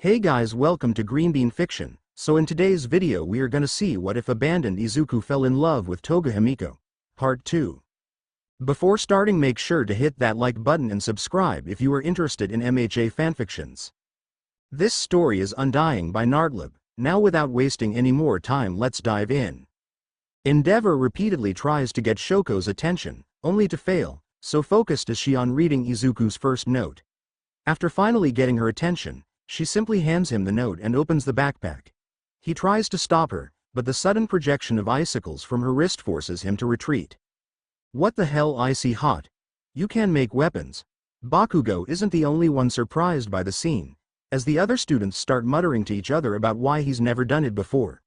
Hey guys, welcome to Green Bean Fiction. So in today's video we are gonna see what if abandoned Izuku fell in love with Toga Himiko. Part 2. Before starting, make sure to hit that like button and subscribe if you are interested in MHA fanfictions. This story is Undying by Nartleb. Now without wasting any more time, let's dive in. Endeavor repeatedly tries to get Shoko's attention, only to fail, so focused is she on reading Izuku's first note. After finally getting her attention, she simply hands him the note and opens the backpack. He tries to stop her, but the sudden projection of icicles from her wrist forces him to retreat. What the hell, icy hot? You can make weapons. Bakugo isn't the only one surprised by the scene, as the other students start muttering to each other about why he's never done it before,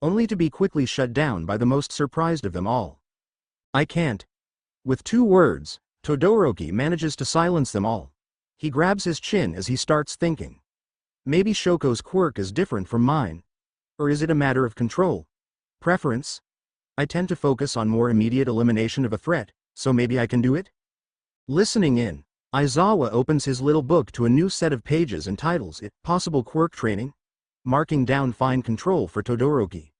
only to be quickly shut down by the most surprised of them all. I can't. With 2 words, Todoroki manages to silence them all. He grabs his chin as he starts thinking. Maybe Shoko's quirk is different from mine. Or is it a matter of control? Preference? I tend to focus on more immediate elimination of a threat, so maybe I can do it? Listening in, Aizawa opens his little book to a new set of pages and titles it Possible Quirk Training, marking down fine control for Todoroki.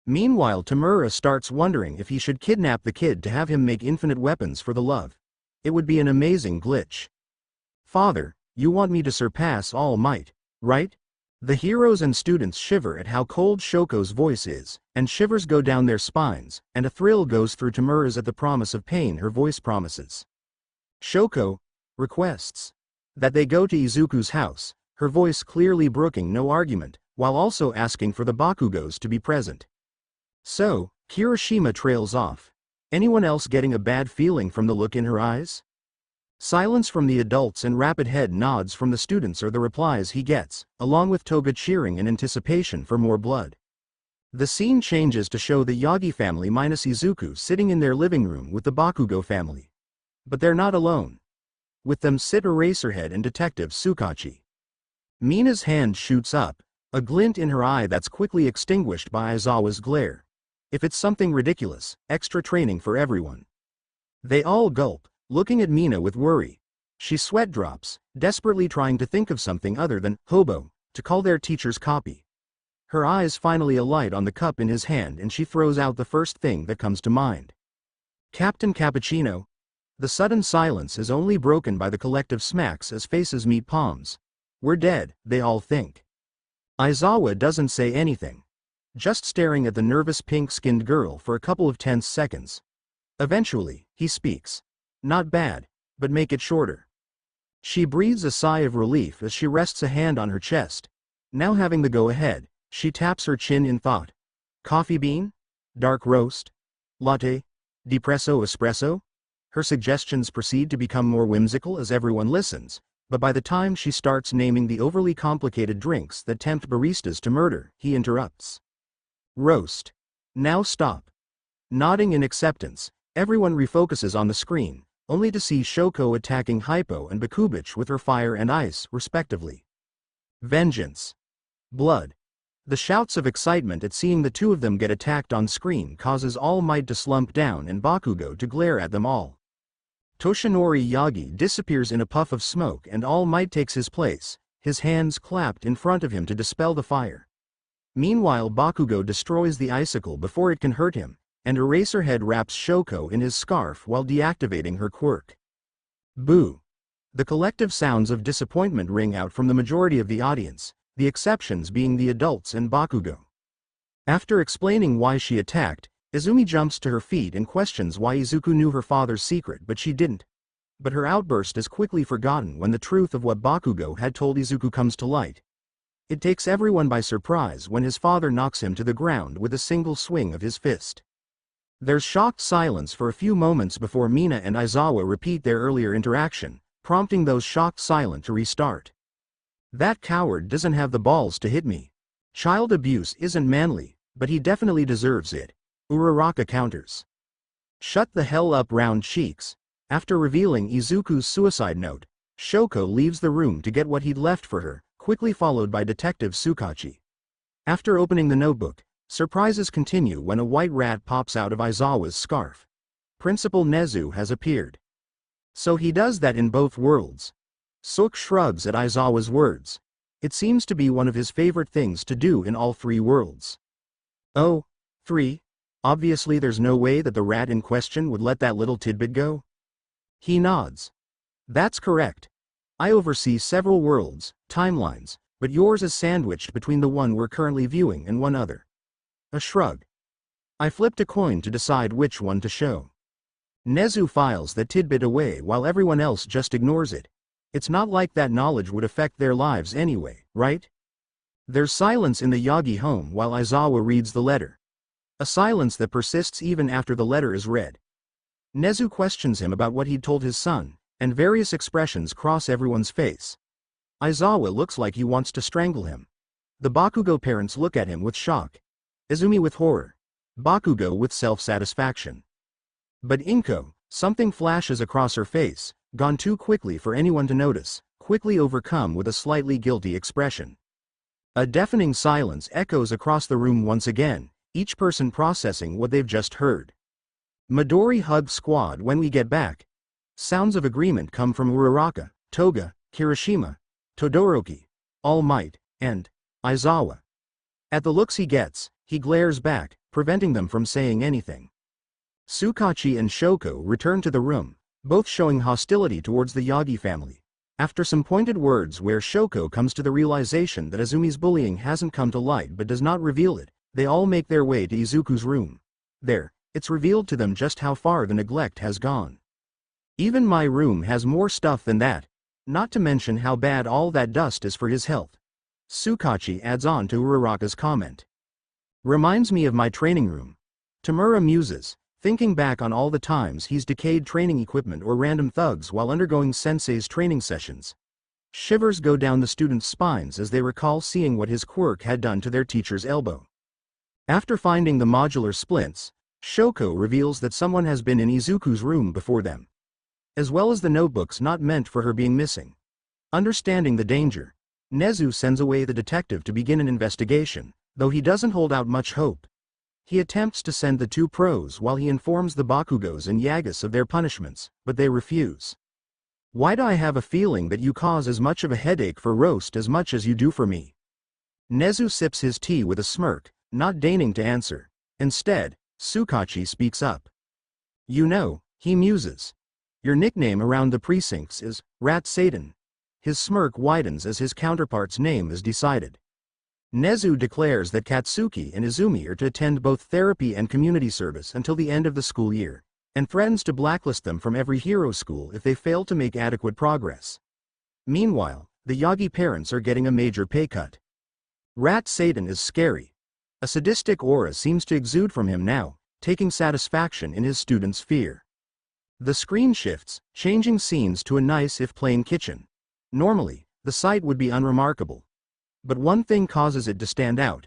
Meanwhile, Tamura starts wondering if he should kidnap the kid to have him make infinite weapons for the love. It would be an amazing glitch. Father, you want me to surpass All Might, right? The heroes and students shiver at how cold Shoko's voice is, and shivers go down their spines, and a thrill goes through Tamura's at the promise of pain her voice promises. Shoko requests that they go to Izuku's house, her voice clearly brooking no argument, while also asking for the Bakugos to be present. So, Kirishima trails off. Anyone else getting a bad feeling from the look in her eyes? Silence from the adults and rapid head nods from the students are the replies he gets, along with Toga cheering in anticipation for more blood. The scene changes to show the Yagi family minus Izuku sitting in their living room with the Bakugo family. But they're not alone. With them sit Eraserhead and Detective Tsukachi. Mina's hand shoots up, a glint in her eye that's quickly extinguished by Aizawa's glare. If it's something ridiculous, extra training for everyone. They all gulp, looking at Mina with worry. She sweat drops, desperately trying to think of something other than hobo to call their teacher's copy. Her eyes finally alight on the cup in his hand and she throws out the first thing that comes to mind. Captain Cappuccino. The sudden silence is only broken by the collective smacks as faces meet palms. We're dead, they all think. Aizawa doesn't say anything, just staring at the nervous pink-skinned girl for a couple of tense seconds. Eventually, he speaks. Not bad, but make it shorter. She breathes a sigh of relief as she rests a hand on her chest. Now having the go-ahead, she taps her chin in thought. Coffee bean? Dark roast? Latte? Depresso espresso? Her suggestions proceed to become more whimsical as everyone listens, but by the time she starts naming the overly complicated drinks that tempt baristas to murder, he interrupts. Roast. Now stop. Nodding in acceptance, everyone refocuses on the screen, only to see Shoko attacking Hypo and Bakubich with her fire and ice, respectively. Vengeance. Blood. The shouts of excitement at seeing the 2 of them get attacked on screen causes All Might to slump down and Bakugo to glare at them all. Toshinori Yagi disappears in a puff of smoke and All Might takes his place, his hands clapped in front of him to dispel the fire. Meanwhile, Bakugo destroys the icicle before it can hurt him, and Eraserhead wraps Shoko in his scarf while deactivating her quirk. Boo! The collective sounds of disappointment ring out from the majority of the audience, the exceptions being the adults and Bakugo. After explaining why she attacked, Izumi jumps to her feet and questions why Izuku knew her father's secret but she didn't. But her outburst is quickly forgotten when the truth of what Bakugo had told Izuku comes to light. It takes everyone by surprise when his father knocks him to the ground with a single swing of his fist. There's shocked silence for a few moments before Mina and Aizawa repeat their earlier interaction, prompting those shocked silent to restart. That coward doesn't have the balls to hit me. Child abuse isn't manly, but he definitely deserves it. Uraraka counters. Shut the hell up, round cheeks. After revealing Izuku's suicide note, Shoko leaves the room to get what he'd left for her, quickly followed by Detective Tsukachi. After opening the notebook, surprises continue when a white rat pops out of Aizawa's scarf. Principal Nezu has appeared. So he does that in both worlds. Sook shrugs at Aizawa's words. It seems to be one of his favorite things to do in all three worlds. Oh, three? Obviously there's no way that the rat in question would let that little tidbit go. He nods. That's correct. I oversee several worlds, timelines, but yours is sandwiched between the one we're currently viewing and one other. A shrug. I flipped a coin to decide which one to show. Nezu files that tidbit away while everyone else just ignores it. It's not like that knowledge would affect their lives anyway, right? There's silence in the Yagi home while Aizawa reads the letter. A silence that persists even after the letter is read. Nezu questions him about what he'd told his son, and various expressions cross everyone's face. Aizawa looks like he wants to strangle him. The Bakugo parents look at him with shock. Izumi with horror. Bakugo with self-satisfaction. But Inko, something flashes across her face, gone too quickly for anyone to notice, quickly overcome with a slightly guilty expression. A deafening silence echoes across the room once again, each person processing what they've just heard. Midori hugs squad when we get back. Sounds of agreement come from Uraraka, Toga, Kirishima, Todoroki, All Might, and Aizawa. At the looks he gets, he glares back, preventing them from saying anything. Tsukachi and Shoko return to the room, both showing hostility towards the Yagi family. After some pointed words where Shoko comes to the realization that Izumi's bullying hasn't come to light but does not reveal it, they all make their way to Izuku's room. There, it's revealed to them just how far the neglect has gone. Even my room has more stuff than that, not to mention how bad all that dust is for his health. Tsukachi adds on to Uraraka's comment. Reminds me of my training room. Tamura muses, thinking back on all the times he's decayed training equipment or random thugs while undergoing sensei's training sessions. Shivers go down the students' spines as they recall seeing what his quirk had done to their teacher's elbow. After finding the modular splints, Shoko reveals that someone has been in Izuku's room before them, as well as the notebooks not meant for her being missing. Understanding the danger, Nezu sends away the detective to begin an investigation, though he doesn't hold out much hope. He attempts to send the two pros while he informs the Bakugos and Yagas of their punishments, but they refuse. Why do I have a feeling that you cause as much of a headache for roast as much as you do for me? Nezu sips his tea with a smirk, not deigning to answer. Instead, Tsukachi speaks up. You know, he muses. Your nickname around the precincts is Rat Satan. His smirk widens as his counterpart's name is decided. Nezu declares that Katsuki and Izumi are to attend both therapy and community service until the end of the school year, and threatens to blacklist them from every hero school if they fail to make adequate progress. Meanwhile, the Yagi parents are getting a major pay cut. Rat Satan is scary. A sadistic aura seems to exude from him now, taking satisfaction in his students' fear. The screen shifts, changing scenes to a nice if plain kitchen. Normally, the sight would be unremarkable. But one thing causes it to stand out.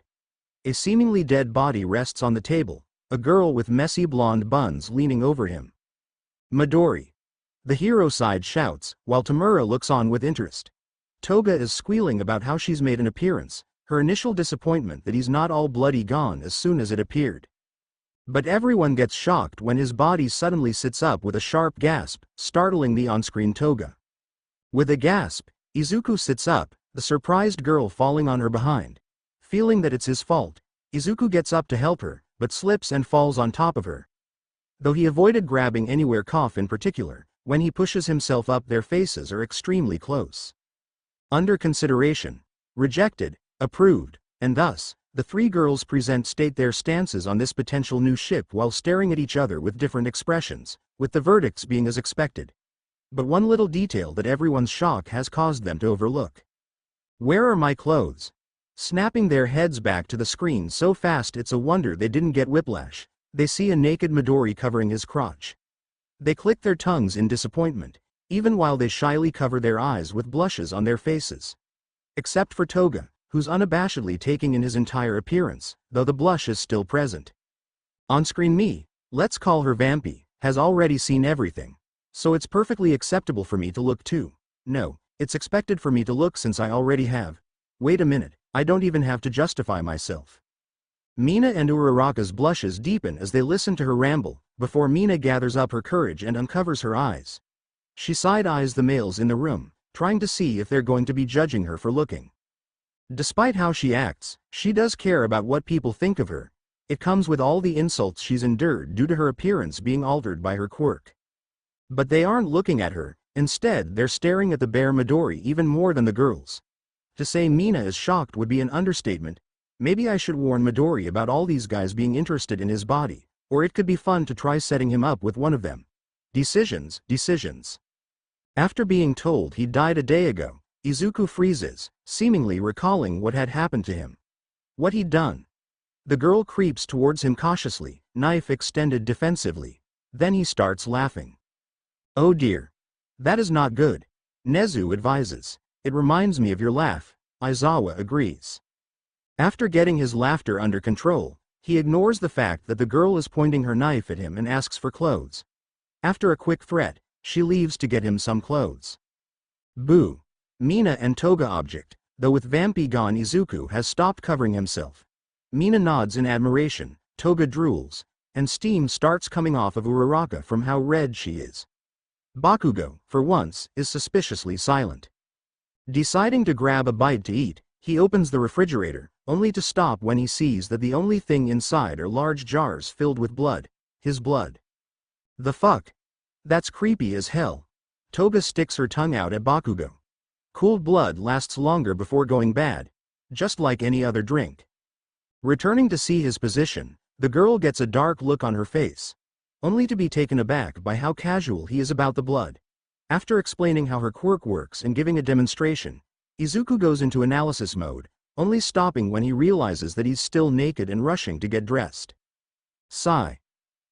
A seemingly dead body rests on the table, a girl with messy blonde buns leaning over him. Midori. The hero side shouts, while Tamura looks on with interest. Toga is squealing about how she's made an appearance, her initial disappointment that he's not all bloody gone as soon as it appeared. But everyone gets shocked when his body suddenly sits up with a sharp gasp, startling the on-screen Toga. With a gasp, Izuku sits up, the surprised girl falling on her behind. Feeling that it's his fault, Izuku gets up to help her, but slips and falls on top of her. Though he avoided grabbing anywhere cough in particular, when he pushes himself up their faces are extremely close. Under consideration, rejected, approved, and thus, the three girls state their stances on this potential new ship while staring at each other with different expressions, with the verdicts being as expected. But one little detail that everyone's shock has caused them to overlook. Where are my clothes? Snapping their heads back to the screen so fast it's a wonder they didn't get whiplash, they see a naked Midori covering his crotch. They click their tongues in disappointment, even while they shyly cover their eyes with blushes on their faces. Except for Toga, who's unabashedly taking in his entire appearance, though the blush is still present. On-screen me, let's call her Vampy, has already seen everything. So it's perfectly acceptable for me to look too. No, it's expected for me to look since I already have. Wait a minute, I don't even have to justify myself. Mina and Uraraka's blushes deepen as they listen to her ramble, before Mina gathers up her courage and uncovers her eyes. She side-eyes the males in the room, trying to see if they're going to be judging her for looking. Despite how she acts, she does care about what people think of her. It comes with all the insults she's endured due to her appearance being altered by her quirk. But they aren't looking at her, instead they're staring at the bare Midori even more than the girls. To say Mina is shocked would be an understatement. Maybe I should warn Midori about all these guys being interested in his body, or it could be fun to try setting him up with one of them. Decisions. After being told he died a day ago, Izuku freezes, seemingly recalling what had happened to him. What he'd done. The girl creeps towards him cautiously, knife extended defensively. Then he starts laughing. Oh dear. That is not good. Nezu advises. It reminds me of your laugh. Aizawa agrees. After getting his laughter under control, he ignores the fact that the girl is pointing her knife at him and asks for clothes. After a quick threat, she leaves to get him some clothes. Boo. Mina and Toga object, though with Vampy gone Izuku has stopped covering himself. Mina nods in admiration, Toga drools, and steam starts coming off of Uraraka from how red she is. Bakugo, for once, is suspiciously silent. Deciding to grab a bite to eat, he opens the refrigerator, only to stop when he sees that the only thing inside are large jars filled with blood. His blood. The fuck? That's creepy as hell. Toga sticks her tongue out at Bakugo. Cooled blood lasts longer before going bad, just like any other drink. Returning to see his position, the girl gets a dark look on her face, only to be taken aback by how casual he is about the blood. After explaining how her quirk works and giving a demonstration, Izuku goes into analysis mode, only stopping when he realizes that he's still naked and rushing to get dressed. Sigh.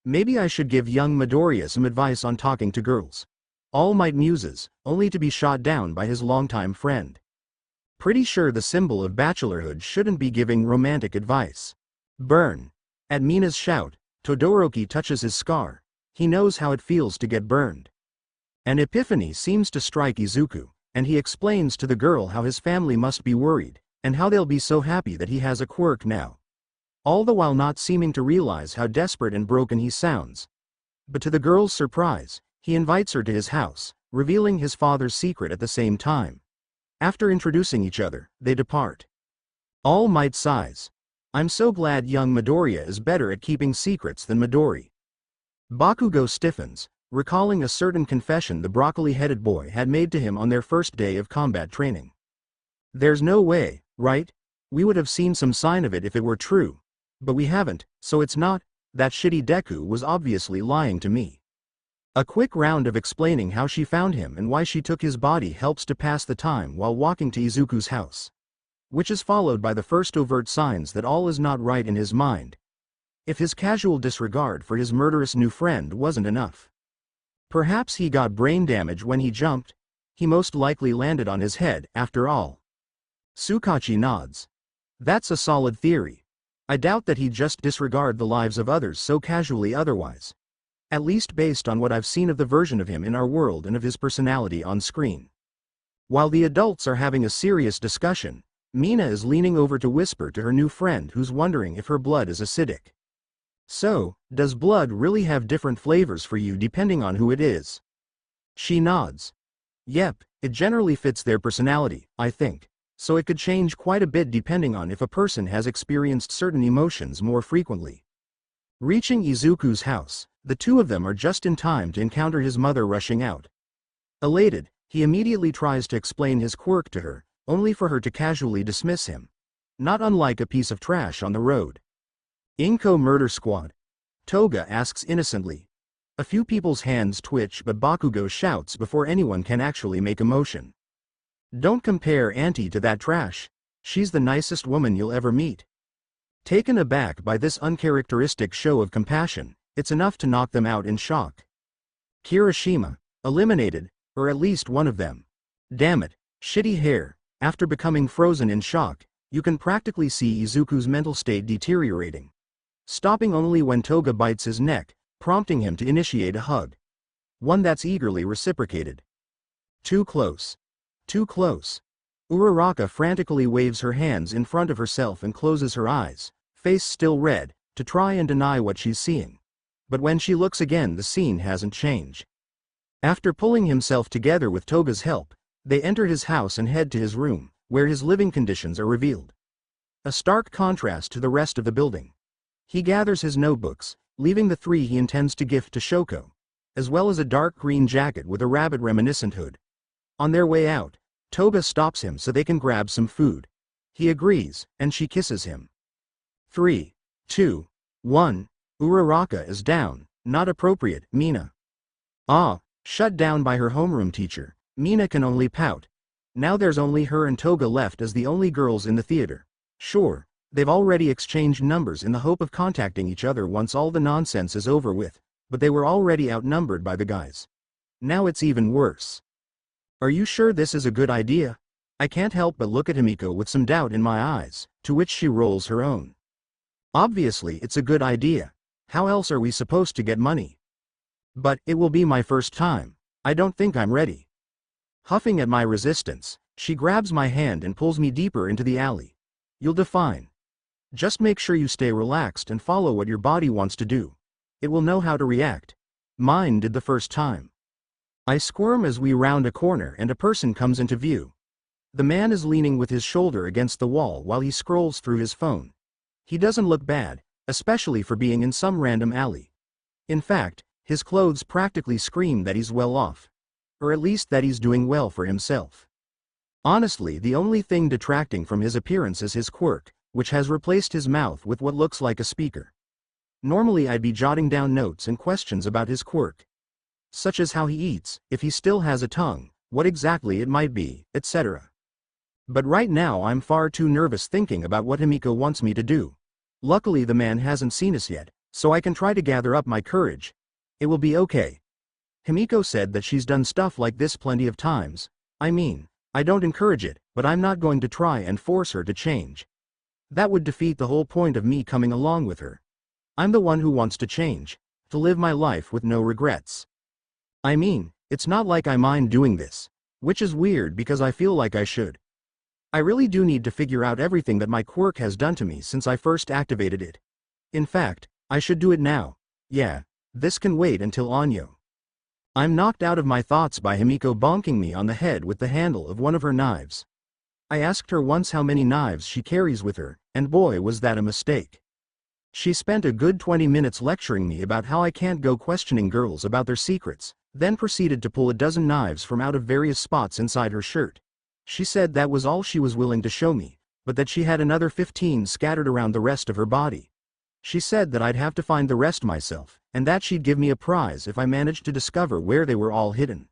Maybe I should give young Midoriya some advice on talking to girls. All Might muses, only to be shot down by his longtime friend. Pretty sure the symbol of bachelorhood shouldn't be giving romantic advice. Burn. At Mina's shout, Todoroki touches his scar. He knows how it feels to get burned. An epiphany seems to strike Izuku, and he explains to the girl how his family must be worried, and how they'll be so happy that he has a quirk now. All the while not seeming to realize how desperate and broken he sounds. But to the girl's surprise, he invites her to his house, revealing his father's secret at the same time. After introducing each other, they depart. All Might sighs. I'm so glad young Midoriya is better at keeping secrets than Midori. Bakugo stiffens, recalling a certain confession the broccoli-headed boy had made to him on their first day of combat training. There's no way, right? We would have seen some sign of it if it were true. But we haven't, so it's not. That shitty Deku was obviously lying to me. A quick round of explaining how she found him and why she took his body helps to pass the time while walking to Izuku's house. Which is followed by the first overt signs that all is not right in his mind. If his casual disregard for his murderous new friend wasn't enough. Perhaps he got brain damage when he jumped. He most likely landed on his head, after all. Tsukachi nods. That's a solid theory. I doubt that he'd just disregard the lives of others so casually otherwise. At least based on what I've seen of the version of him in our world and of his personality on screen. While the adults are having a serious discussion, Mina is leaning over to whisper to her new friend who's wondering if her blood is acidic. So, does blood really have different flavors for you depending on who it is? She nods. Yep, it generally fits their personality, I think, so it could change quite a bit depending on if a person has experienced certain emotions more frequently. Reaching Izuku's house, the two of them are just in time to encounter his mother rushing out. Elated, he immediately tries to explain his quirk to her, only for her to casually dismiss him. Not unlike a piece of trash on the road. Inko Murder Squad. Toga asks innocently. A few people's hands twitch but Bakugo shouts before anyone can actually make a motion. Don't compare Auntie to that trash. She's the nicest woman you'll ever meet. Taken aback by this uncharacteristic show of compassion, it's enough to knock them out in shock. Kirishima. Eliminated, or at least one of them. Damn it, shitty hair. After becoming frozen in shock, you can practically see Izuku's mental state deteriorating. Stopping only when Toga bites his neck, prompting him to initiate a hug. One that's eagerly reciprocated. Too close. Too close. Uraraka frantically waves her hands in front of herself and closes her eyes, face still red, to try and deny what she's seeing. But when she looks again, the scene hasn't changed. After pulling himself together with Toga's help, they enter his house and head to his room, where his living conditions are revealed. A stark contrast to the rest of the building. He gathers his notebooks, leaving the 3 he intends to gift to Shoko, as well as a dark green jacket with a rabbit reminiscent hood. On their way out, Toga stops him so they can grab some food. He agrees, and she kisses him. 3, 2, 1, Uraraka is down, not appropriate, Mina. Shut down by her homeroom teacher, Mina can only pout. Now there's only her and Toga left as the only girls in the theater. Sure, they've already exchanged numbers in the hope of contacting each other once all the nonsense is over with, but they were already outnumbered by the guys. Now it's even worse. Are you sure this is a good idea? I can't help but look at Himiko with some doubt in my eyes, to which she rolls her own. Obviously it's a good idea. How else are we supposed to get money? But it will be my first time. I don't think I'm ready. Huffing at my resistance, she grabs my hand and pulls me deeper into the alley. You'll define. Just make sure you stay relaxed and follow what your body wants to do. It will know how to react. Mine did the first time. I squirm as we round a corner and a person comes into view. The man is leaning with his shoulder against the wall while he scrolls through his phone. He doesn't look bad, especially for being in some random alley. In fact, his clothes practically scream that he's well off. Or at least that he's doing well for himself. Honestly, the only thing detracting from his appearance is his quirk, which has replaced his mouth with what looks like a speaker. Normally I'd be jotting down notes and questions about his quirk. Such as how he eats, if he still has a tongue, what exactly it might be, etc. But right now I'm far too nervous thinking about what Himiko wants me to do. Luckily the man hasn't seen us yet, so I can try to gather up my courage. It will be okay. Himiko said that she's done stuff like this plenty of times. I mean, I don't encourage it, but I'm not going to try and force her to change. That would defeat the whole point of me coming along with her. I'm the one who wants to change, to live my life with no regrets. I mean, it's not like I mind doing this, which is weird because I feel like I should. I really do need to figure out everything that my quirk has done to me since I first activated it. In fact, I should do it now. Yeah, this can wait until Anyo. I'm knocked out of my thoughts by Himiko bonking me on the head with the handle of one of her knives. I asked her once how many knives she carries with her, and boy was that a mistake. She spent a good 20 minutes lecturing me about how I can't go questioning girls about their secrets, then proceeded to pull a dozen knives from out of various spots inside her shirt. She said that was all she was willing to show me, but that she had another 15 scattered around the rest of her body. She said that I'd have to find the rest myself, and that she'd give me a prize if I managed to discover where they were all hidden.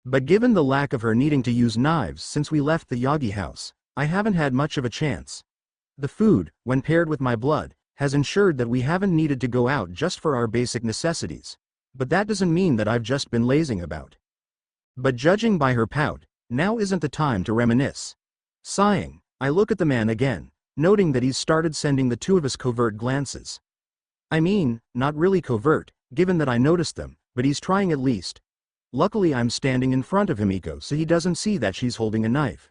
But given the lack of her needing to use knives since we left the Yagi house, I haven't had much of a chance. The food, when paired with my blood, has ensured that we haven't needed to go out just for our basic necessities. But that doesn't mean that I've just been lazing about. But judging by her pout, now isn't the time to reminisce. Sighing, I look at the man again, noting that he's started sending the two of us covert glances. I mean, not really covert, given that I noticed them, but he's trying at least. Luckily I'm standing in front of Himiko so he doesn't see that she's holding a knife.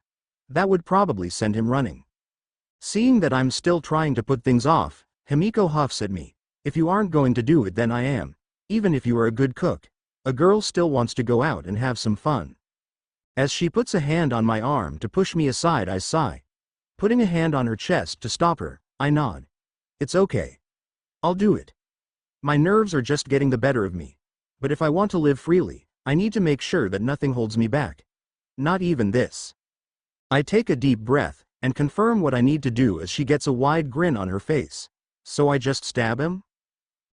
That would probably send him running. Seeing that I'm still trying to put things off, Himiko huffs at me. If you aren't going to do it then I am. Even if you are a good cook. A girl still wants to go out and have some fun. As she puts a hand on my arm to push me aside I sigh. Putting a hand on her chest to stop her, I nod. It's okay. I'll do it. My nerves are just getting the better of me. But if I want to live freely, I need to make sure that nothing holds me back. Not even this. I take a deep breath, and confirm what I need to do as she gets a wide grin on her face. So I just stab him?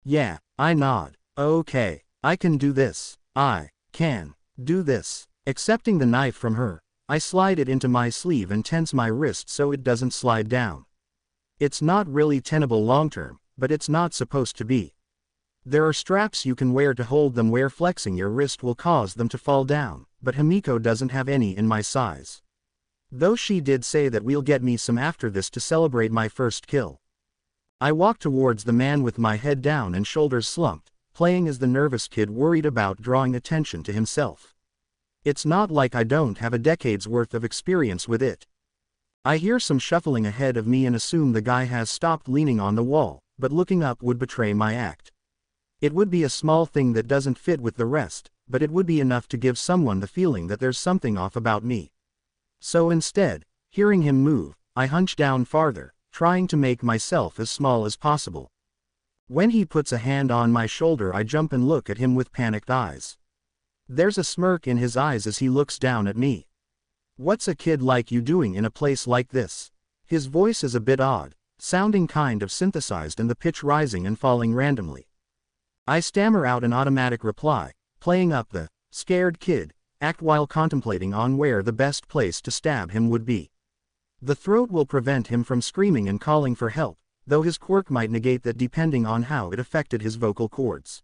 Yeah, I nod. Okay, I can do this. I can do this. Accepting the knife from her, I slide it into my sleeve and tense my wrist so it doesn't slide down. It's not really tenable long-term, but it's not supposed to be. There are straps you can wear to hold them where flexing your wrist will cause them to fall down, but Himiko doesn't have any in my size. Though she did say that we'll get me some after this to celebrate my first kill. I walk towards the man with my head down and shoulders slumped, playing as the nervous kid worried about drawing attention to himself. It's not like I don't have a decade's worth of experience with it. I hear some shuffling ahead of me and assume the guy has stopped leaning on the wall, but looking up would betray my act. It would be a small thing that doesn't fit with the rest, but it would be enough to give someone the feeling that there's something off about me. So instead, Hearing him move, I hunch down farther, trying to make myself as small as possible. When he puts a hand on my shoulder, I jump and look at him with panicked eyes. There's a smirk in his eyes as he looks down at me. "What's a kid like you doing in a place like this?" His voice is a bit odd, sounding kind of synthesized and the pitch rising and falling randomly. I stammer out an automatic reply, playing up the scared kid act while contemplating on where the best place to stab him would be. The throat will prevent him from screaming and calling for help, though his quirk might negate that depending on how it affected his vocal cords.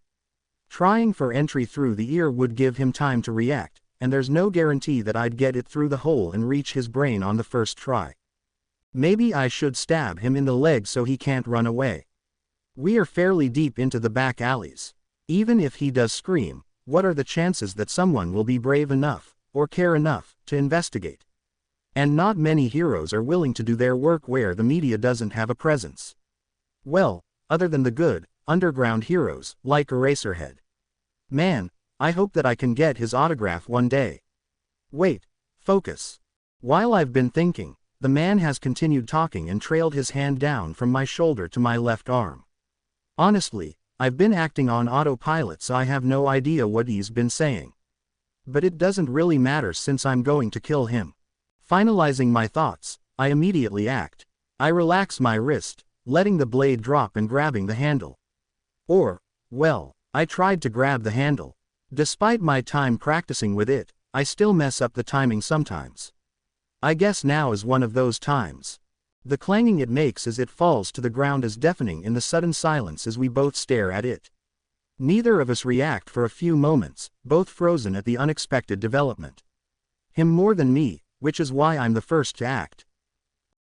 Trying for entry through the ear would give him time to react, and there's no guarantee that I'd get it through the hole and reach his brain on the first try. Maybe I should stab him in the leg so he can't run away. We are fairly deep into the back alleys. Even if he does scream, what are the chances that someone will be brave enough, or care enough, to investigate? And not many heroes are willing to do their work where the media doesn't have a presence. Well, other than the good, underground heroes, like Eraserhead. Man, I hope that I can get his autograph one day. Wait, focus. While I've been thinking, the man has continued talking and trailed his hand down from my shoulder to my left arm. Honestly, I've been acting on autopilot, so I have no idea what he's been saying. But it doesn't really matter since I'm going to kill him. Finalizing my thoughts, I immediately act. I relax my wrist, letting the blade drop and grabbing the handle. Well, I tried to grab the handle. Despite my time practicing with it, I still mess up the timing sometimes. I guess now is one of those times. The clanging it makes as it falls to the ground is deafening in the sudden silence as we both stare at it. Neither of us react for a few moments, both frozen at the unexpected development. Him more than me, which is why I'm the first to act.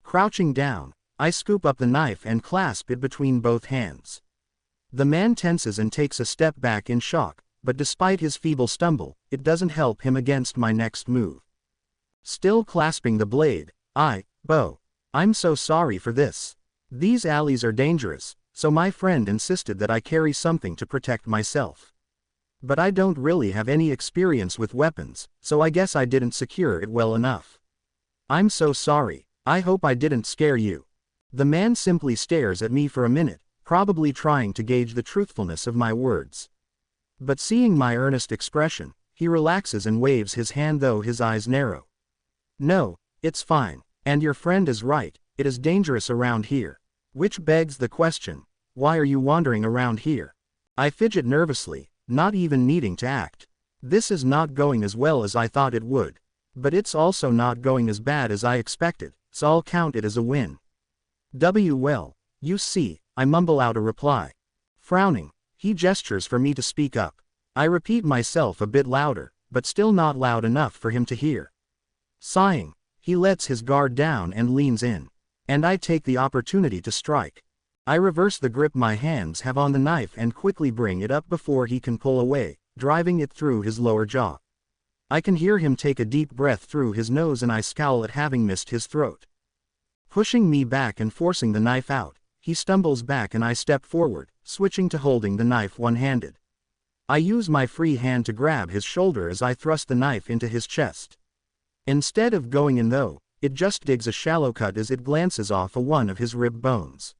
Crouching down, I scoop up the knife and clasp it between both hands. The man tenses and takes a step back in shock, but despite his feeble stumble, it doesn't help him against my next move. Still clasping the blade, I'm so sorry for this. These alleys are dangerous, so my friend insisted that I carry something to protect myself. But I don't really have any experience with weapons, so I guess I didn't secure it well enough. I'm so sorry, I hope I didn't scare you. The man simply stares at me for a minute, probably trying to gauge the truthfulness of my words. But seeing my earnest expression, he relaxes and waves his hand though his eyes narrow. No, it's fine, and your friend is right, it is dangerous around here. Which begs the question, why are you wandering around here? I fidget nervously, not even needing to act. This is not going as well as I thought it would. But it's also not going as bad as I expected, so I'll count it as a win. Well, you see, I mumble out a reply. Frowning, he gestures for me to speak up. I repeat myself a bit louder, but still not loud enough for him to hear. Sighing, he lets his guard down and leans in. And I take the opportunity to strike. I reverse the grip my hands have on the knife and quickly bring it up before he can pull away, driving it through his lower jaw. I can hear him take a deep breath through his nose and I scowl at having missed his throat. Pushing me back and forcing the knife out, he stumbles back and I step forward, switching to holding the knife one-handed. I use my free hand to grab his shoulder as I thrust the knife into his chest. Instead of going in though, it just digs a shallow cut as it glances off one of his rib bones.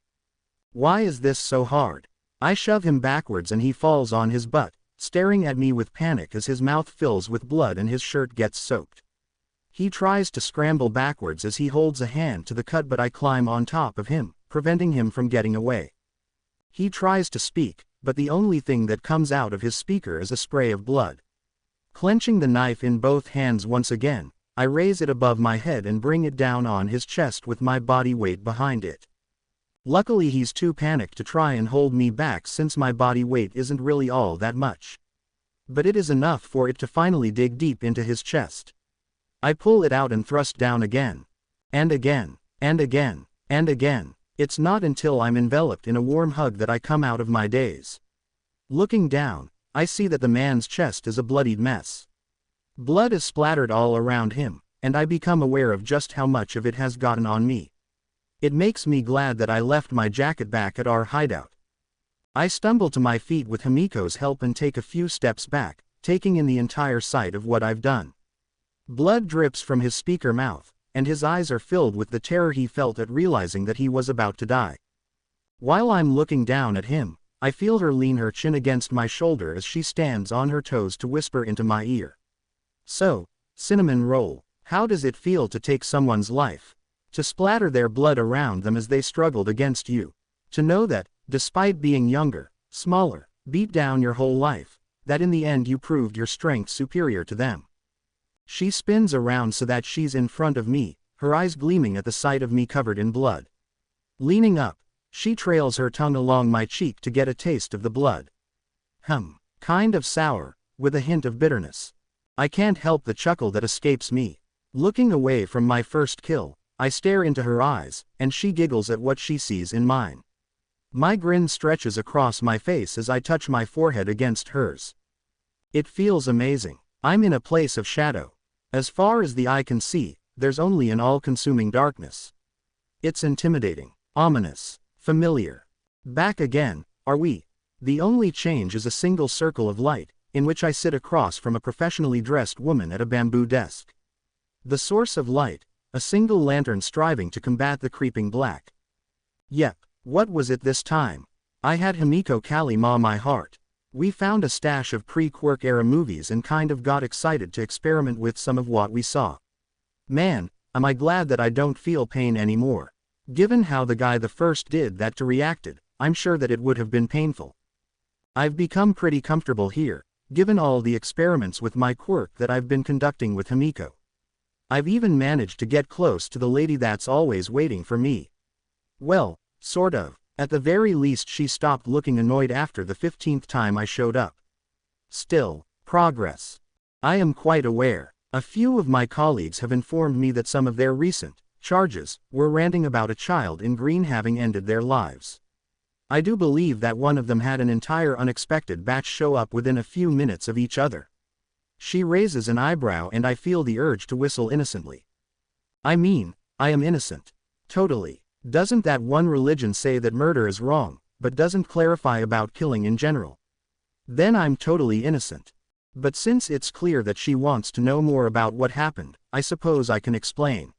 Why is this so hard? I shove him backwards and he falls on his butt, staring at me with panic as his mouth fills with blood and his shirt gets soaked. He tries to scramble backwards as he holds a hand to the cut, but I climb on top of him, preventing him from getting away. He tries to speak, but the only thing that comes out of his speaker is a spray of blood. Clenching the knife in both hands once again, I raise it above my head and bring it down on his chest with my body weight behind it. Luckily he's too panicked to try and hold me back since my body weight isn't really all that much. But it is enough for it to finally dig deep into his chest. I pull it out and thrust down again. And again, and again, and again. It's not until I'm enveloped in a warm hug that I come out of my daze. Looking down, I see that the man's chest is a bloodied mess. Blood is splattered all around him, and I become aware of just how much of it has gotten on me. It makes me glad that I left my jacket back at our hideout. I stumble to my feet with Himiko's help and take a few steps back, taking in the entire sight of what I've done. Blood drips from his speaker mouth, and his eyes are filled with the terror he felt at realizing that he was about to die. While I'm looking down at him, I feel her lean her chin against my shoulder as she stands on her toes to whisper into my ear. So, cinnamon roll, how does it feel to take someone's life? To splatter their blood around them as they struggled against you? To know that, despite being younger, smaller, beat down your whole life, that in the end you proved your strength superior to them? She spins around so that she's in front of me, her eyes gleaming at the sight of me covered in blood. Leaning up, she trails her tongue along my cheek to get a taste of the blood. Kind of sour, with a hint of bitterness. I can't help the chuckle that escapes me. Looking away from my first kill, I stare into her eyes, and she giggles at what she sees in mine. My grin stretches across my face as I touch my forehead against hers. It feels amazing. I'm in a place of shadow. As far as the eye can see, there's only an all-consuming darkness. It's intimidating, ominous, familiar. Back again, are we? The only change is a single circle of light, in which I sit across from a professionally dressed woman at a bamboo desk. The source of light, a single lantern striving to combat the creeping black. Yep, what was it this time? I had Himiko Kalima my heart. We found a stash of pre-Quirk era movies and kind of got excited to experiment with some of what we saw. Man, am I glad that I don't feel pain anymore. Given how the guy the first did that to reacted, I'm sure that it would have been painful. I've become pretty comfortable here, given all the experiments with my quirk that I've been conducting with Himiko. I've even managed to get close to the lady that's always waiting for me. Well, sort of. At the very least she stopped looking annoyed after the 15th time I showed up. Still, progress. I am quite aware. A few of my colleagues have informed me that some of their recent charges were ranting about a child in green having ended their lives. I do believe that one of them had an entire unexpected batch show up within a few minutes of each other. She raises an eyebrow and I feel the urge to whistle innocently. I mean, I am innocent. Totally. Doesn't that one religion say that murder is wrong, but doesn't clarify about killing in general? Then I'm totally innocent. But since it's clear that she wants to know more about what happened, I suppose I can explain.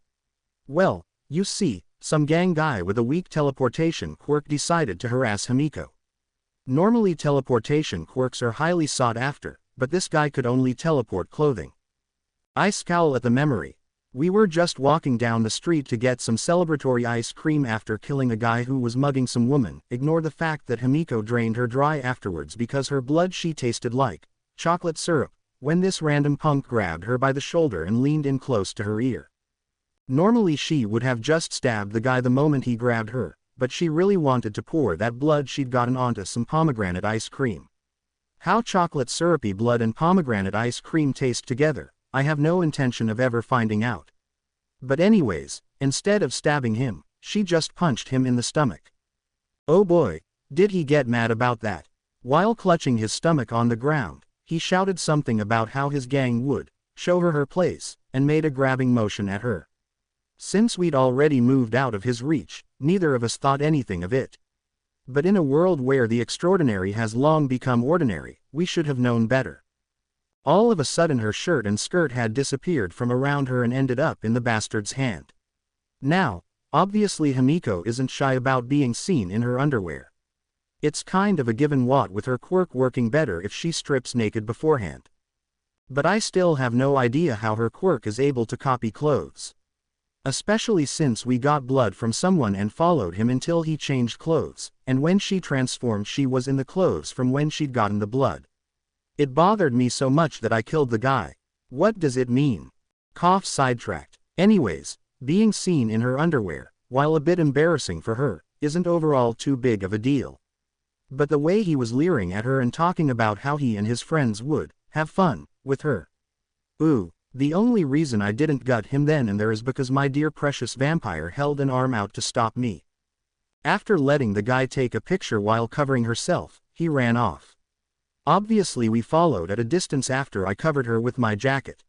Well, you see, some gang guy with a weak teleportation quirk decided to harass Himiko. Normally teleportation quirks are highly sought after, but this guy could only teleport clothing. I scowl at the memory. We were just walking down the street to get some celebratory ice cream after killing a guy who was mugging some woman. Ignore the fact that Himiko drained her dry afterwards because her blood she tasted like chocolate syrup, when this random punk grabbed her by the shoulder and leaned in close to her ear. Normally she would have just stabbed the guy the moment he grabbed her, but she really wanted to pour that blood she'd gotten onto some pomegranate ice cream. How chocolate syrupy blood and pomegranate ice cream taste together, I have no intention of ever finding out. But anyways, instead of stabbing him, she just punched him in the stomach. Oh boy, did he get mad about that. While clutching his stomach on the ground, he shouted something about how his gang would show her place, and made a grabbing motion at her. Since we'd already moved out of his reach, neither of us thought anything of it. But in a world where the extraordinary has long become ordinary, we should have known better. All of a sudden her shirt and skirt had disappeared from around her and ended up in the bastard's hand. Now, obviously Himiko isn't shy about being seen in her underwear. It's kind of a given what with her quirk working better if she strips naked beforehand. But I still have no idea how her quirk is able to copy clothes. Especially since we got blood from someone and followed him until he changed clothes, and when she transformed she was in the clothes from when she'd gotten the blood. It bothered me so much that I killed the guy. What does it mean? Cough sidetracked. Anyways, being seen in her underwear, while a bit embarrassing for her, isn't overall too big of a deal. But the way he was leering at her and talking about how he and his friends would have fun with her. Ooh. The only reason I didn't gut him then and there is because my dear precious vampire held an arm out to stop me. After letting the guy take a picture while covering herself, he ran off. Obviously we followed at a distance after I covered her with my jacket.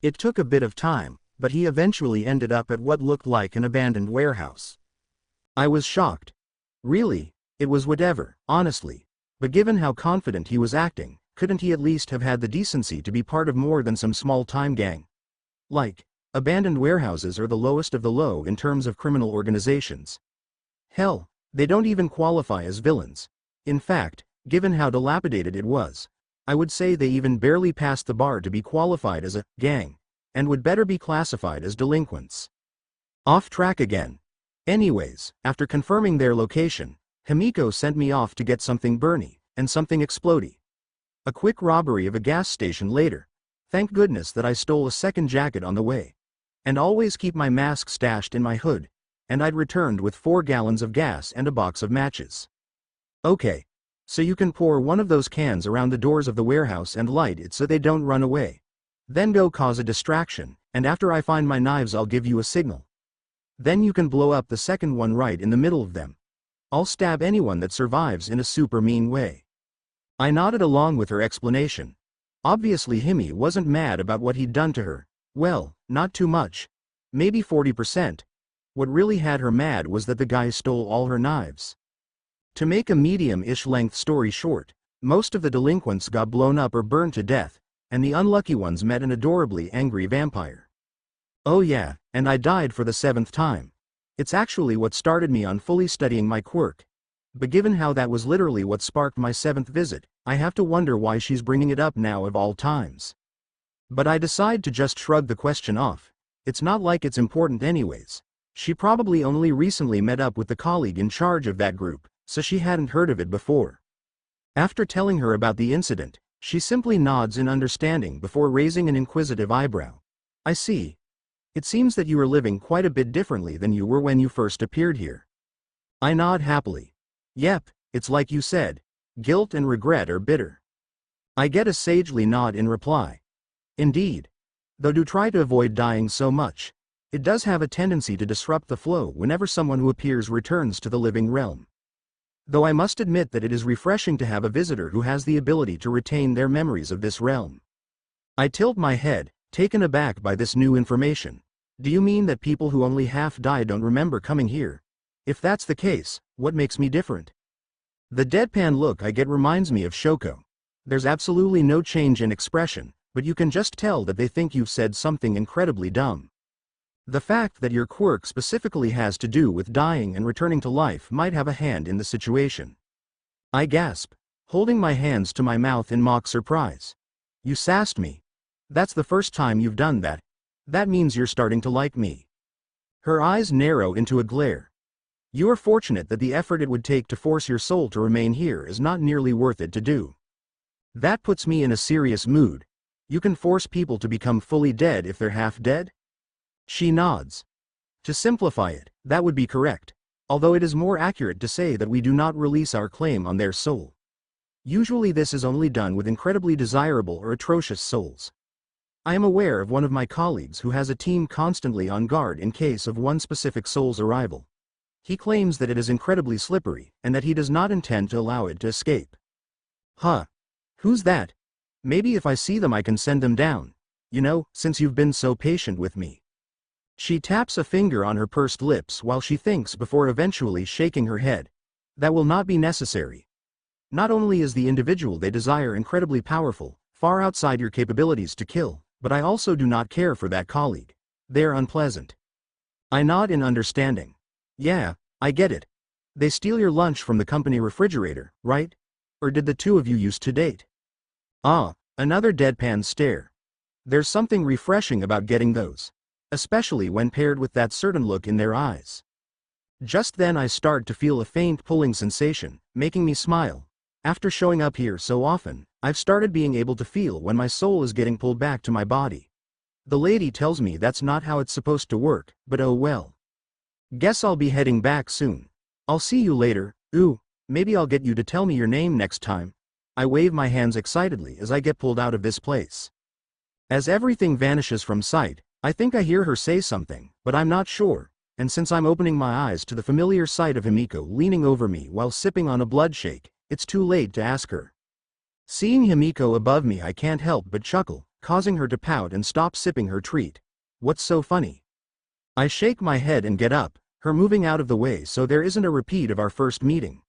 It took a bit of time, but he eventually ended up at what looked like an abandoned warehouse. I was shocked. Really, it was whatever, honestly. But given how confident he was acting, couldn't he at least have had the decency to be part of more than some small-time gang? Like, Abandoned warehouses are the lowest of the low in terms of criminal organizations. Hell, they don't even qualify as villains. In fact, given how dilapidated it was, I would say they even barely passed the bar to be qualified as a gang, and would better be classified as delinquents. Off track again. Anyways, after confirming their location, Himiko sent me off to get something burny, and something explodey. A quick robbery of a gas station later. Thank goodness that I stole a second jacket on the way. And always keep my mask stashed in my hood, and I'd returned with 4 gallons of gas and a box of matches. Okay. So you can pour one of those cans around the doors of the warehouse and light it so they don't run away. Then go cause a distraction, and after I find my knives I'll give you a signal. Then you can blow up the second one right in the middle of them. I'll stab anyone that survives in a super mean way. I nodded along with her explanation. Obviously Himi wasn't mad about what he'd done to her. Well, not too much. Maybe 40%. What really had her mad was that the guy stole all her knives. To make a medium-ish length story short, most of the delinquents got blown up or burned to death, and the unlucky ones met an adorably angry vampire. Oh yeah, and I died for the 7th time. It's actually what started me on fully studying my quirk. But given how that was literally what sparked my 7th visit, I have to wonder why she's bringing it up now of all times. But I decide to just shrug the question off. It's not like it's important anyways. She probably only recently met up with the colleague in charge of that group, so she hadn't heard of it before. After telling her about the incident, she simply nods in understanding before raising an inquisitive eyebrow. I see. It seems that you are living quite a bit differently than you were when you first appeared here. I nod happily. Yep, it's like you said. Guilt and regret are bitter. I get a sagely nod in reply. Indeed. Though do try to avoid dying so much. It does have a tendency to disrupt the flow whenever someone who appears returns to the living realm. Though I must admit that it is refreshing to have a visitor who has the ability to retain their memories of this realm. I tilt my head, taken aback by this new information. Do you mean that people who only half die don't remember coming here? If that's the case, what makes me different? The deadpan look I get reminds me of Shoko. There's absolutely no change in expression, but you can just tell that they think you've said something incredibly dumb. The fact that your quirk specifically has to do with dying and returning to life might have a hand in the situation. I gasp, holding my hands to my mouth in mock surprise. You sassed me. That's the first time you've done that. That means you're starting to like me. Her eyes narrow into a glare. You are fortunate that the effort it would take to force your soul to remain here is not nearly worth it to do. That puts me in a serious mood. You can force people to become fully dead if they're half dead? She nods. To simplify it, that would be correct, although it is more accurate to say that we do not release our claim on their soul. Usually this is only done with incredibly desirable or atrocious souls. I am aware of one of my colleagues who has a team constantly on guard in case of one specific soul's arrival. He claims that it is incredibly slippery, and that he does not intend to allow it to escape. Huh. Who's that? Maybe if I see them I can send them down. You know, since you've been so patient with me. She taps a finger on her pursed lips while she thinks before eventually shaking her head. That will not be necessary. Not only is the individual they desire incredibly powerful, far outside your capabilities to kill, but I also do not care for that colleague. They're unpleasant. I nod in understanding. Yeah, I get it. They steal your lunch from the company refrigerator, right? Or did the two of you used to date? Ah, another deadpan stare. There's something refreshing about getting those. Especially when paired with that certain look in their eyes. Just then I start to feel a faint pulling sensation, making me smile. After showing up here so often, I've started being able to feel when my soul is getting pulled back to my body. The lady tells me that's not how it's supposed to work, but oh well. Guess I'll be heading back soon. I'll see you later. Ooh, maybe I'll get you to tell me your name next time. I wave my hands excitedly as I get pulled out of this place. As everything vanishes from sight, I think I hear her say something, but I'm not sure, and since I'm opening my eyes to the familiar sight of Himiko leaning over me while sipping on a blood shake, it's too late to ask her. Seeing Himiko above me I can't help but chuckle, causing her to pout and stop sipping her treat. What's so funny? I shake my head and get up, her moving out of the way so there isn't a repeat of our first meeting.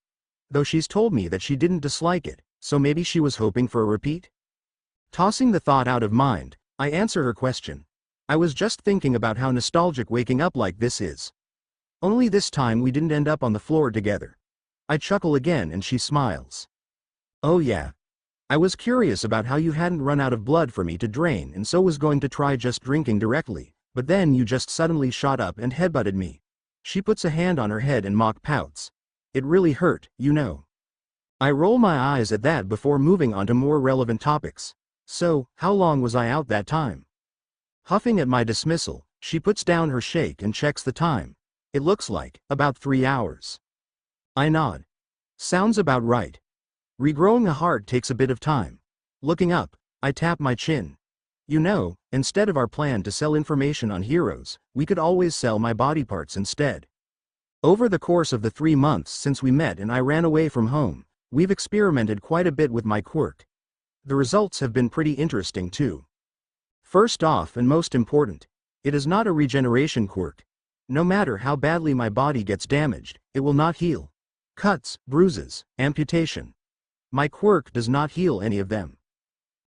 Though she's told me that she didn't dislike it, so maybe she was hoping for a repeat? Tossing the thought out of mind, I answer her question. I was just thinking about how nostalgic waking up like this is. Only this time we didn't end up on the floor together. I chuckle again and she smiles. Oh yeah. I was curious about how you hadn't run out of blood for me to drain and so was going to try just drinking directly, but then you just suddenly shot up and headbutted me. She puts a hand on her head and mock pouts. It really hurt, you know. I roll my eyes at that before moving on to more relevant topics. So, how long was I out that time? Huffing at my dismissal, she puts down her shake and checks the time. It looks like about 3 hours. I nod. Sounds about right. Regrowing a heart takes a bit of time. Looking up, I tap my chin. You know, instead of our plan to sell information on heroes, we could always sell my body parts instead. Over the course of the 3 months since we met and I ran away from home, we've experimented quite a bit with my quirk. The results have been pretty interesting too. First off and most important, it is not a regeneration quirk. No matter how badly my body gets damaged, it will not heal. Cuts, bruises, amputation. My quirk does not heal any of them.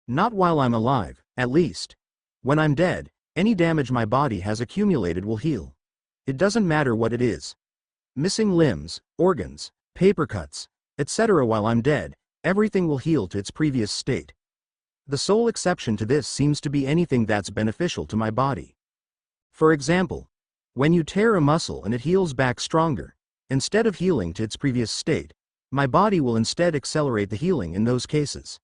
Not while I'm alive, at least. When I'm dead, any damage my body has accumulated will heal. It doesn't matter what it is. Missing limbs, organs, paper cuts, etc. While I'm dead, everything will heal to its previous state. The sole exception to this seems to be anything that's beneficial to my body. For example, when you tear a muscle and it heals back stronger, instead of healing to its previous state, my body will instead accelerate the healing in those cases.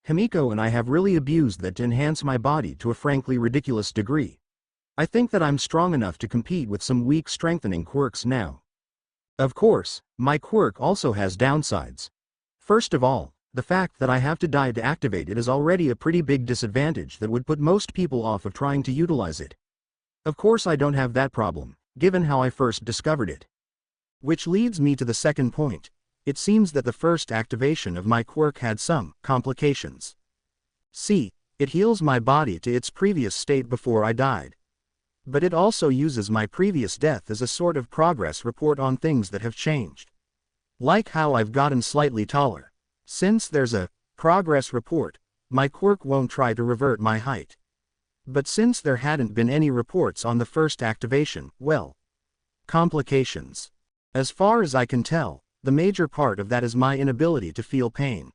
Himiko and I have really abused that to enhance my body to a frankly ridiculous degree. I think that I'm strong enough to compete with some weak strengthening quirks now. Of course, my quirk also has downsides. First of all, the fact that I have to die to activate it is already a pretty big disadvantage that would put most people off of trying to utilize it. Of course I don't have that problem, given how I first discovered it. Which leads me to the second point. It seems that the first activation of my quirk had some complications. See, it heals my body to its previous state before I died. But it also uses my previous death as a sort of progress report on things that have changed. Like how I've gotten slightly taller. Since there's a progress report, my quirk won't try to revert my height. But since there hadn't been any reports on the first activation, well, complications. As far as I can tell, the major part of that is my inability to feel pain.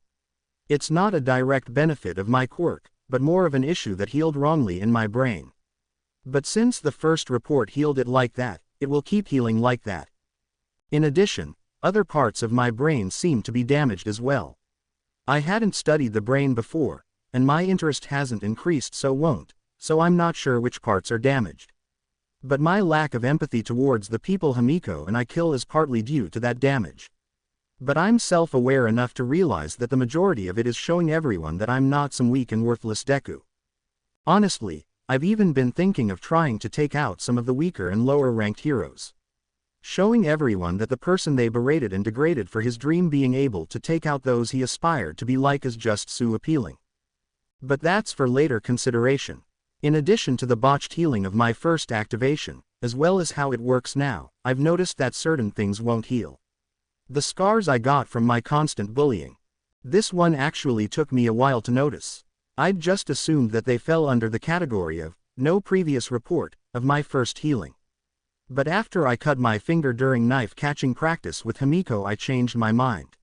It's not a direct benefit of my quirk, but more of an issue that healed wrongly in my brain. But since the first report healed it like that, it will keep healing like that. In addition, other parts of my brain seem to be damaged as well. I hadn't studied the brain before, and my interest hasn't increased so won't, so I'm not sure which parts are damaged. But my lack of empathy towards the people Himiko and I kill is partly due to that damage. But I'm self-aware enough to realize that the majority of it is showing everyone that I'm not some weak and worthless deku. Honestly, I've even been thinking of trying to take out some of the weaker and lower-ranked heroes. Showing everyone that the person they berated and degraded for his dream being able to take out those he aspired to be like is just so appealing. But that's for later consideration. In addition to the botched healing of my first activation, as well as how it works now, I've noticed that certain things won't heal. The scars I got from my constant bullying. This one actually took me a while to notice. I'd just assumed that they fell under the category of no previous report of my first healing. But after I cut my finger during knife catching practice with Himiko, I changed my mind.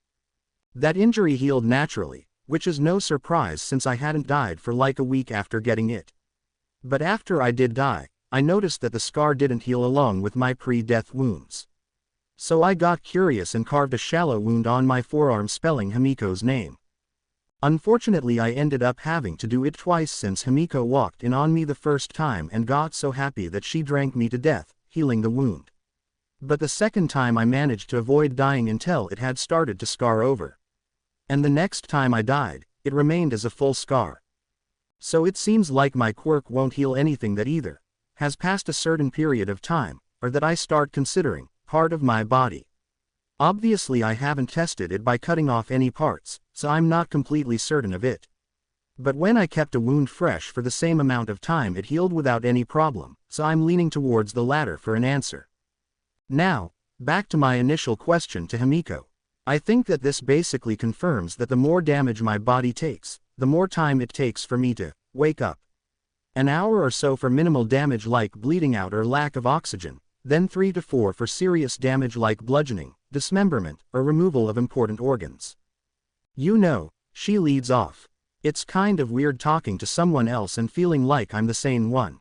That injury healed naturally, which is no surprise since I hadn't died for like a week after getting it. But after I did die, I noticed that the scar didn't heal along with my pre-death wounds. So I got curious and carved a shallow wound on my forearm spelling Himiko's name. Unfortunately, I ended up having to do it twice since Himiko walked in on me the first time and got so happy that she drank me to death, healing the wound. But the second time I managed to avoid dying until it had started to scar over. And the next time I died, it remained as a full scar. So it seems like my quirk won't heal anything that either has passed a certain period of time, or that I start considering part of my body. Obviously I haven't tested it by cutting off any parts, so I'm not completely certain of it. But when I kept a wound fresh for the same amount of time, it healed without any problem, so I'm leaning towards the latter for an answer. Now, back to my initial question to Himiko. I think that this basically confirms that the more damage my body takes, the more time it takes for me to wake up. An hour or so for minimal damage like bleeding out or lack of oxygen, then 3 to 4 for serious damage like bludgeoning, dismemberment, or removal of important organs. You know, she leads off. It's kind of weird talking to someone else and feeling like I'm the sane one.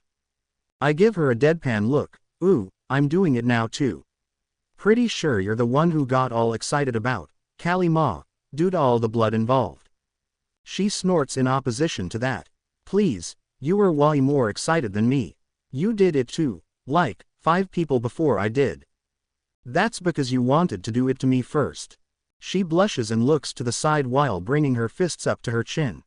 I give her a deadpan look. Ooh, I'm doing it now too. Pretty sure you're the one who got all excited about Kali Ma, due to all the blood involved. She snorts in opposition to that. Please, you were way more excited than me. You did it too, like 5 people before I did. That's because you wanted to do it to me first. She blushes and looks to the side while bringing her fists up to her chin.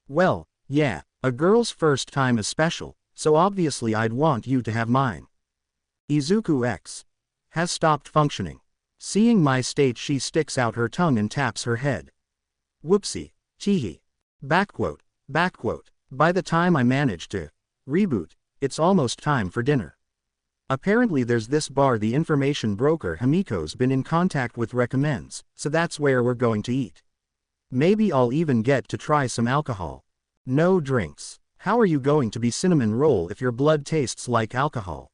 Well, yeah, a girl's first time is special, so obviously I'd want you to have mine. Izuku X has stopped functioning. Seeing my state, she sticks out her tongue and taps her head. Whoopsie. Teehee. Backquote. By the time I manage to reboot, it's almost time for dinner. Apparently there's this bar the information broker Himiko's been in contact with recommends, so that's where we're going to eat. Maybe I'll even get to try some alcohol. No drinks. How are you going to be cinnamon roll if your blood tastes like alcohol?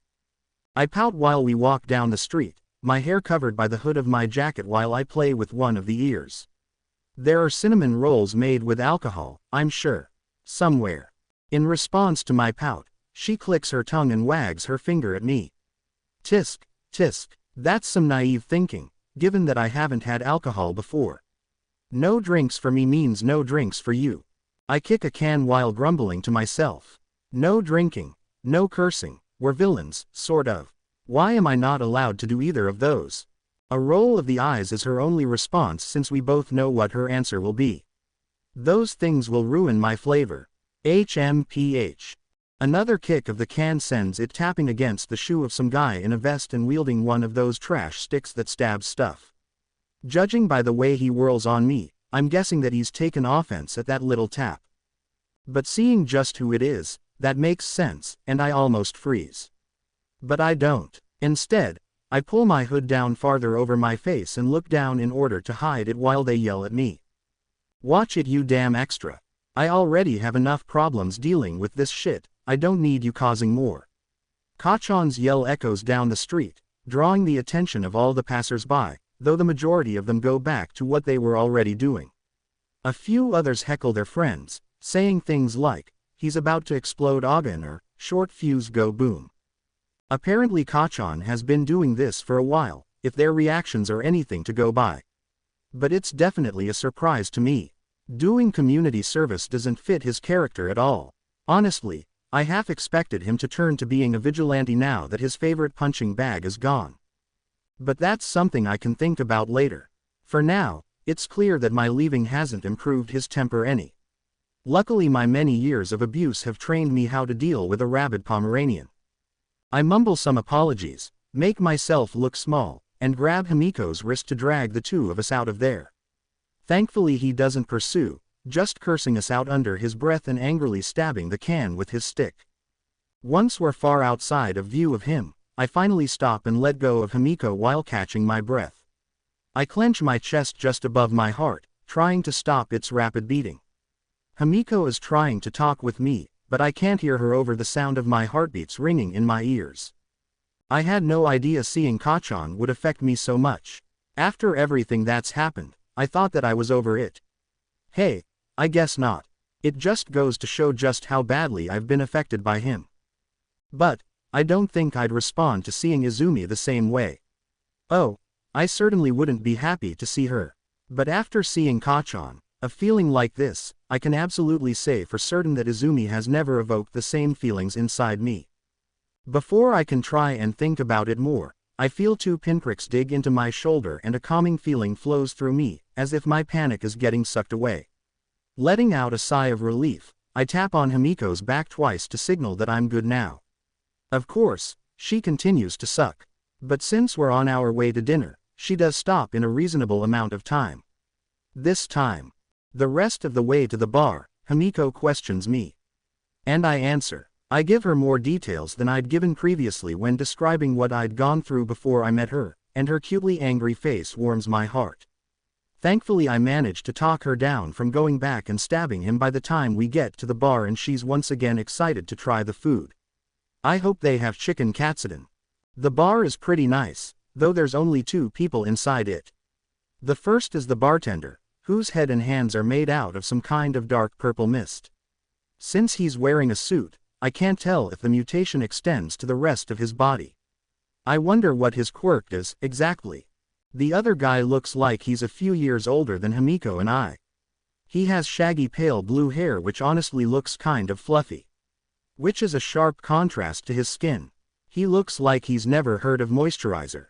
I pout while we walk down the street, my hair covered by the hood of my jacket while I play with one of the ears. There are cinnamon rolls made with alcohol, I'm sure. Somewhere. In response to my pout, she clicks her tongue and wags her finger at me. Tisk, tisk. That's some naive thinking, given that I haven't had alcohol before. No drinks for me means no drinks for you. I kick a can while grumbling to myself. No drinking, no cursing, we're villains, sort of. Why am I not allowed to do either of those? A roll of the eyes is her only response since we both know what her answer will be. Those things will ruin my flavor. HMPH. Another kick of the can sends it tapping against the shoe of some guy in a vest and wielding one of those trash sticks that stabs stuff. Judging by the way he whirls on me, I'm guessing that he's taken offense at that little tap. But seeing just who it is, that makes sense, and I almost freeze. But I don't. Instead, I pull my hood down farther over my face and look down in order to hide it while they yell at me. Watch it, you damn extra. I already have enough problems dealing with this shit, I don't need you causing more. Kachan's yell echoes down the street, drawing the attention of all the passers-by, though the majority of them go back to what they were already doing. A few others heckle their friends, saying things like, he's about to explode again or, short fuse go boom. Apparently Kachan has been doing this for a while, if their reactions are anything to go by. But it's definitely a surprise to me. Doing community service doesn't fit his character at all. Honestly, I half expected him to turn to being a vigilante now that his favorite punching bag is gone. But that's something I can think about later. For now, it's clear that my leaving hasn't improved his temper any. Luckily my many years of abuse have trained me how to deal with a rabid Pomeranian. I mumble some apologies, make myself look small, and grab Himiko's wrist to drag the two of us out of there. Thankfully he doesn't pursue, just cursing us out under his breath and angrily stabbing the can with his stick. Once we're far outside of view of him, I finally stop and let go of Himiko while catching my breath. I clench my chest just above my heart, trying to stop its rapid beating. Himiko is trying to talk with me, but I can't hear her over the sound of my heartbeats ringing in my ears. I had no idea seeing Kachan would affect me so much. After everything that's happened, I thought that I was over it. Hey, I guess not. It just goes to show just how badly I've been affected by him. But, I don't think I'd respond to seeing Izumi the same way. Oh, I certainly wouldn't be happy to see her. But after seeing Kachan, a feeling like this, I can absolutely say for certain that Izumi has never evoked the same feelings inside me. Before I can try and think about it more, I feel 2 pinpricks dig into my shoulder and a calming feeling flows through me, as if my panic is getting sucked away. Letting out a sigh of relief, I tap on Himiko's back twice to signal that I'm good now. Of course, she continues to suck. But since we're on our way to dinner, she does stop in a reasonable amount of time. This time. The rest of the way to the bar, Himiko questions me. And I answer. I give her more details than I'd given previously when describing what I'd gone through before I met her, and her cutely angry face warms my heart. Thankfully I managed to talk her down from going back and stabbing him by the time we get to the bar, and she's once again excited to try the food. I hope they have chicken katsudon. The bar is pretty nice, though there's only 2 people inside it. The first is the bartender, whose head and hands are made out of some kind of dark purple mist. Since he's wearing a suit, I can't tell if the mutation extends to the rest of his body. I wonder what his quirk is, exactly. The other guy looks like he's a few years older than Himiko and I. He has shaggy pale blue hair which honestly looks kind of fluffy. Which is a sharp contrast to his skin. He looks like he's never heard of moisturizer.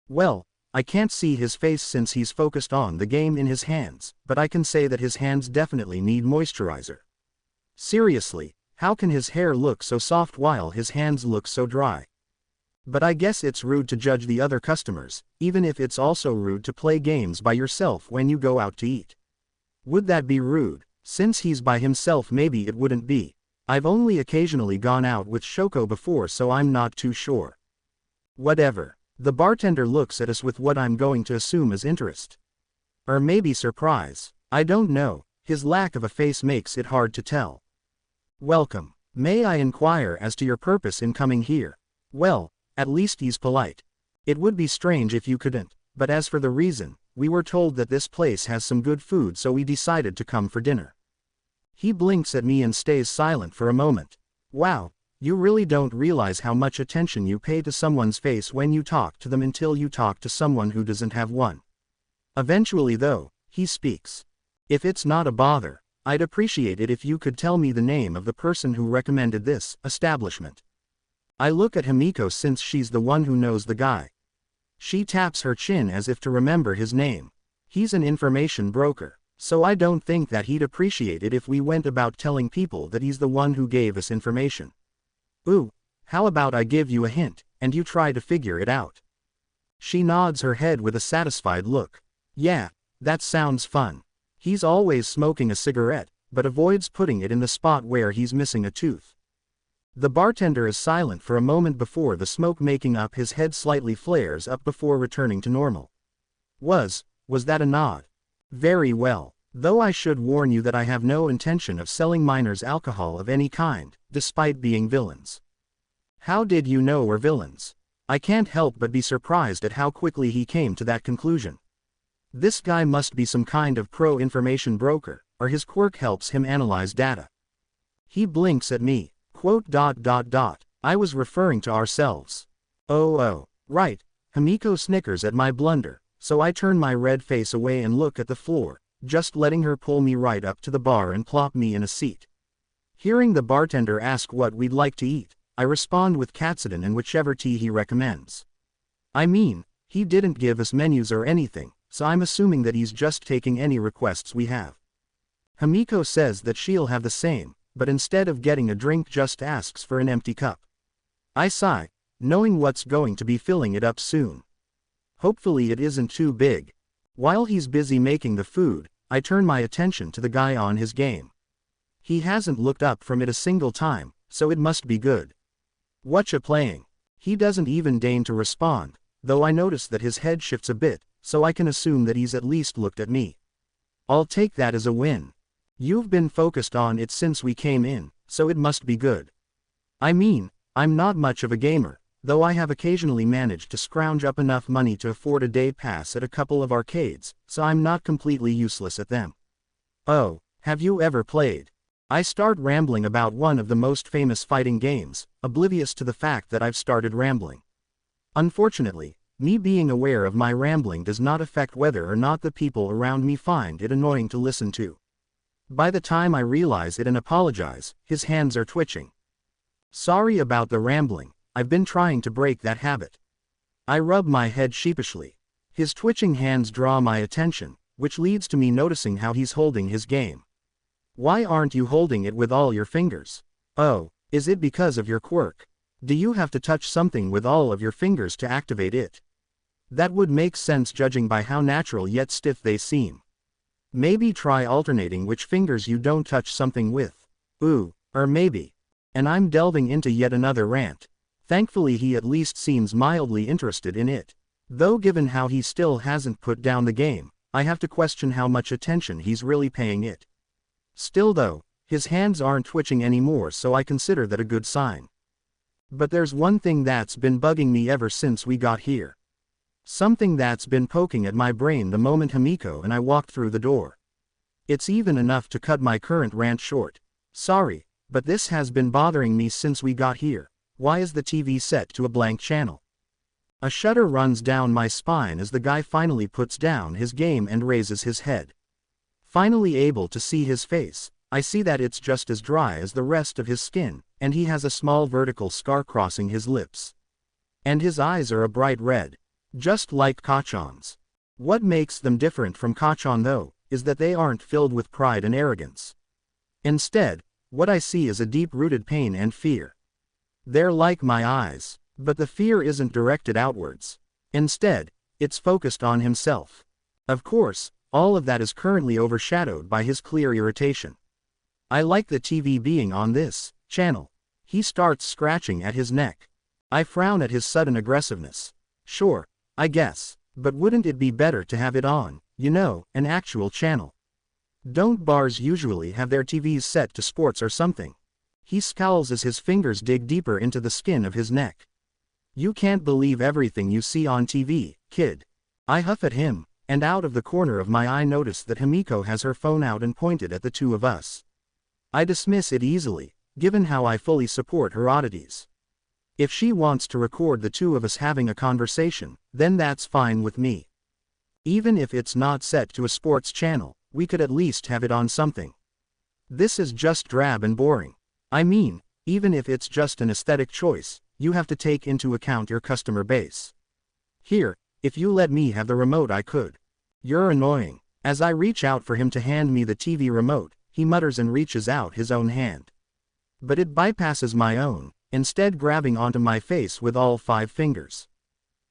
Well, I can't see his face since he's focused on the game in his hands, but I can say that his hands definitely need moisturizer. Seriously, how can his hair look so soft while his hands look so dry? But I guess it's rude to judge the other customers, even if it's also rude to play games by yourself when you go out to eat. Would that be rude? Since he's by himself maybe it wouldn't be. I've only occasionally gone out with Shoko before, so I'm not too sure. Whatever. The bartender looks at us with what I'm going to assume is interest. Or maybe surprise. I don't know, his lack of a face makes it hard to tell. Welcome. May I inquire as to your purpose in coming here? Well, at least he's polite. It would be strange if you couldn't, but as for the reason, we were told that this place has some good food, so we decided to come for dinner. He blinks at me and stays silent for a moment. Wow, you really don't realize how much attention you pay to someone's face when you talk to them until you talk to someone who doesn't have one. Eventually though, he speaks. If it's not a bother, I'd appreciate it if you could tell me the name of the person who recommended this establishment. I look at Himiko since she's the one who knows the guy. She taps her chin as if to remember his name. He's an information broker, so I don't think that he'd appreciate it if we went about telling people that he's the one who gave us information. Ooh, how about I give you a hint, and you try to figure it out? She nods her head with a satisfied look. Yeah, that sounds fun. He's always smoking a cigarette, but avoids putting it in the spot where he's missing a tooth. The bartender is silent for a moment before the smoke making up his head slightly flares up before returning to normal. Was that a nod? Very well, though I should warn you that I have no intention of selling minors alcohol of any kind, despite being villains. How did you know we're villains? I can't help but be surprised at how quickly he came to that conclusion. This guy must be some kind of pro-information broker, or his quirk helps him analyze data. He blinks at me. I was referring to ourselves. Oh, right. Himiko snickers at my blunder, so I turn my red face away and look at the floor, just letting her pull me right up to the bar and plop me in a seat. Hearing the bartender ask what we'd like to eat, I respond with katsudon and whichever tea he recommends. I mean, he didn't give us menus or anything, so I'm assuming that he's just taking any requests we have. Himiko says that she'll have the same, but instead of getting a drink just asks for an empty cup. I sigh, knowing what's going to be filling it up soon. Hopefully it isn't too big. While he's busy making the food, I turn my attention to the guy on his game. He hasn't looked up from it a single time, so it must be good. Whatcha playing? He doesn't even deign to respond, though I notice that his head shifts a bit, so I can assume that he's at least looked at me. I'll take that as a win. You've been focused on it since we came in, so it must be good. I mean, I'm not much of a gamer, though I have occasionally managed to scrounge up enough money to afford a day pass at a couple of arcades, so I'm not completely useless at them. Oh, have you ever played? I start rambling about one of the most famous fighting games, oblivious to the fact that I've started rambling. Unfortunately, me being aware of my rambling does not affect whether or not the people around me find it annoying to listen to. By the time I realize it and apologize, his hands are twitching. Sorry about the rambling, I've been trying to break that habit. I rub my head sheepishly. His twitching hands draw my attention, which leads to me noticing how he's holding his game. Why aren't you holding it with all your fingers? Oh, is it because of your quirk? Do you have to touch something with all of your fingers to activate it? That would make sense judging by how natural yet stiff they seem. Maybe try alternating which fingers you don't touch something with. Ooh, or maybe. And I'm delving into yet another rant. Thankfully he at least seems mildly interested in it. Though given how he still hasn't put down the game, I have to question how much attention he's really paying it. Still though, his hands aren't twitching anymore, so I consider that a good sign. But there's one thing that's been bugging me ever since we got here. Something that's been poking at my brain the moment Himiko and I walked through the door. It's even enough to cut my current rant short. Sorry, but this has been bothering me since we got here. Why is the TV set to a blank channel? A shudder runs down my spine as the guy finally puts down his game and raises his head. Finally able to see his face, I see that it's just as dry as the rest of his skin, and he has a small vertical scar crossing his lips. And his eyes are a bright red, just like Kachan's. What makes them different from Kachan though, is that they aren't filled with pride and arrogance. Instead, what I see is a deep-rooted pain and fear. They're like my eyes, but the fear isn't directed outwards. Instead, it's focused on himself. Of course, all of that is currently overshadowed by his clear irritation. I like the TV being on this channel. He starts scratching at his neck. I frown at his sudden aggressiveness. Sure, I guess, but wouldn't it be better to have it on, you know, an actual channel? Don't bars usually have their TVs set to sports or something? He scowls as his fingers dig deeper into the skin of his neck. You can't believe everything you see on TV, kid. I huff at him, and out of the corner of my eye notice that Himiko has her phone out and pointed at the two of us. I dismiss it easily, given how I fully support her oddities. If she wants to record the two of us having a conversation, then that's fine with me. Even if it's not set to a sports channel, we could at least have it on something. This is just drab and boring. I mean, even if it's just an aesthetic choice, you have to take into account your customer base. Here, if you let me have the remote I could. You're annoying. As I reach out for him to hand me the TV remote, he mutters and reaches out his own hand. But it bypasses my own, instead grabbing onto my face with all 5 fingers.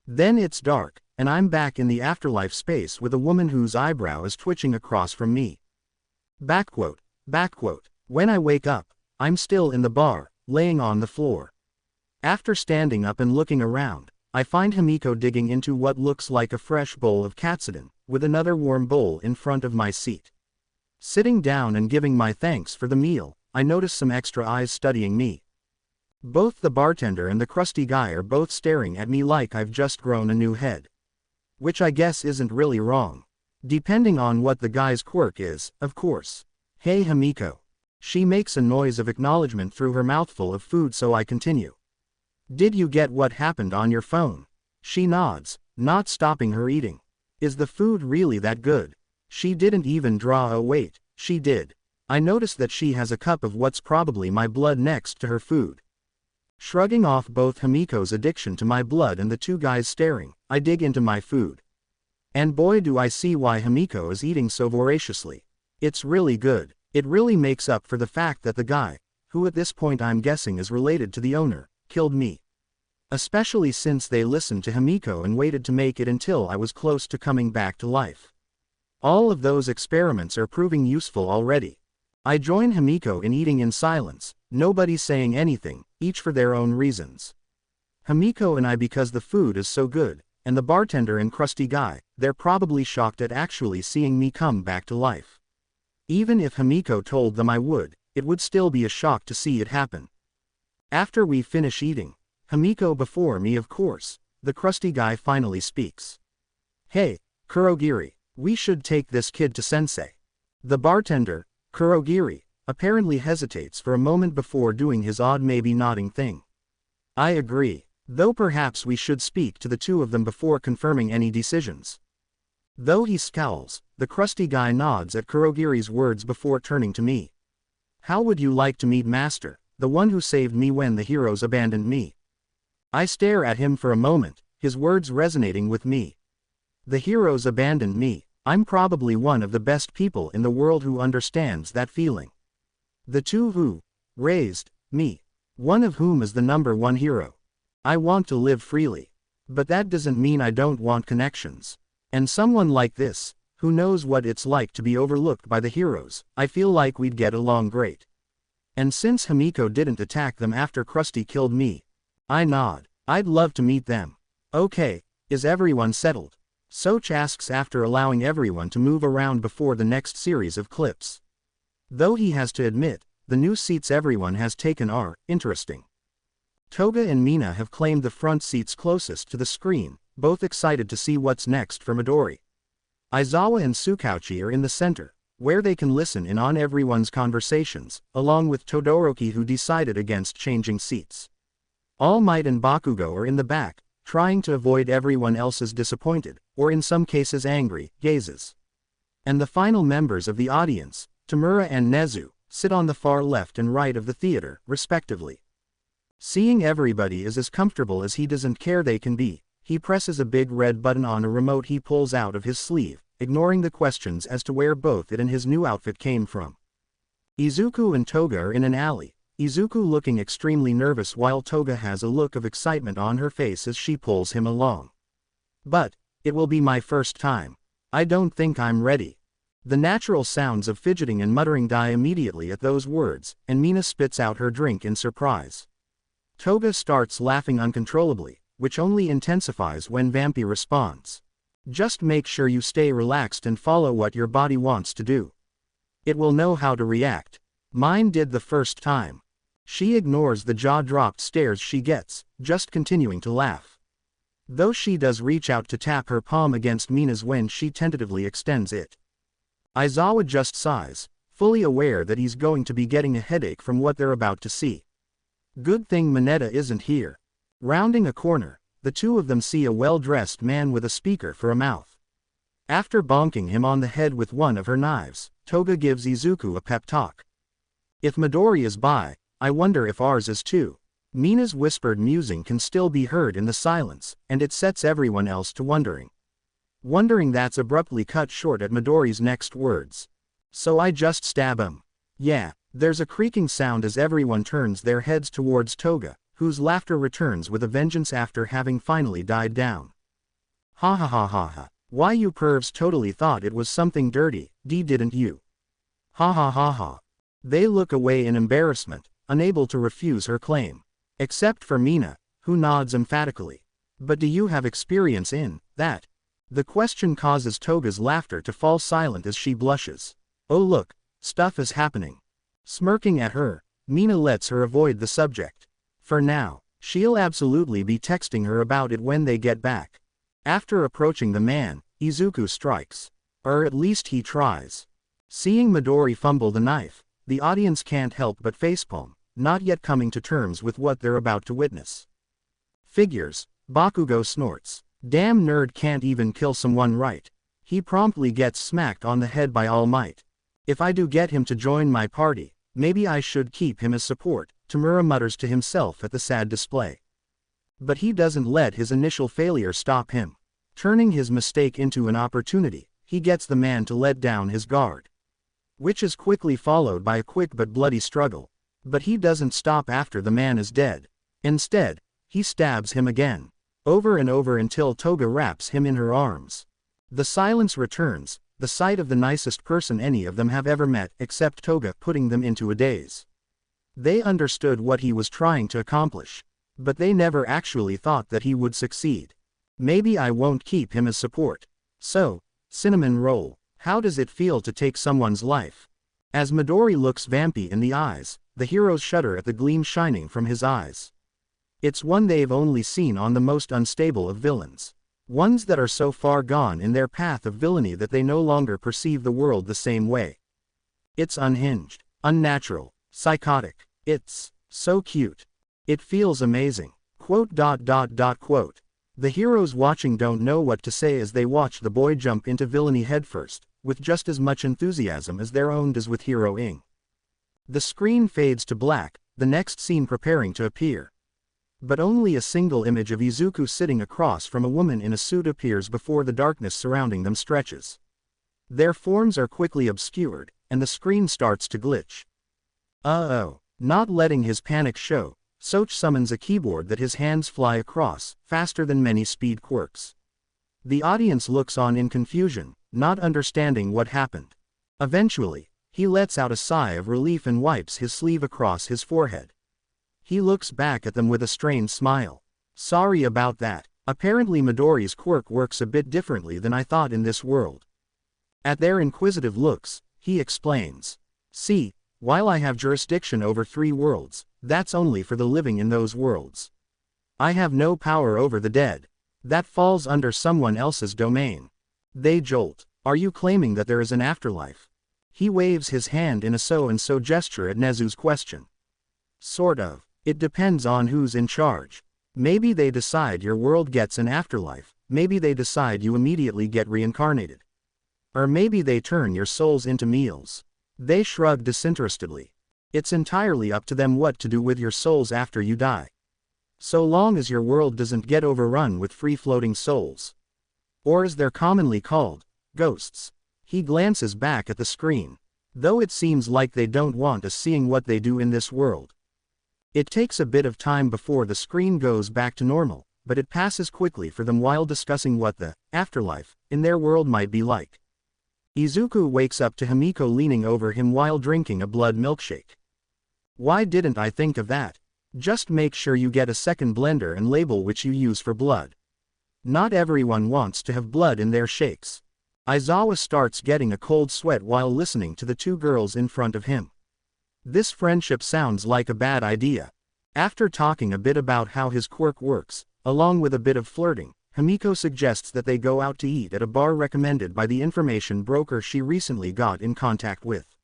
Then it's dark, and I'm back in the afterlife space with a woman whose eyebrow is twitching across from me. Backquote. When I wake up, I'm still in the bar, laying on the floor. After standing up and looking around, I find Himiko digging into what looks like a fresh bowl of katsudon, with another warm bowl in front of my seat. Sitting down and giving my thanks for the meal, I notice some extra eyes studying me. Both the bartender and the crusty guy are both staring at me like I've just grown a new head. Which I guess isn't really wrong. Depending on what the guy's quirk is, of course. Hey Himiko. She makes a noise of acknowledgement through her mouthful of food, so I continue. Did you get what happened on your phone? She nods, not stopping her eating. Is the food really that good? She didn't even draw a wait, she did. I notice that she has a cup of what's probably my blood next to her food. Shrugging off both Himiko's addiction to my blood and the two guys staring, I dig into my food. And boy do I see why Himiko is eating so voraciously. It's really good. It really makes up for the fact that the guy, who at this point I'm guessing is related to the owner, killed me. Especially since they listened to Himiko and waited to make it until I was close to coming back to life. All of those experiments are proving useful already. I join Himiko in eating in silence, nobody saying anything, each for their own reasons. Himiko and I because the food is so good, and the bartender and crusty guy, they're probably shocked at actually seeing me come back to life. Even if Himiko told them I would, it would still be a shock to see it happen. After we finish eating, Himiko before me of course, the crusty guy finally speaks. Hey, Kurogiri, we should take this kid to sensei. The bartender, Kurogiri, apparently hesitates for a moment before doing his odd maybe nodding thing. I agree, though perhaps we should speak to the two of them before confirming any decisions. Though he scowls, the crusty guy nods at Kurogiri's words before turning to me. How would you like to meet Master, the one who saved me when the heroes abandoned me? I stare at him for a moment, his words resonating with me. The heroes abandoned me. I'm probably one of the best people in the world who understands that feeling. The two who raised me, one of whom is the #1 hero. I want to live freely. But that doesn't mean I don't want connections. And someone like this, who knows what it's like to be overlooked by the heroes, I feel like we'd get along great. And since Himiko didn't attack them after Krusty killed me, I nod. I'd love to meet them. Okay, is everyone settled? Soch asks after allowing everyone to move around before the next series of clips. Though he has to admit, the new seats everyone has taken are interesting. Toga and Mina have claimed the front seats closest to the screen, both excited to see what's next for Midori. Aizawa and Tsukauchi are in the center, where they can listen in on everyone's conversations, along with Todoroki, who decided against changing seats. All Might and Bakugo are in the back, trying to avoid everyone else's disappointed, or in some cases angry, gazes. And the final members of the audience, Shimura and Nezu, sit on the far left and right of the theater, respectively. Seeing everybody is as comfortable as he doesn't care they can be, he presses a big red button on a remote he pulls out of his sleeve, ignoring the questions as to where both it and his new outfit came from. Izuku and Toga are in an alley, Izuku looking extremely nervous while Toga has a look of excitement on her face as she pulls him along. But, it will be my first time. I don't think I'm ready. The natural sounds of fidgeting and muttering die immediately at those words, and Mina spits out her drink in surprise. Toga starts laughing uncontrollably, which only intensifies when Vampy responds. Just make sure you stay relaxed and follow what your body wants to do. It will know how to react. Mine did the first time. She ignores the jaw-dropped stares she gets, just continuing to laugh. Though she does reach out to tap her palm against Mina's when she tentatively extends it. Aizawa just sighs, fully aware that he's going to be getting a headache from what they're about to see. Good thing Mineta isn't here. Rounding a corner, the two of them see a well-dressed man with a speaker for a mouth. After bonking him on the head with one of her knives, Toga gives Izuku a pep talk. If Midori is by, I wonder if ours is too. Mina's whispered musing can still be heard in the silence, and it sets everyone else to wondering. Wondering that's abruptly cut short at Midori's next words. So I just stab him. Yeah, there's a creaking sound as everyone turns their heads towards Toga, whose laughter returns with a vengeance after having finally died down. Ha ha ha ha ha. Why you pervs totally thought it was something dirty, didn't you? Ha ha ha ha. They look away in embarrassment, unable to refuse her claim. Except for Mina, who nods emphatically. But do you have experience in that? The question causes Toga's laughter to fall silent as she blushes. Oh look, stuff is happening. Smirking at her, Mina lets her avoid the subject. For now, she'll absolutely be texting her about it when they get back. After approaching the man, Izuku strikes. Or at least he tries. Seeing Midori fumble the knife, the audience can't help but facepalm, not yet coming to terms with what they're about to witness. Figures, Bakugo snorts. Damn nerd can't even kill someone right. He promptly gets smacked on the head by All Might. If I do get him to join my party, maybe I should keep him as support, Shimura mutters to himself at the sad display. But he doesn't let his initial failure stop him. Turning his mistake into an opportunity, he gets the man to let down his guard. Which is quickly followed by a quick but bloody struggle. But he doesn't stop after the man is dead. Instead, he stabs him again. Over and over until Toga wraps him in her arms. The silence returns, the sight of the nicest person any of them have ever met, except Toga, putting them into a daze. They understood what he was trying to accomplish. But they never actually thought that he would succeed. Maybe I won't keep him as support. So, cinnamon roll, how does it feel to take someone's life? As Midori looks Vampy in the eyes, the heroes shudder at the gleam shining from his eyes. It's one they've only seen on the most unstable of villains. Ones that are so far gone in their path of villainy that they no longer perceive the world the same way. It's unhinged, unnatural, psychotic. It's so cute. It feels amazing. Quote. The heroes watching don't know what to say as they watch the boy jump into villainy headfirst, with just as much enthusiasm as their own does with Hero Ing. The screen fades to black, the next scene preparing to appear. But only a single image of Izuku sitting across from a woman in a suit appears before the darkness surrounding them stretches. Their forms are quickly obscured, and the screen starts to glitch. Not letting his panic show, Soch summons a keyboard that his hands fly across, faster than many speed quirks. The audience looks on in confusion, not understanding what happened. Eventually, he lets out a sigh of relief and wipes his sleeve across his forehead. He looks back at them with a strained smile. Sorry about that. Apparently Midori's quirk works a bit differently than I thought in this world. At their inquisitive looks, he explains. See, while I have jurisdiction over 3 worlds, that's only for the living in those worlds. I have no power over the dead. That falls under someone else's domain. They jolt. Are you claiming that there is an afterlife? He waves his hand in a so-and-so gesture at Nezu's question. Sort of. It depends on who's in charge. Maybe they decide your world gets an afterlife, maybe they decide you immediately get reincarnated. Or maybe they turn your souls into meals. They shrug disinterestedly. It's entirely up to them what to do with your souls after you die. So long as your world doesn't get overrun with free-floating souls. Or as they're commonly called, ghosts. He glances back at the screen. Though it seems like they don't want us seeing what they do in this world. It takes a bit of time before the screen goes back to normal, but it passes quickly for them while discussing what the afterlife in their world might be like. Izuku wakes up to Himiko leaning over him while drinking a blood milkshake. Why didn't I think of that? Just make sure you get a second blender and label which you use for blood. Not everyone wants to have blood in their shakes. Aizawa starts getting a cold sweat while listening to the 2 girls in front of him. This friendship sounds like a bad idea. After talking a bit about how his quirk works, along with a bit of flirting, Himiko suggests that they go out to eat at a bar recommended by the information broker she recently got in contact with.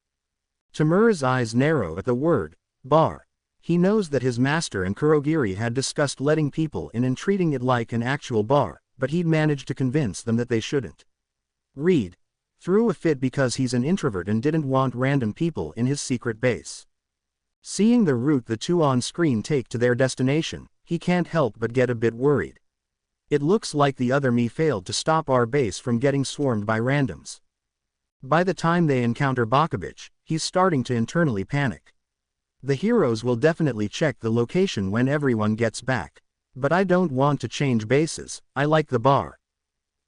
Tamura's eyes narrow at the word, bar. He knows that his master and Kurogiri had discussed letting people in and treating it like an actual bar, but he'd managed to convince them that they shouldn't. Reed threw a fit because he's an introvert and didn't want random people in his secret base. Seeing the route the 2 on screen take to their destination, he can't help but get a bit worried. It looks like the other me failed to stop our base from getting swarmed by randoms. By the time they encounter Bakubich, he's starting to internally panic. The heroes will definitely check the location when everyone gets back. But I don't want to change bases, I like the bar.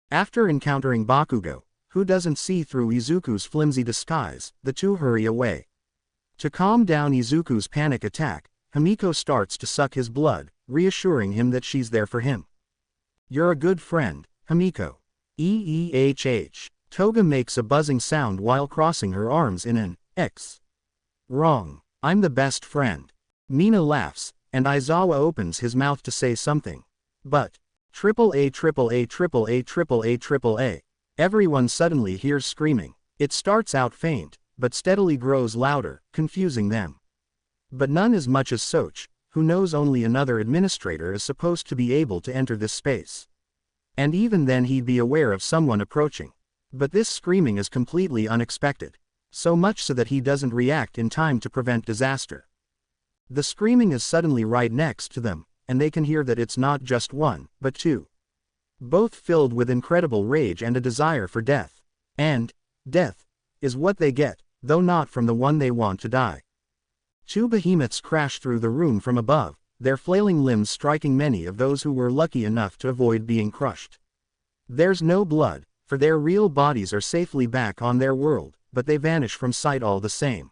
After encountering Bakugo, who doesn't see through Izuku's flimsy disguise, the 2 hurry away. To calm down Izuku's panic attack, Himiko starts to suck his blood, reassuring him that she's there for him. You're a good friend, Himiko. EEHH. Toga makes a buzzing sound while crossing her arms in an X. Wrong. I'm the best friend. Mina laughs, and Aizawa opens his mouth to say something. But, AAA AAA AAA AAA AAA. Everyone suddenly hears screaming. It starts out faint, but steadily grows louder, confusing them. But none as much as Soch, who knows only another administrator is supposed to be able to enter this space. And even then he'd be aware of someone approaching. But this screaming is completely unexpected. So much so that he doesn't react in time to prevent disaster. The screaming is suddenly right next to them, and they can hear that it's not just 1, but 2. Both filled with incredible rage and a desire for death. And death is what they get, though not from the one they want to die. 2 behemoths crash through the room from above, their flailing limbs striking many of those who were lucky enough to avoid being crushed. There's no blood, for their real bodies are safely back on their world, but they vanish from sight all the same.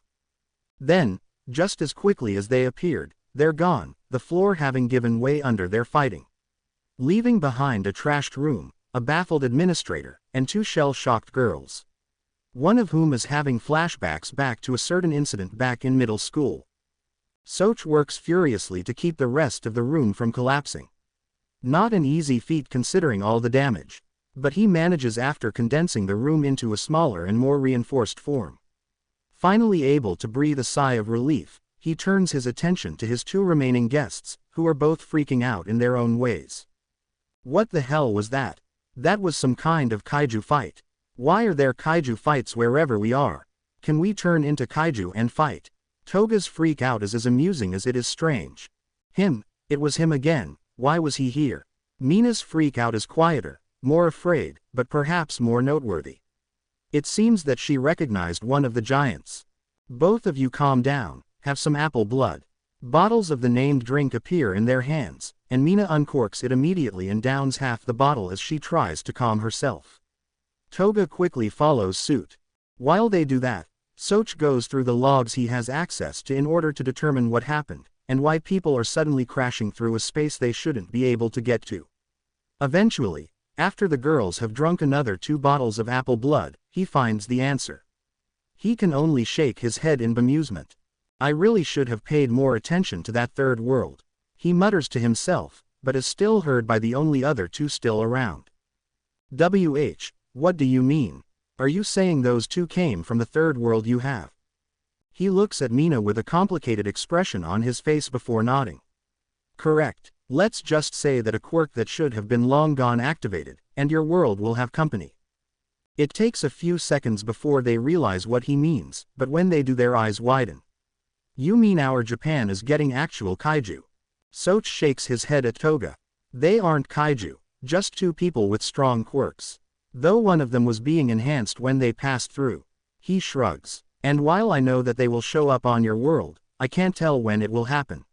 Then, just as quickly as they appeared, they're gone, the floor having given way under their fighting. Leaving behind a trashed room, a baffled administrator, and 2 shell-shocked girls. One of whom is having flashbacks back to a certain incident back in middle school. Soch works furiously to keep the rest of the room from collapsing. Not an easy feat considering all the damage. But he manages after condensing the room into a smaller and more reinforced form. Finally able to breathe a sigh of relief, he turns his attention to his 2 remaining guests, who are both freaking out in their own ways. What the hell was that? That was some kind of kaiju fight. Why are there kaiju fights wherever we are? Can we turn into kaiju and fight? Toga's freak out is as amusing as it is strange. It was him again, why was he here? Mina's freak out is quieter. More afraid, but perhaps more noteworthy. It seems that she recognized one of the giants. Both of you calm down, have some apple blood. Bottles of the named drink appear in their hands, and Mina uncorks it immediately and downs half the bottle as she tries to calm herself. Toga quickly follows suit. While they do that, Soch goes through the logs he has access to in order to determine what happened, and why people are suddenly crashing through a space they shouldn't be able to get to. Eventually, after the girls have drunk another 2 bottles of apple blood, he finds the answer. He can only shake his head in bemusement. I really should have paid more attention to that third world, he mutters to himself, but is still heard by the only other 2 still around. What do you mean? Are you saying those 2 came from the third world you have? He looks at Mina with a complicated expression on his face before nodding. Correct. Let's just say that a quirk that should have been long gone activated, and your world will have company. It takes a few seconds before they realize what he means, but when they do their eyes widen. You mean our Japan is getting actual kaiju? Soch shakes his head at Toga. They aren't kaiju, just 2 people with strong quirks. Though one of them was being enhanced when they passed through. He shrugs. And while I know that they will show up on your world, I can't tell when it will happen.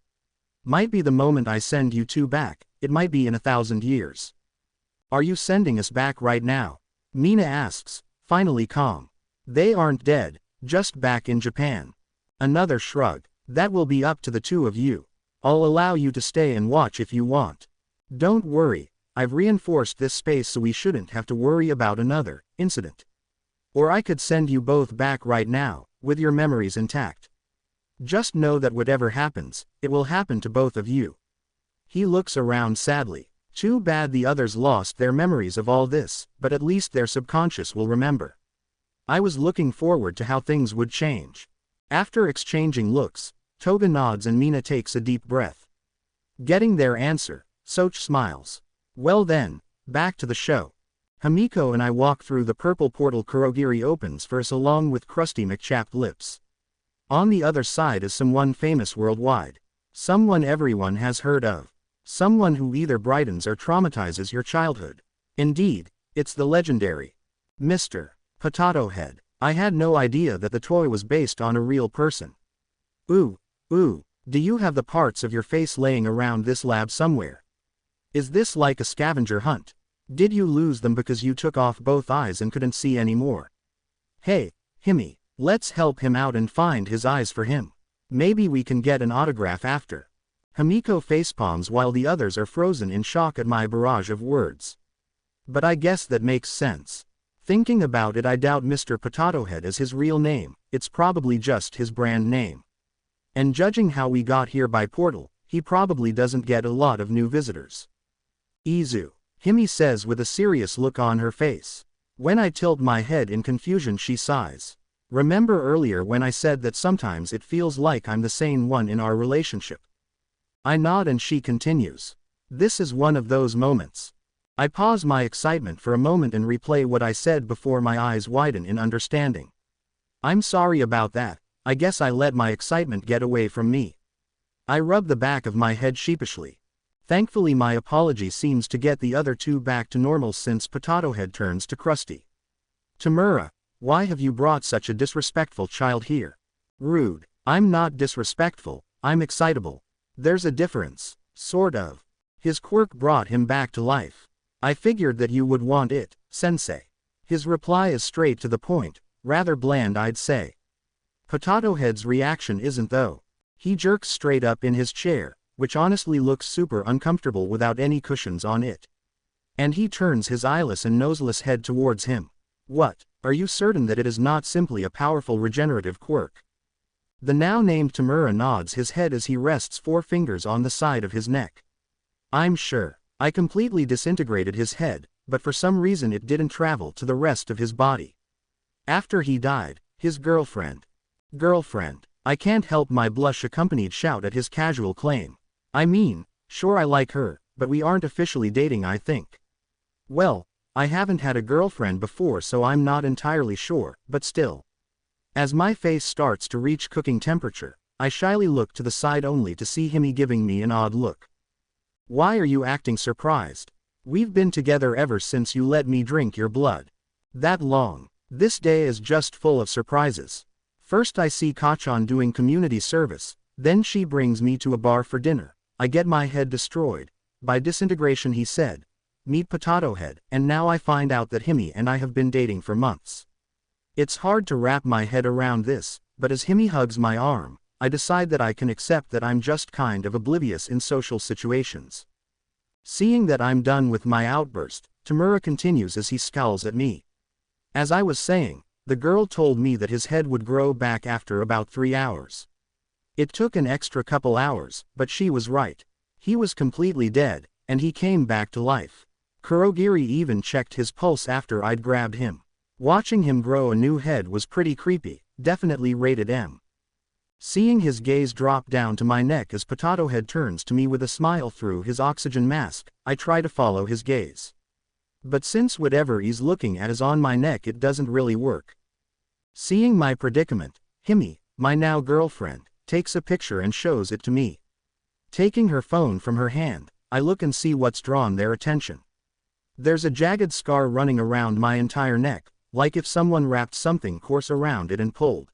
Might be the moment I send you 2 back, it might be in 1,000 years. Are you sending us back right now? Mina asks, finally calm. They aren't dead, just back in Japan. Another shrug. That will be up to the 2 of you. I'll allow you to stay and watch if you want. Don't worry, I've reinforced this space so we shouldn't have to worry about another incident. Or I could send you both back right now, with your memories intact. Just know that whatever happens, it will happen to both of you. He looks around sadly. Too bad the others lost their memories of all this, but at least their subconscious will remember. I was looking forward to how things would change. After exchanging looks, Toga nods and Mina takes a deep breath. Getting their answer, Soch smiles. Well then, back to the show. Himiko and I walk through the purple portal Kurogiri opens for us along with crusty McChapped lips. On the other side is someone famous worldwide. Someone everyone has heard of. Someone who either brightens or traumatizes your childhood. Indeed, it's the legendary Mr. Potato Head. I had no idea that the toy was based on a real person. Ooh, do you have the parts of your face laying around this lab somewhere? Is this like a scavenger hunt? Did you lose them because you took off both eyes and couldn't see anymore? Hey, Himi, let's help him out and find his eyes for him. Maybe we can get an autograph after. Himiko facepalms while the others are frozen in shock at my barrage of words. But I guess that makes sense. Thinking about it, I doubt Mr. Potato Head is his real name, it's probably just his brand name. And judging how we got here by portal, he probably doesn't get a lot of new visitors. Himi says with a serious look on her face. When I tilt my head in confusion, she sighs. Remember earlier when I said that sometimes it feels like I'm the sane one in our relationship? I nod and she continues. This is one of those moments. I pause my excitement for a moment and replay what I said before my eyes widen in understanding. I'm sorry about that, I guess I let my excitement get away from me. I rub the back of my head sheepishly. Thankfully my apology seems to get the other 2 back to normal since Potato Head turns to Krusty. Tamura, why have you brought such a disrespectful child here? Rude. I'm not disrespectful, I'm excitable. There's a difference, sort of. His quirk brought him back to life. I figured that you would want it, sensei. His reply is straight to the point, rather bland I'd say. Potato Head's reaction isn't though. He jerks straight up in his chair, which honestly looks super uncomfortable without any cushions on it. And he turns his eyeless and noseless head towards him. What, are you certain that it is not simply a powerful regenerative quirk? The now named Tamura nods his head as he rests 4 fingers on the side of his neck. I'm sure. I completely disintegrated his head, but for some reason it didn't travel to the rest of his body. After he died, his girlfriend. I can't help my blush-accompanied shout at his casual claim. I mean, sure I like her, but we aren't officially dating, I think. Well, I haven't had a girlfriend before so I'm not entirely sure, but still. As my face starts to reach cooking temperature, I shyly look to the side only to see Himi giving me an odd look. Why are you acting surprised? We've been together ever since you let me drink your blood. That long. This day is just full of surprises. First I see Kachan doing community service, then she brings me to a bar for dinner. I get my head destroyed. By disintegration he said. Meet Potato Head, and now I find out that Himi and I have been dating for months. It's hard to wrap my head around this, but as Himi hugs my arm, I decide that I can accept that I'm just kind of oblivious in social situations. Seeing that I'm done with my outburst, Tamura continues as he scowls at me. As I was saying, the girl told me that his head would grow back after about 3 hours. It took an extra couple hours, but she was right. He was completely dead, and he came back to life. Kurogiri even checked his pulse after I'd grabbed him. Watching him grow a new head was pretty creepy, definitely rated M. Seeing his gaze drop down to my neck as Potato Head turns to me with a smile through his oxygen mask, I try to follow his gaze. But since whatever he's looking at is on my neck, it doesn't really work. Seeing my predicament, Himi, my now girlfriend, takes a picture and shows it to me. Taking her phone from her hand, I look and see what's drawn their attention. There's a jagged scar running around my entire neck, like if someone wrapped something coarse around it and pulled.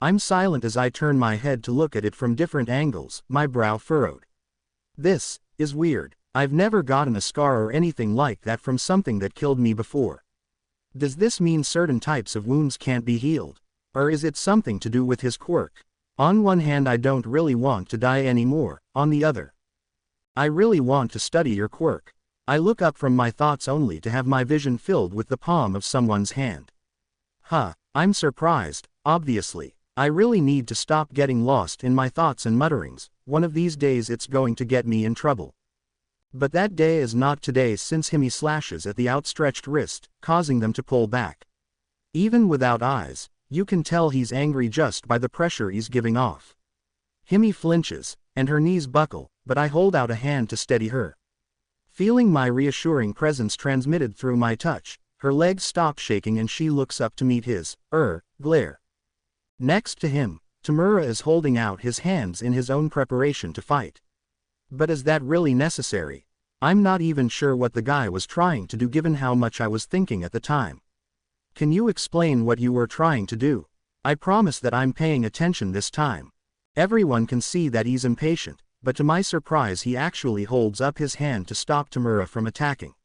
I'm silent as I turn my head to look at it from different angles, my brow furrowed. This is weird. I've never gotten a scar or anything like that from something that killed me before. Does this mean certain types of wounds can't be healed? Or is it something to do with his quirk? On one hand, I don't really want to die anymore, on the other, I really want to study your quirk. I look up from my thoughts only to have my vision filled with the palm of someone's hand. I'm surprised, obviously. I really need to stop getting lost in my thoughts and mutterings. One of these days it's going to get me in trouble. But that day is not today, since Himi slashes at the outstretched wrist, causing them to pull back. Even without eyes, you can tell he's angry just by the pressure he's giving off. Himi flinches, and her knees buckle, but I hold out a hand to steady her. Feeling my reassuring presence transmitted through my touch, her legs stop shaking and she looks up to meet his glare. Next to him, Tamura is holding out his hands in his own preparation to fight. But is that really necessary? I'm not even sure what the guy was trying to do given how much I was thinking at the time. Can you explain what you were trying to do? I promise that I'm paying attention this time. Everyone can see that he's impatient, but to my surprise he actually holds up his hand to stop Tamura from attacking.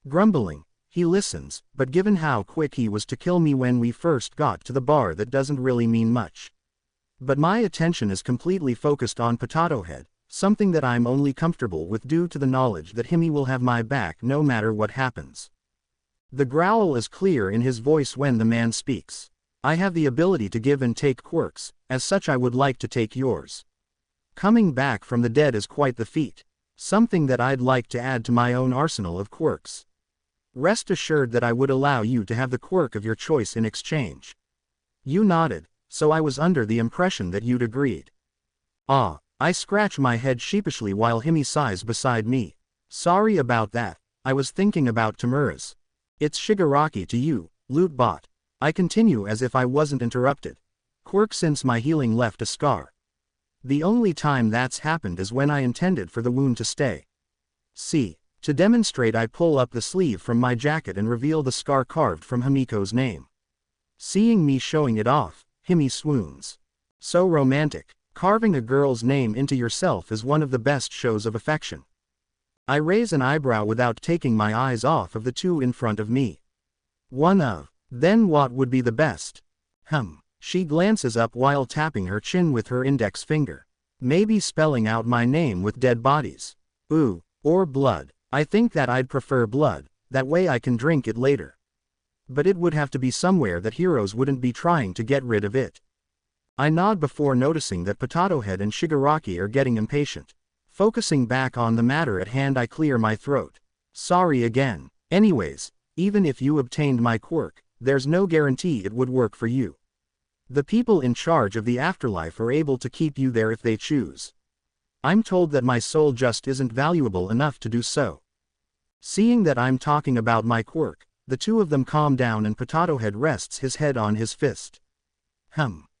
Grumbling, he listens, but given how quick he was to kill me when we first got to the bar, that doesn't really mean much. But my attention is completely focused on Potato Head, something that I'm only comfortable with due to the knowledge that Himi will have my back no matter what happens. The growl is clear in his voice when the man speaks. I have the ability to give and take quirks, as such I would like to take yours. Coming back from the dead is quite the feat, something that I'd like to add to my own arsenal of quirks. Rest assured that I would allow you to have the quirk of your choice in exchange. You nodded, so I was under the impression that you'd agreed. I scratch my head sheepishly while Himi sighs beside me. Sorry about that, I was thinking about Tamura's. It's Shigaraki to you, Lootbot. I continue as if I wasn't interrupted. Quirk since my healing left a scar. The only time that's happened is when I intended for the wound to stay. See, to demonstrate I pull up the sleeve from my jacket and reveal the scar carved from Himiko's name. Seeing me showing it off, Himi swoons. So romantic. Carving a girl's name into yourself is one of the best shows of affection. I raise an eyebrow without taking my eyes off of the two in front of me. Then what would be the best? She glances up while tapping her chin with her index finger. Maybe spelling out my name with dead bodies. Or blood. I think that I'd prefer blood, that way I can drink it later. But it would have to be somewhere that heroes wouldn't be trying to get rid of it. I nod before noticing that Potato Head and Shigaraki are getting impatient. Focusing back on the matter at hand, I clear my throat. Sorry again. Anyways, even if you obtained my quirk, there's no guarantee it would work for you. The people in charge of the afterlife are able to keep you there if they choose. I'm told that my soul just isn't valuable enough to do so. Seeing that I'm talking about my quirk, the two of them calm down and Potato Head rests his head on his fist.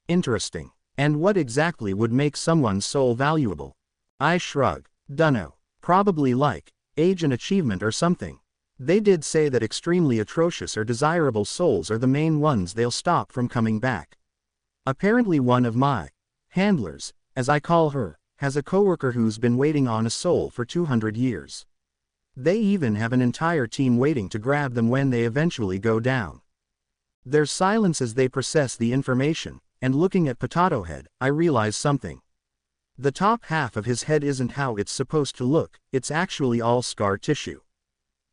Interesting. And what exactly would make someone's soul valuable? I shrug. Dunno. Probably like age and achievement or something. They did say that extremely atrocious or desirable souls are the main ones they'll stop from coming back. Apparently one of my handlers, as I call her, has a coworker who's been waiting on a soul for 200 years. They even have an entire team waiting to grab them when they eventually go down. There's silence as they process the information, and looking at Potato Head, I realize something. The top half of his head isn't how it's supposed to look, it's actually all scar tissue.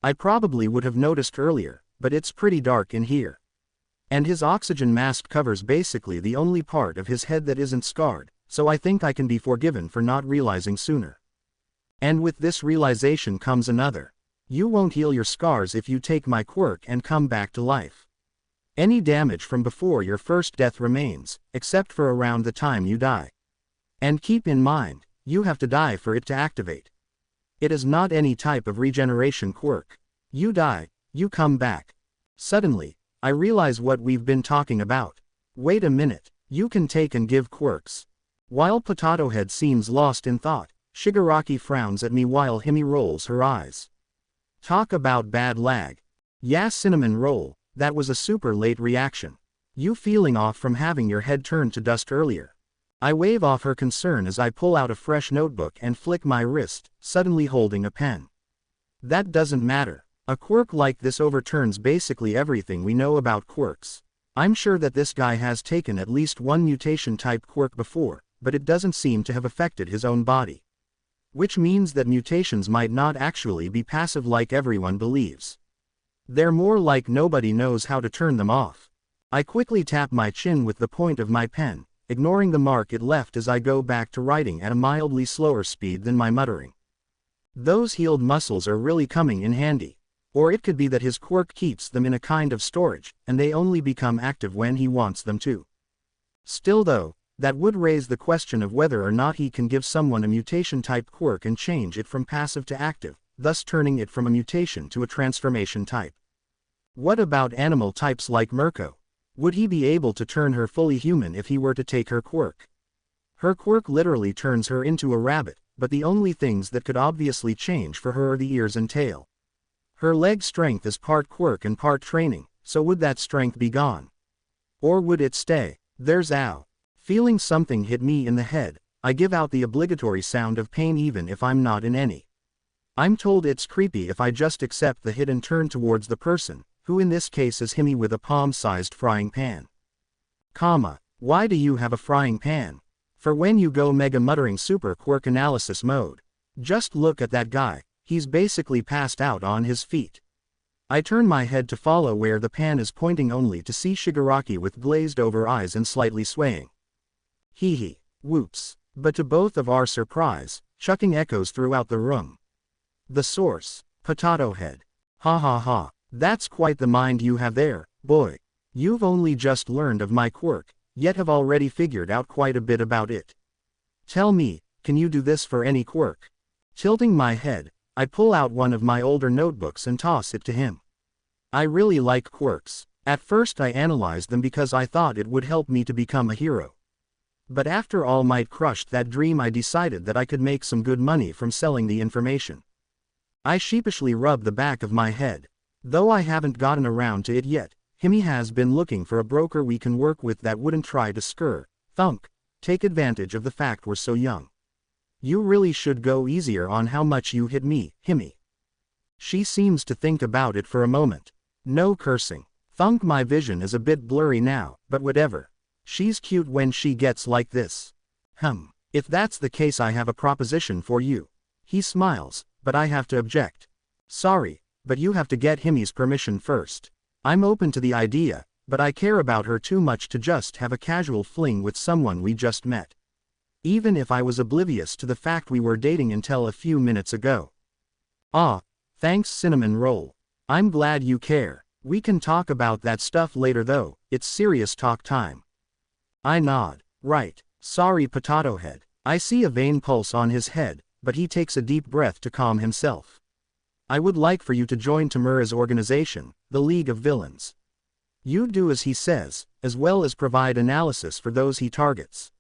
I probably would have noticed earlier, but it's pretty dark in here. And his oxygen mask covers basically the only part of his head that isn't scarred, so I think I can be forgiven for not realizing sooner. And with this realization comes another. You won't heal your scars if you take my quirk and come back to life. Any damage from before your first death remains, except for around the time you die. And keep in mind, you have to die for it to activate. It is not any type of regeneration quirk. You die, you come back. Suddenly, I realize what we've been talking about. Wait a minute, you can take and give quirks. While Potato Head seems lost in thought, Shigaraki frowns at me while Himi rolls her eyes. Talk about bad lag. Yeah, cinnamon roll, that was a super late reaction. You feeling off from having your head turned to dust earlier. I wave off her concern as I pull out a fresh notebook and flick my wrist, suddenly holding a pen. That doesn't matter. A quirk like this overturns basically everything we know about quirks. I'm sure that this guy has taken at least one mutation-type quirk before, but it doesn't seem to have affected his own body. Which means that mutations might not actually be passive like everyone believes. They're more like nobody knows how to turn them off. I quickly tap my chin with the point of my pen, ignoring the mark it left as I go back to writing at a mildly slower speed than my muttering. Those healed muscles are really coming in handy. Or it could be that his quirk keeps them in a kind of storage, and they only become active when he wants them to. Still though, that would raise the question of whether or not he can give someone a mutation-type quirk and change it from passive to active, thus turning it from a mutation to a transformation type. What about animal types like Mirko? Would he be able to turn her fully human if he were to take her quirk? Her quirk literally turns her into a rabbit, but the only things that could obviously change for her are the ears and tail. Her leg strength is part quirk and part training, so would that strength be gone? Or would it stay? There's ow. Feeling something hit me in the head, I give out the obligatory sound of pain even if I'm not in any. I'm told it's creepy if I just accept the hit and turn towards the person, who in this case is Himi with a palm-sized frying pan. Why do you have a frying pan? For when you go mega muttering super quirk analysis mode. Just look at that guy. He's basically passed out on his feet. I turn my head to follow where the pan is pointing only to see Shigaraki with glazed over eyes and slightly swaying. Hee hee, whoops, but to both of our surprise, chuckling echoes throughout the room. The source, Potato Head. Ha ha ha, that's quite the mind you have there, boy. You've only just learned of my quirk, yet have already figured out quite a bit about it. Tell me, can you do this for any quirk? Tilting my head, I pull out one of my older notebooks and toss it to him. I really like quirks. At first I analyzed them because I thought it would help me to become a hero. But after All Might crushed that dream, I decided that I could make some good money from selling the information. I sheepishly rub the back of my head. Though I haven't gotten around to it yet, Himi has been looking for a broker we can work with that wouldn't try to take advantage of the fact we're so young. You really should go easier on how much you hit me, Himi. She seems to think about it for a moment. No cursing. My vision is a bit blurry now, but whatever. She's cute when she gets like this. If that's the case, I have a proposition for you. He smiles, but I have to object. Sorry, but you have to get Himi's permission first. I'm open to the idea, but I care about her too much to just have a casual fling with someone we just met. Even if I was oblivious to the fact we were dating until a few minutes ago. Thanks cinnamon roll. I'm glad you care. We can talk about that stuff later though, it's serious talk time. I nod. Right. Sorry Potato Head. I see a vein pulse on his head, but he takes a deep breath to calm himself. I would like for you to join Tamura's organization, the League of Villains. You do as he says, as well as provide analysis for those he targets.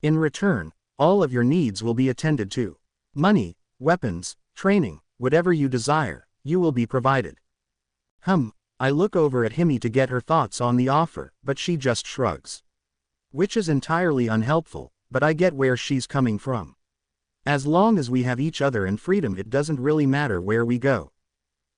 In return, all of your needs will be attended to. Money, weapons, training, whatever you desire, you will be provided. I look over at Himi to get her thoughts on the offer, but she just shrugs. Which is entirely unhelpful, but I get where she's coming from. As long as we have each other and freedom, it doesn't really matter where we go.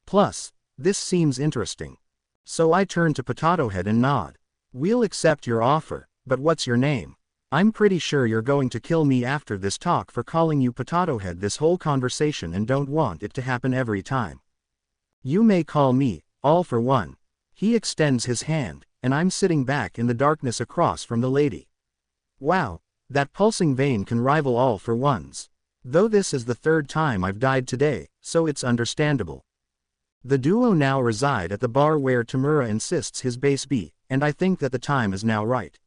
Plus, this seems interesting. So I turn to Potato Head and nod. We'll accept your offer, but what's your name? I'm pretty sure you're going to kill me after this talk for calling you potato head this whole conversation and don't want it to happen every time. You may call me, all for one. He extends his hand, and I'm sitting back in the darkness across from the lady. Wow, that pulsing vein can rival all for ones. Though this is the third time I've died today, so it's understandable. The duo now reside at the bar where Tamura insists his base be, and I think that the time is now right.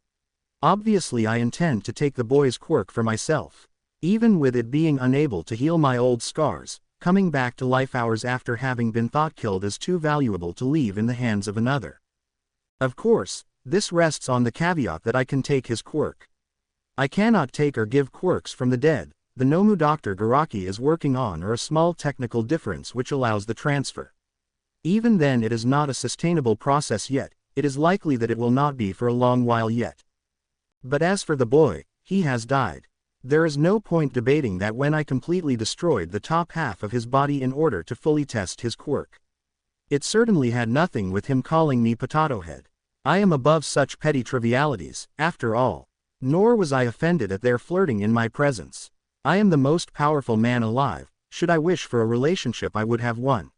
Obviously I intend to take the boy's quirk for myself. Even with it being unable to heal my old scars, coming back to life hours after having been thought killed is too valuable to leave in the hands of another. Of course, this rests on the caveat that I can take his quirk. I cannot take or give quirks from the dead. The Nomu Dr. Garaki is working on or a small technical difference which allows the transfer. Even then it is not a sustainable process yet, it is likely that it will not be for a long while yet. But as for the boy, he has died. There is no point debating that when I completely destroyed the top half of his body in order to fully test his quirk. It certainly had nothing with him calling me potato head. I am above such petty trivialities, after all. Nor was I offended at their flirting in my presence. I am the most powerful man alive. Should I wish for a relationship I would have one.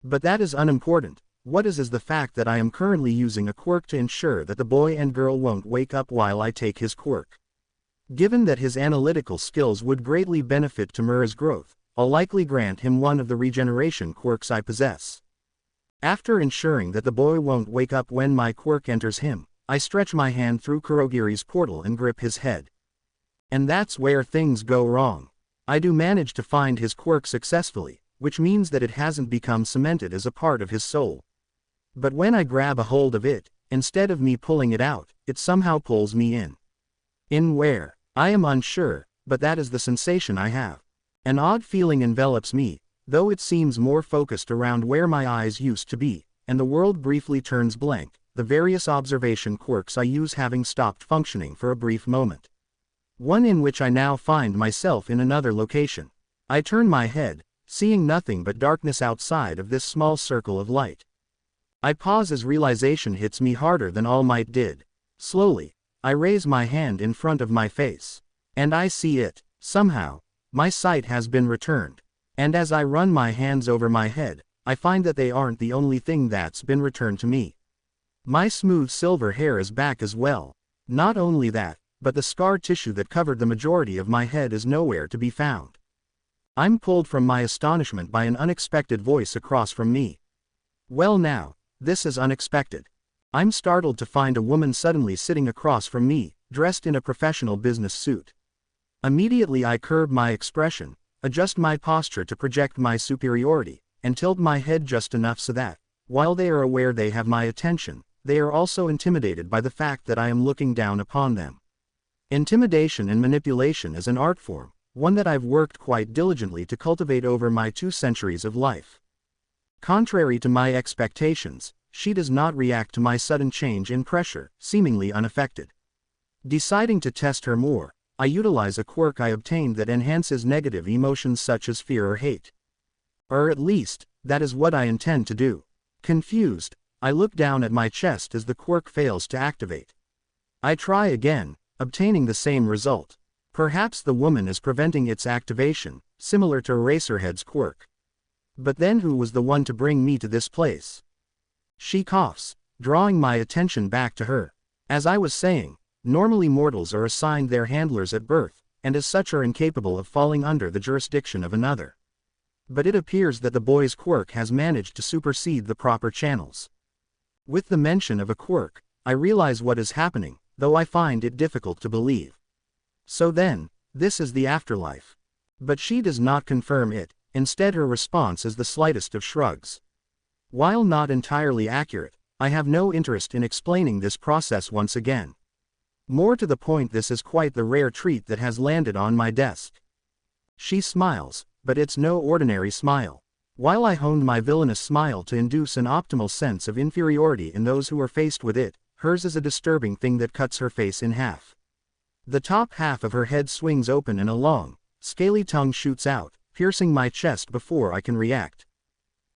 But that is unimportant. What is the fact that I am currently using a quirk to ensure that the boy and girl won't wake up while I take his quirk. Given that his analytical skills would greatly benefit Tamura's growth, I'll likely grant him one of the regeneration quirks I possess. After ensuring that the boy won't wake up when my quirk enters him, I stretch my hand through Kurogiri's portal and grip his head. And that's where things go wrong. I do manage to find his quirk successfully, which means that it hasn't become cemented as a part of his soul. But when I grab a hold of it, instead of me pulling it out, it somehow pulls me in. In where? I am unsure, but that is the sensation I have. An odd feeling envelops me, though it seems more focused around where my eyes used to be, and the world briefly turns blank, the various observation quirks I use having stopped functioning for a brief moment. One in which I now find myself in another location. I turn my head, seeing nothing but darkness outside of this small circle of light. I pause as realization hits me harder than All Might did. Slowly, I raise my hand in front of my face. And I see it. Somehow, my sight has been returned. And as I run my hands over my head, I find that they aren't the only thing that's been returned to me. My smooth silver hair is back as well. Not only that, but the scar tissue that covered the majority of my head is nowhere to be found. I'm pulled from my astonishment by an unexpected voice across from me. Well now, this is unexpected. I'm startled to find a woman suddenly sitting across from me, dressed in a professional business suit. Immediately I curb my expression, adjust my posture to project my superiority, and tilt my head just enough so that, while they are aware they have my attention, they are also intimidated by the fact that I am looking down upon them. Intimidation and manipulation is an art form, one that I've worked quite diligently to cultivate over my 2 centuries of life. Contrary to my expectations, she does not react to my sudden change in pressure, seemingly unaffected. Deciding to test her more, I utilize a quirk I obtained that enhances negative emotions such as fear or hate. Or at least, that is what I intend to do. Confused, I look down at my chest as the quirk fails to activate. I try again, obtaining the same result. Perhaps the woman is preventing its activation, similar to Eraserhead's quirk. But then who was the one to bring me to this place? She coughs, drawing my attention back to her. As I was saying, normally mortals are assigned their handlers at birth, and as such are incapable of falling under the jurisdiction of another. But it appears that the boy's quirk has managed to supersede the proper channels. With the mention of a quirk, I realize what is happening, though I find it difficult to believe. So then, this is the afterlife. But she does not confirm it, instead her response is the slightest of shrugs. While not entirely accurate, I have no interest in explaining this process once again. More to the point, this is quite the rare treat that has landed on my desk. She smiles, but it's no ordinary smile. While I honed my villainous smile to induce an optimal sense of inferiority in those who are faced with it, hers is a disturbing thing that cuts her face in half. The top half of her head swings open and a long, scaly tongue shoots out, piercing my chest before I can react.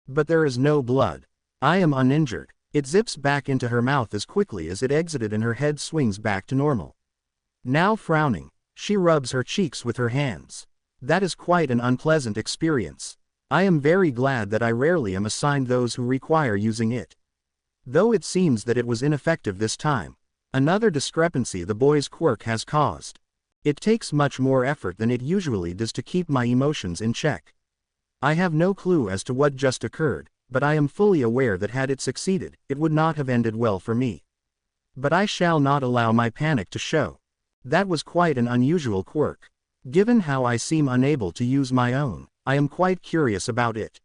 But there is no blood. I am uninjured. It zips back into her mouth as quickly as it exited and her head swings back to normal. Now frowning, she rubs her cheeks with her hands. That is quite an unpleasant experience. I am very glad that I rarely am assigned those who require using it. Though it seems that it was ineffective this time. Another discrepancy the boy's quirk has caused. It takes much more effort than it usually does to keep my emotions in check. I have no clue as to what just occurred, but I am fully aware that had it succeeded, it would not have ended well for me. But I shall not allow my panic to show. That was quite an unusual quirk. Given how I seem unable to use my own, I am quite curious about it.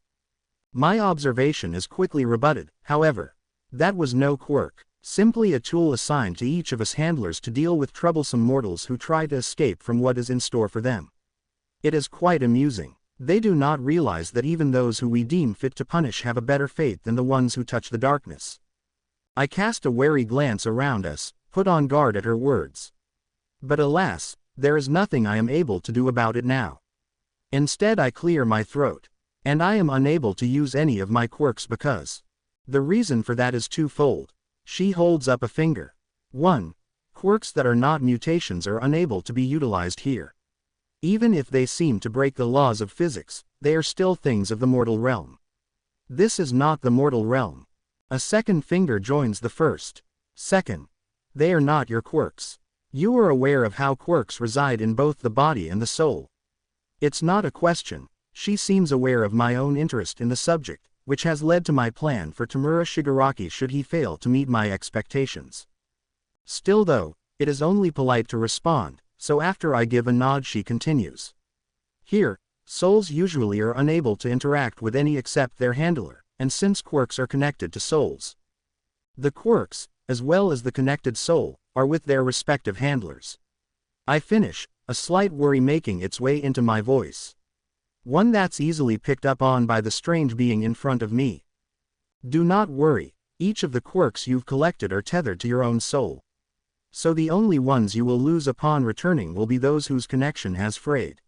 My observation is quickly rebutted, however. That was no quirk, simply a tool assigned to each of us handlers to deal with troublesome mortals who try to escape from what is in store for them. It is quite amusing. They do not realize that even those who we deem fit to punish have a better fate than the ones who touch the darkness. I cast a wary glance around us, put on guard at her words. But alas, there is nothing I am able to do about it now. Instead I clear my throat. And I am unable to use any of my quirks because. The reason for that is twofold. She holds up a finger. 1. Quirks that are not mutations are unable to be utilized here. Even if they seem to break the laws of physics, they are still things of the mortal realm. This is not the mortal realm. A second finger joins the first. Second. They are not your quirks. You are aware of how quirks reside in both the body and the soul. It's not a question. She seems aware of my own interest in the subject, which has led to my plan for Tamura Shigaraki should he fail to meet my expectations. Still though, it is only polite to respond, so after I give a nod she continues. Here, souls usually are unable to interact with any except their handler, and since quirks are connected to souls, the quirks, as well as the connected soul, are with their respective handlers. I finish, a slight worry making its way into my voice. One that's easily picked up on by the strange being in front of me. Do not worry, each of the quirks you've collected are tethered to your own soul. So the only ones you will lose upon returning will be those whose connection has frayed.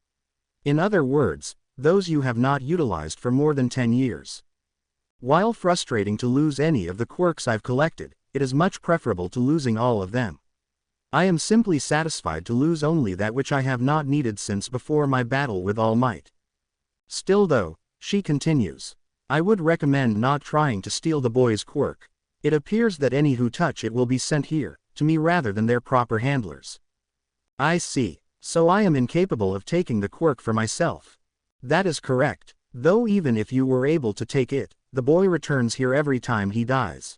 In other words, those you have not utilized for more than 10 years. While frustrating to lose any of the quirks I've collected, it is much preferable to losing all of them. I am simply satisfied to lose only that which I have not needed since before my battle with All Might. Still though, she continues, I would recommend not trying to steal the boy's quirk. It appears that any who touch it will be sent here, to me rather than their proper handlers. I see, so I am incapable of taking the quirk for myself. That is correct, though even if you were able to take it, the boy returns here every time he dies.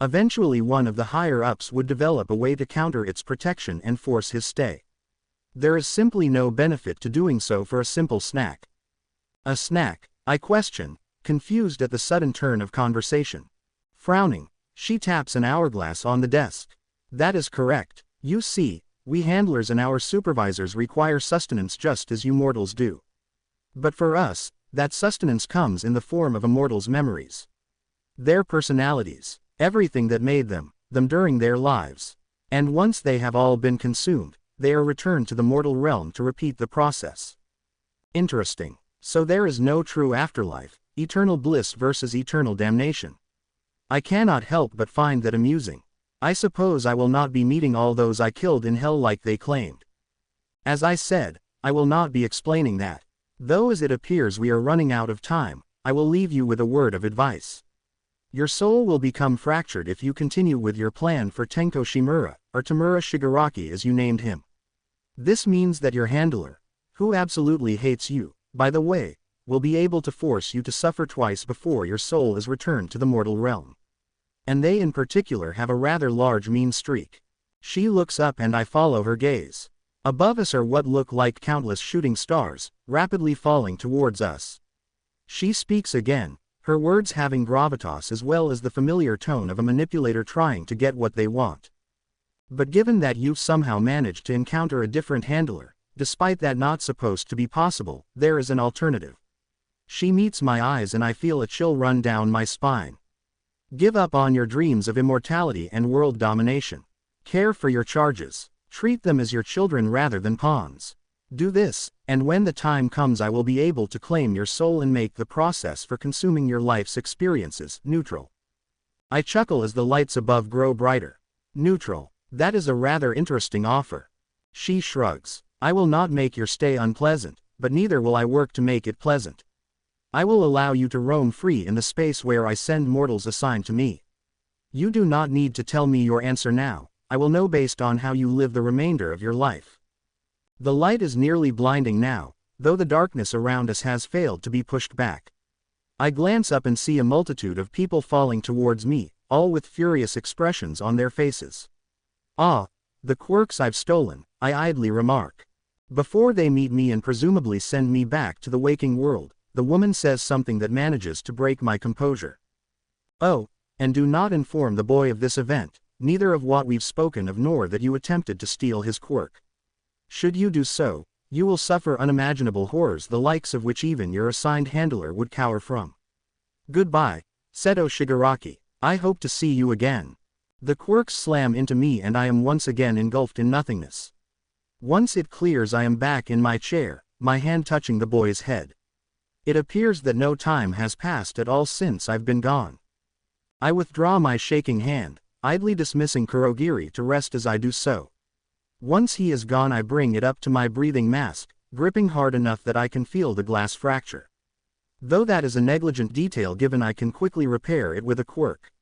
Eventually one of the higher-ups would develop a way to counter its protection and force his stay. There is simply no benefit to doing so for a simple snack. A snack? I question, confused at the sudden turn of conversation. Frowning, she taps an hourglass on the desk. That is correct. You see, we handlers and our supervisors require sustenance just as you mortals do. But for us, that sustenance comes in the form of a mortal's memories. Their personalities, everything that made them during their lives. And once they have all been consumed, they are returned to the mortal realm to repeat the process. Interesting. So there is no true afterlife, eternal bliss versus eternal damnation. I cannot help but find that amusing. I suppose I will not be meeting all those I killed in hell like they claimed. As I said, I will not be explaining that. Though as it appears we are running out of time, I will leave you with a word of advice. Your soul will become fractured if you continue with your plan for Tenko Shimura, or Tamura Shigaraki as you named him. This means that your handler, who absolutely hates you, by the way, will be able to force you to suffer twice before your soul is returned to the mortal realm. And they in particular have a rather large mean streak. She looks up and I follow her gaze. Above us are what look like countless shooting stars, rapidly falling towards us. She speaks again, her words having gravitas as well as the familiar tone of a manipulator trying to get what they want. But given that you've somehow managed to encounter a different handler, despite that not supposed to be possible, there is an alternative. She meets my eyes and I feel a chill run down my spine. Give up on your dreams of immortality and world domination. Care for your charges. Treat them as your children rather than pawns. Do this, and when the time comes I will be able to claim your soul and make the process for consuming your life's experiences neutral. I chuckle as the lights above grow brighter. Neutral. That is a rather interesting offer. She shrugs. I will not make your stay unpleasant, but neither will I work to make it pleasant. I will allow you to roam free in the space where I send mortals assigned to me. You do not need to tell me your answer now, I will know based on how you live the remainder of your life. The light is nearly blinding now, though the darkness around us has failed to be pushed back. I glance up and see a multitude of people falling towards me, all with furious expressions on their faces. Ah, the quirks I've stolen, I idly remark. Before they meet me and presumably send me back to the waking world, the woman says something that manages to break my composure. Oh, and do not inform the boy of this event, neither of what we've spoken of nor that you attempted to steal his quirk. Should you do so, you will suffer unimaginable horrors the likes of which even your assigned handler would cower from. Goodbye, Seto Shigaraki, I hope to see you again. The quirks slam into me and I am once again engulfed in nothingness. Once it clears I am back in my chair, my hand touching the boy's head. It appears that no time has passed at all since I've been gone. I withdraw my shaking hand, idly dismissing Kurogiri to rest as I do so. Once he is gone I bring it up to my breathing mask, gripping hard enough that I can feel the glass fracture. Though that is a negligent detail given I can quickly repair it with a quirk.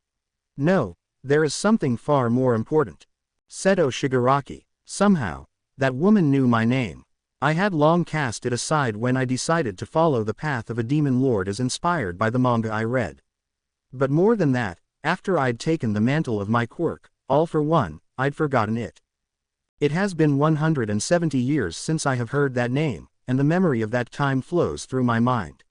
No, there is something far more important. Seto Shigaraki, somehow, that woman knew my name. I had long cast it aside when I decided to follow the path of a demon lord as inspired by the manga I read. But more than that, after I'd taken the mantle of my quirk, all for one, I'd forgotten it. It has been 170 years since I have heard that name, and the memory of that time flows through my mind.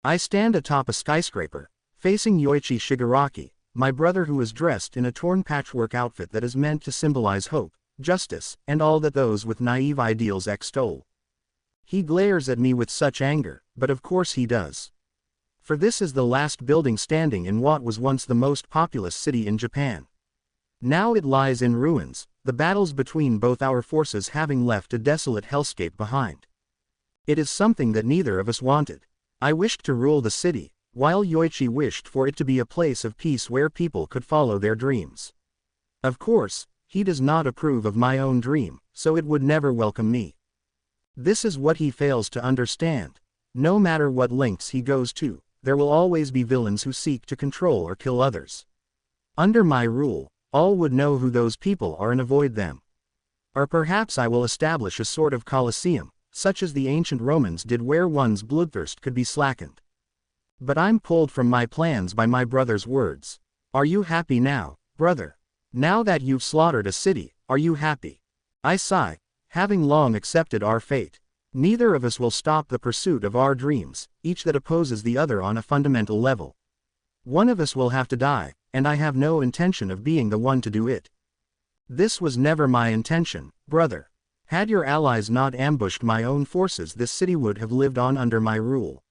I stand atop a skyscraper, facing Yoichi Shigaraki, my brother who is dressed in a torn patchwork outfit that is meant to symbolize hope, justice, and all that those with naive ideals extol. He glares at me with such anger, but of course he does. For this is the last building standing in what was once the most populous city in Japan. Now it lies in ruins, the battles between both our forces having left a desolate hellscape behind. It is something that neither of us wanted. I wished to rule the city, while Yoichi wished for it to be a place of peace where people could follow their dreams. Of course, he does not approve of my own dream, so it would never welcome me. This is what he fails to understand. No matter what lengths he goes to, there will always be villains who seek to control or kill others. Under my rule, all would know who those people are and avoid them. Or perhaps I will establish a sort of Colosseum, such as the ancient Romans did where one's bloodthirst could be slackened. But I'm pulled from my plans by my brother's words. Are you happy now, brother? Now that you've slaughtered a city, are you happy? I sigh, having long accepted our fate. Neither of us will stop the pursuit of our dreams, each that opposes the other on a fundamental level. One of us will have to die, and I have no intention of being the one to do it. This was never my intention, brother. Had your allies not ambushed my own forces, this city would have lived on under my rule.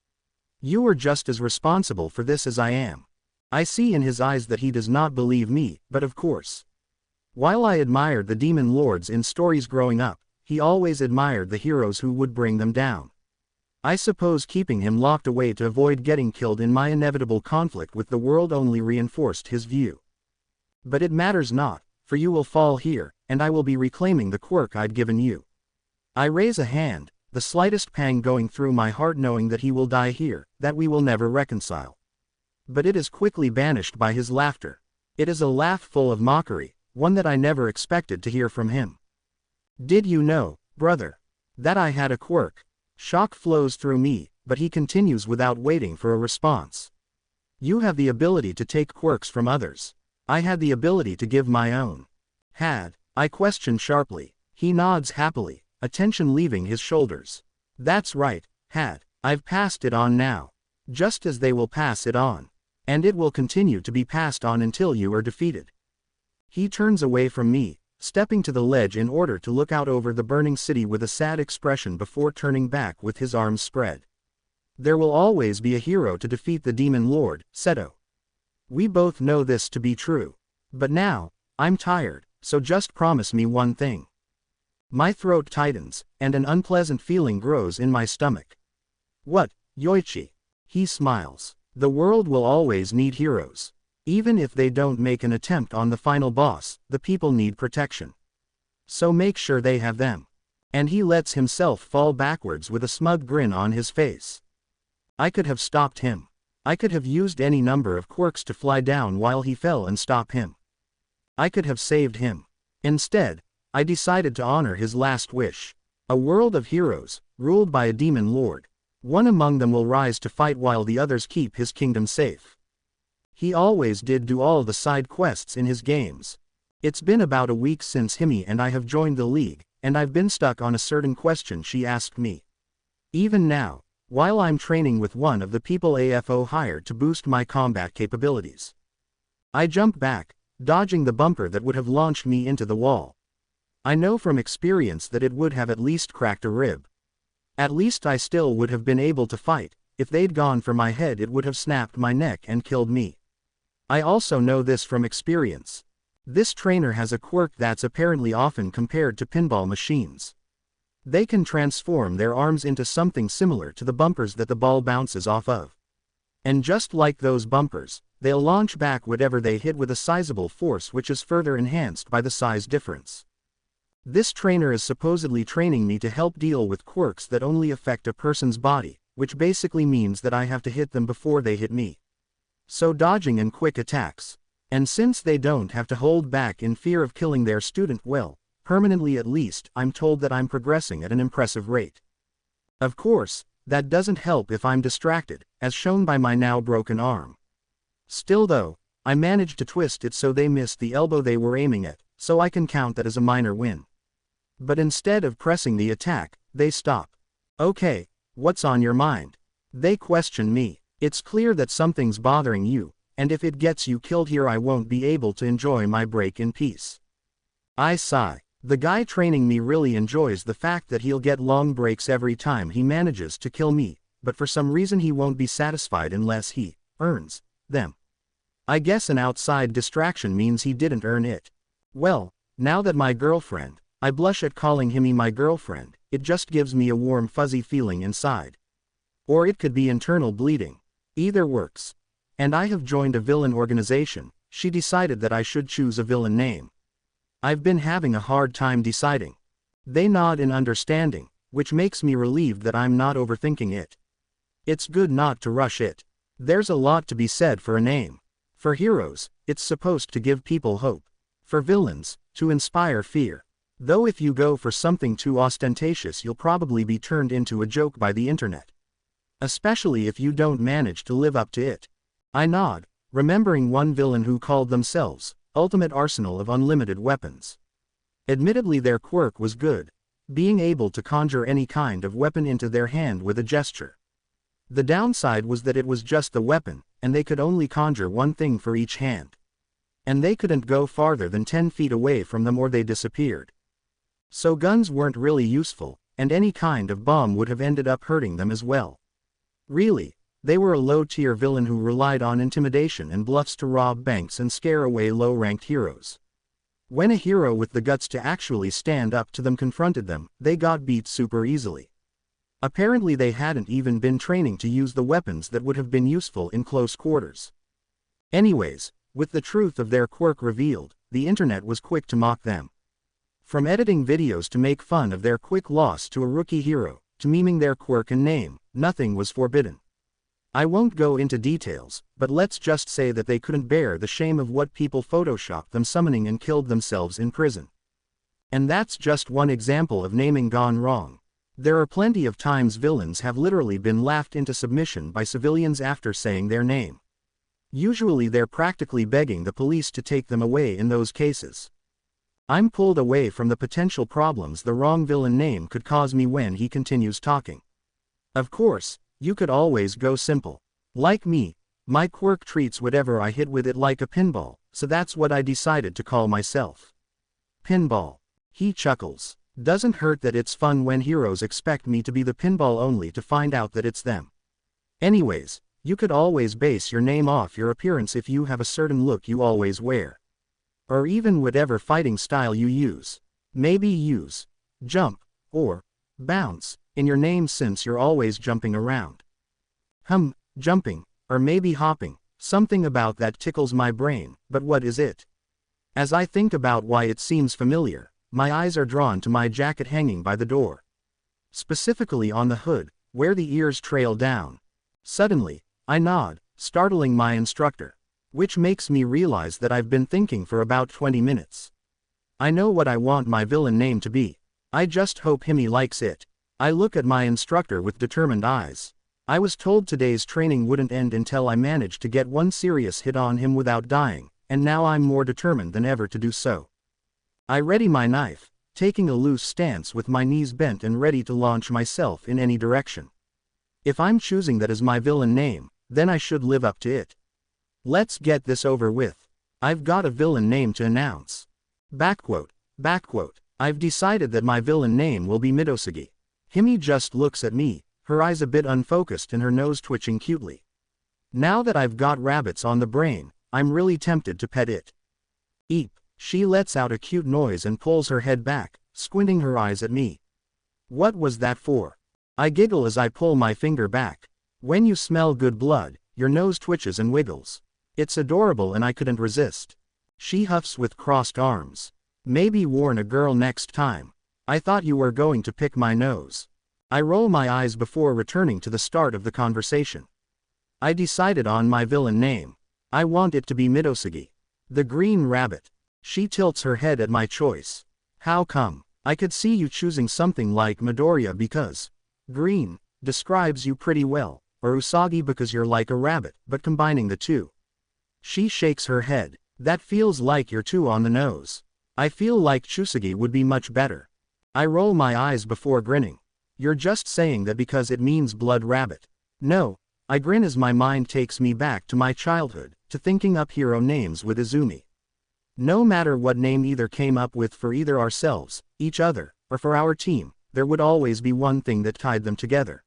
You are just as responsible for this as I am. I see in his eyes that he does not believe me, but of course. While I admired the demon lords in stories growing up, he always admired the heroes who would bring them down. I suppose keeping him locked away to avoid getting killed in my inevitable conflict with the world only reinforced his view. But it matters not, for you will fall here, and I will be reclaiming the quirk I'd given you. I raise a hand, the slightest pang going through my heart knowing that he will die here, that we will never reconcile. But it is quickly banished by his laughter. It is a laugh full of mockery, one that I never expected to hear from him. Did you know, brother, that I had a quirk? Shock flows through me, but he continues without waiting for a response. You have the ability to take quirks from others. I had the ability to give my own. Had, I question sharply. He nods happily, attention leaving his shoulders. That's right, had. I've passed it on now. Just as they will pass it on. And it will continue to be passed on until you are defeated. He turns away from me, stepping to the ledge in order to look out over the burning city with a sad expression before turning back with his arms spread. There will always be a hero to defeat the demon lord, Seto. We both know this to be true. But now, I'm tired, so just promise me one thing. My throat tightens, and an unpleasant feeling grows in my stomach. What, Yoichi? He smiles. The world will always need heroes. Even if they don't make an attempt on the final boss, the people need protection. So make sure they have them. And he lets himself fall backwards with a smug grin on his face. I could have stopped him. I could have used any number of quirks to fly down while he fell and stop him. I could have saved him. Instead, I decided to honor his last wish. A world of heroes, ruled by a demon lord. One among them will rise to fight while the others keep his kingdom safe. He always did do all the side quests in his games. It's been about a week since Himi and I have joined the league, and I've been stuck on a certain question she asked me. Even now, while I'm training with one of the people AFO hired to boost my combat capabilities. I jump back, dodging the bumper that would have launched me into the wall. I know from experience that it would have at least cracked a rib. At least I still would have been able to fight. If they'd gone for my head it would have snapped my neck and killed me. I also know this from experience. This trainer has a quirk that's apparently often compared to pinball machines. They can transform their arms into something similar to the bumpers that the ball bounces off of. And just like those bumpers, they'll launch back whatever they hit with a sizable force, which is further enhanced by the size difference. This trainer is supposedly training me to help deal with quirks that only affect a person's body, which basically means that I have to hit them before they hit me. So dodging and quick attacks. And since they don't have to hold back in fear of killing their student, well, permanently at least, I'm told that I'm progressing at an impressive rate. Of course, that doesn't help if I'm distracted, as shown by my now broken arm. Still though, I managed to twist it so they missed the elbow they were aiming at, so I can count that as a minor win. But instead of pressing the attack, they stop. Okay, what's on your mind? They question me. It's clear that something's bothering you, and if it gets you killed here I won't be able to enjoy my break in peace. I sigh. The guy training me really enjoys the fact that he'll get long breaks every time he manages to kill me, but for some reason he won't be satisfied unless he earns them. I guess an outside distraction means he didn't earn it. Well, now that my girlfriend, I blush at calling him my girlfriend, it just gives me a warm fuzzy feeling inside. Or it could be internal bleeding. Either works. And I have joined a villain organization. She decided that I should choose a villain name. I've been having a hard time deciding. They nod in understanding, which makes me relieved that I'm not overthinking it. It's good not to rush it. There's a lot to be said for a name. For heroes, it's supposed to give people hope. For villains, to inspire fear. Though if you go for something too ostentatious you'll probably be turned into a joke by the internet. Especially if you don't manage to live up to it. I nod, remembering one villain who called themselves Ultimate Arsenal of Unlimited Weapons. Admittedly their quirk was good, being able to conjure any kind of weapon into their hand with a gesture. The downside was that it was just the weapon, and they could only conjure one thing for each hand. And they couldn't go farther than 10 feet away from them or they disappeared. So guns weren't really useful, and any kind of bomb would have ended up hurting them as well. Really, they were a low-tier villain who relied on intimidation and bluffs to rob banks and scare away low-ranked heroes. When a hero with the guts to actually stand up to them confronted them, they got beat super easily. Apparently they hadn't even been training to use the weapons that would have been useful in close quarters. Anyways, with the truth of their quirk revealed, the internet was quick to mock them. From editing videos to make fun of their quick loss to a rookie hero, to memeing their quirk and name, nothing was forbidden. I won't go into details, but let's just say that they couldn't bear the shame of what people photoshopped them summoning and killed themselves in prison. And that's just one example of naming gone wrong. There are plenty of times villains have literally been laughed into submission by civilians after saying their name. Usually they're practically begging the police to take them away in those cases. I'm pulled away from the potential problems the wrong villain name could cause me when he continues talking. Of course, you could always go simple. Like me, my quirk treats whatever I hit with it like a pinball, so that's what I decided to call myself. Pinball. He chuckles. Doesn't hurt that it's fun when heroes expect me to be the pinball only to find out that it's them. Anyways, you could always base your name off your appearance if you have a certain look you always wear. Or even whatever fighting style you use. Maybe use jump or bounce in your name since you're always jumping around. Jumping, or maybe hopping, something about that tickles my brain, but what is it? As I think about why it seems familiar, my eyes are drawn to my jacket hanging by the door. Specifically on the hood, where the ears trail down. Suddenly, I nod, startling my instructor. Which makes me realize that I've been thinking for about 20 minutes. I know what I want my villain name to be. I just hope Himi likes it. I look at my instructor with determined eyes. I was told today's training wouldn't end until I managed to get one serious hit on him without dying, and now I'm more determined than ever to do so. I ready my knife, taking a loose stance with my knees bent and ready to launch myself in any direction. If I'm choosing that as my villain name, then I should live up to it. Let's get this over with. I've got a villain name to announce. Backquote. I've decided that my villain name will be Midosagi. Himi just looks at me, her eyes a bit unfocused and her nose twitching cutely. Now that I've got rabbits on the brain, I'm really tempted to pet it. Eep. She lets out a cute noise and pulls her head back, squinting her eyes at me. What was that for? I giggle as I pull my finger back. When you smell good blood, your nose twitches and wiggles. It's adorable and I couldn't resist. She huffs with crossed arms. Maybe warn a girl next time. I thought you were going to pick my nose. I roll my eyes before returning to the start of the conversation. I decided on my villain name. I want it to be Midosagi. The Green Rabbit. She tilts her head at my choice. How come? I could see you choosing something like Midoriya because green describes you pretty well, or Usagi because you're like a rabbit, but combining the two. She shakes her head. That feels like you're too on the nose. I feel like Chusagi would be much better. I roll my eyes before grinning. You're just saying that because it means blood rabbit. No, I grin as my mind takes me back to my childhood, to thinking up hero names with Izumi. No matter what name either came up with for either ourselves, each other, or for our team, there would always be one thing that tied them together.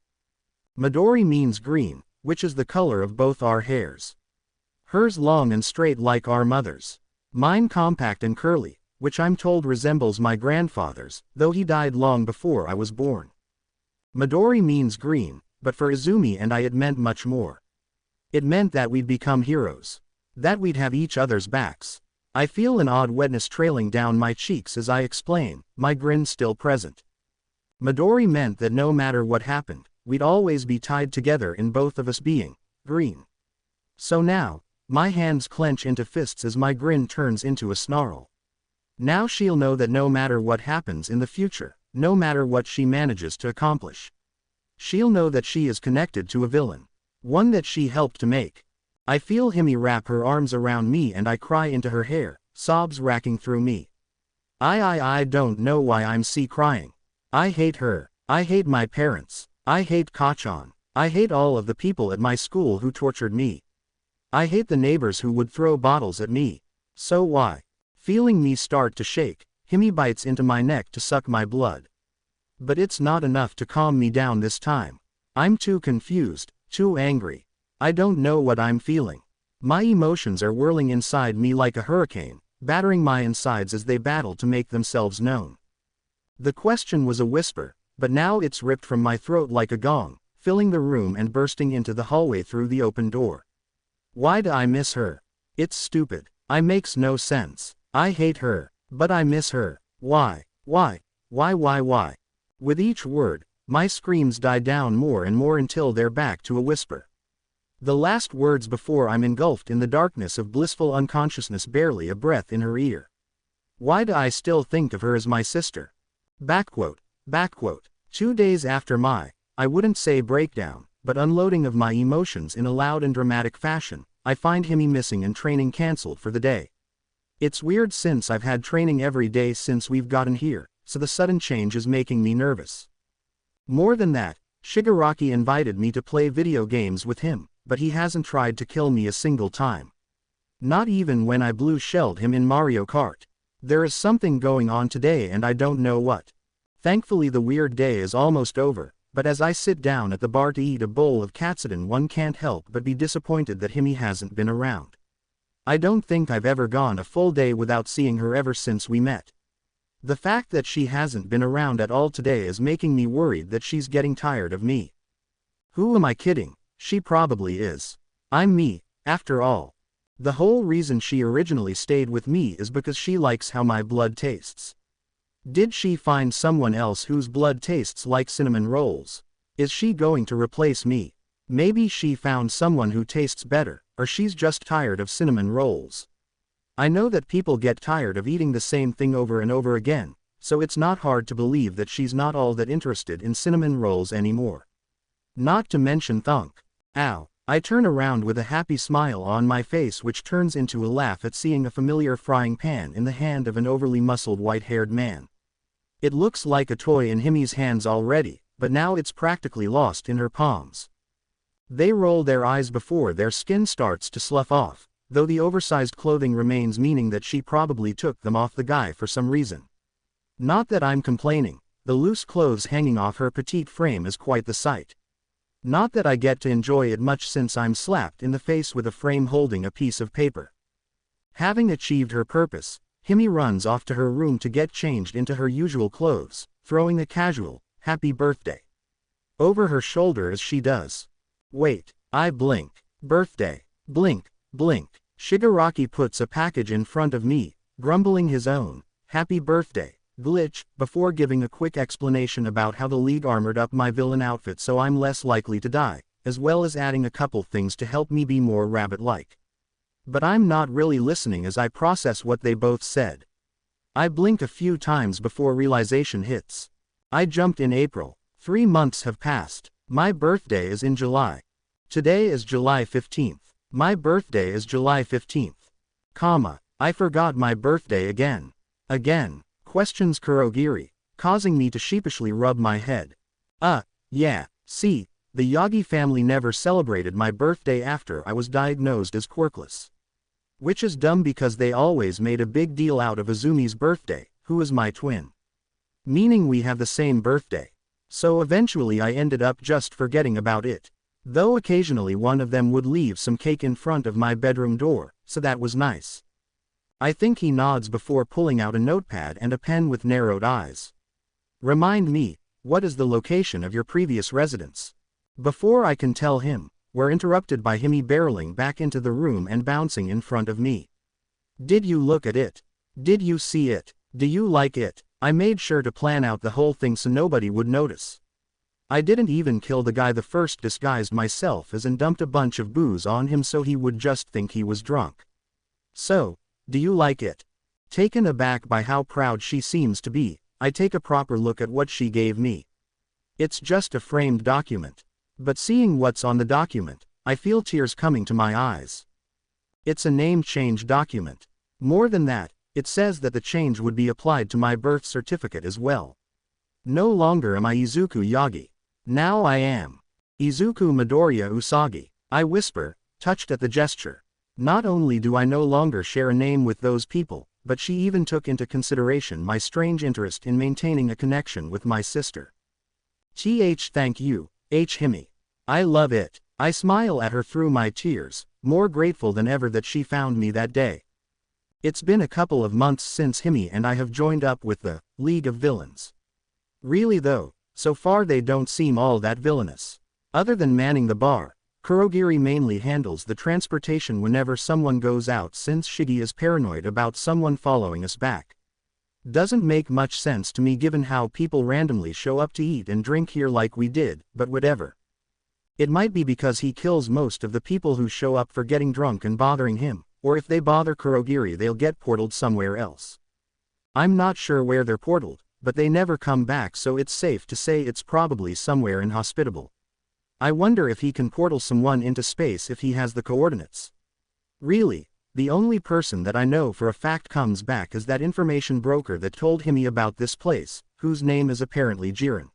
Midori means green, which is the color of both our hairs. Hers long and straight like our mother's. Mine compact and curly, which I'm told resembles my grandfather's, though he died long before I was born. Midori means green, but for Izumi and I it meant much more. It meant that we'd become heroes. That we'd have each other's backs. I feel an odd wetness trailing down my cheeks as I explain, my grin still present. Midori meant that no matter what happened, we'd always be tied together in both of us being green. So now, my hands clench into fists as my grin turns into a snarl. Now she'll know that no matter what happens in the future, no matter what she manages to accomplish, she'll know that she is connected to a villain. One that she helped to make. I feel Himi wrap her arms around me and I cry into her hair, sobs racking through me. I don't know why I'm crying. I hate her. I hate my parents. I hate Kachan. I hate all of the people at my school who tortured me. I hate the neighbors who would throw bottles at me. So why? Feeling me start to shake, Himi bites into my neck to suck my blood. But it's not enough to calm me down this time. I'm too confused, too angry. I don't know what I'm feeling. My emotions are whirling inside me like a hurricane, battering my insides as they battle to make themselves known. The question was a whisper, but now it's ripped from my throat like a gong, filling the room and bursting into the hallway through the open door. Why do I miss her? It's stupid. I makes no sense. I hate her, but I miss her. Why? With each word, my screams die down more and more until they're back to a whisper. The last words before I'm engulfed in the darkness of blissful unconsciousness, barely a breath in her ear. Why do I still think of her as my sister? Backquote. 2 days after I wouldn't say breakdown, but unloading of my emotions in a loud and dramatic fashion, I find Himi missing and training cancelled for the day. It's weird since I've had training every day since we've gotten here, so the sudden change is making me nervous. More than that, Shigaraki invited me to play video games with him, but he hasn't tried to kill me a single time. Not even when I blue shelled him in Mario Kart. There is something going on today and I don't know what. Thankfully the weird day is almost over, but as I sit down at the bar to eat a bowl of katsudon, one can't help but be disappointed that Himi hasn't been around. I don't think I've ever gone a full day without seeing her ever since we met. The fact that she hasn't been around at all today is making me worried that she's getting tired of me. Who am I kidding? She probably is. I'm me, after all. The whole reason she originally stayed with me is because she likes how my blood tastes. Did she find someone else whose blood tastes like cinnamon rolls? Is she going to replace me? Maybe she found someone who tastes better, or she's just tired of cinnamon rolls. I know that people get tired of eating the same thing over and over again, so it's not hard to believe that she's not all that interested in cinnamon rolls anymore. Not to mention thunk. Ow. I turn around with a happy smile on my face, which turns into a laugh at seeing a familiar frying pan in the hand of an overly muscled white-haired man. It looks like a toy in Himi's hands already, but now it's practically lost in her palms. They roll their eyes before their skin starts to slough off, though the oversized clothing remains, meaning that she probably took them off the guy for some reason. Not that I'm complaining, the loose clothes hanging off her petite frame is quite the sight. Not that I get to enjoy it much, since I'm slapped in the face with a frame holding a piece of paper. Having achieved her purpose, Himi runs off to her room to get changed into her usual clothes, throwing a casual, "Happy birthday" over her shoulder as she does. Wait, I blink. Birthday. Blink, blink. Shigaraki puts a package in front of me, grumbling his own "happy birthday" glitch, before giving a quick explanation about how the League armored up my villain outfit so I'm less likely to die, as well as adding a couple things to help me be more rabbit-like. But I'm not really listening as I process what they both said. I blink a few times before realization hits. I jumped in April. 3 months have passed. My birthday is in July. Today is July 15th. My birthday is July 15th. I forgot my birthday again. Again. Questions Kurogiri, causing me to sheepishly rub my head. Yeah, see, the Yagi family never celebrated my birthday after I was diagnosed as quirkless. Which is dumb because they always made a big deal out of Izumi's birthday, who is my twin. Meaning we have the same birthday. So eventually I ended up just forgetting about it. Though occasionally one of them would leave some cake in front of my bedroom door, so that was nice. I think he nods before pulling out a notepad and a pen with narrowed eyes. Remind me, what is the location of your previous residence? Before I can tell him, we're interrupted by Himi barreling back into the room and bouncing in front of me. Did you look at it? Did you see it? Do you like it? I made sure to plan out the whole thing so nobody would notice. I didn't even kill the guy the first, disguised myself as and dumped a bunch of booze on him so he would just think he was drunk. So, do you like it? Taken aback by how proud she seems to be, I take a proper look at what she gave me. It's just a framed document. But seeing what's on the document, I feel tears coming to my eyes. It's a name change document. More than that, it says that the change would be applied to my birth certificate as well. No longer am I Izuku Yagi. Now I am Izuku Midoriya Usagi, I whisper, touched at the gesture. Not only do I no longer share a name with those people, but she even took into consideration my strange interest in maintaining a connection with my sister. Thank you, Himi. I love it. I smile at her through my tears, more grateful than ever that she found me that day. It's been a couple of months since Himi and I have joined up with the League of Villains. Really though, so far they don't seem all that villainous. Other than manning the bar, Kurogiri mainly handles the transportation whenever someone goes out, since Shigi is paranoid about someone following us back. Doesn't make much sense to me given how people randomly show up to eat and drink here like we did, but whatever. It might be because he kills most of the people who show up for getting drunk and bothering him, or if they bother Kurogiri they'll get portaled somewhere else. I'm not sure where they're portaled, but they never come back, so it's safe to say it's probably somewhere inhospitable. I wonder if he can portal someone into space if he has the coordinates. Really, the only person that I know for a fact comes back is that information broker that told Himi about this place, whose name is apparently Jiren.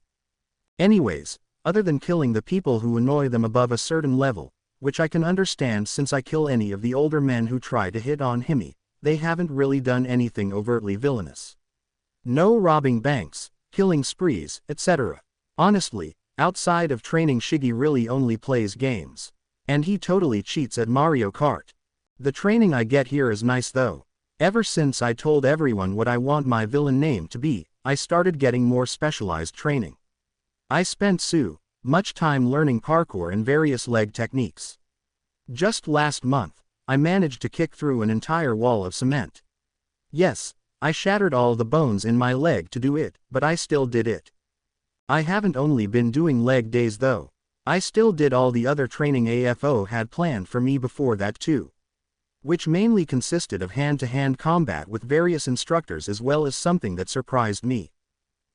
Anyways, other than killing the people who annoy them above a certain level, which I can understand since I kill any of the older men who try to hit on Himi, they haven't really done anything overtly villainous. No robbing banks, killing sprees, etc. Honestly, outside of training, Shigi really only plays games. And he totally cheats at Mario Kart. The training I get here is nice though. Ever since I told everyone what I want my villain name to be, I started getting more specialized training. I spent much time learning parkour and various leg techniques. Just last month, I managed to kick through an entire wall of cement. Yes, I shattered all the bones in my leg to do it, but I still did it. I haven't only been doing leg days though. I still did all the other training AFO had planned for me before that too. Which mainly consisted of hand-to-hand combat with various instructors as well as something that surprised me.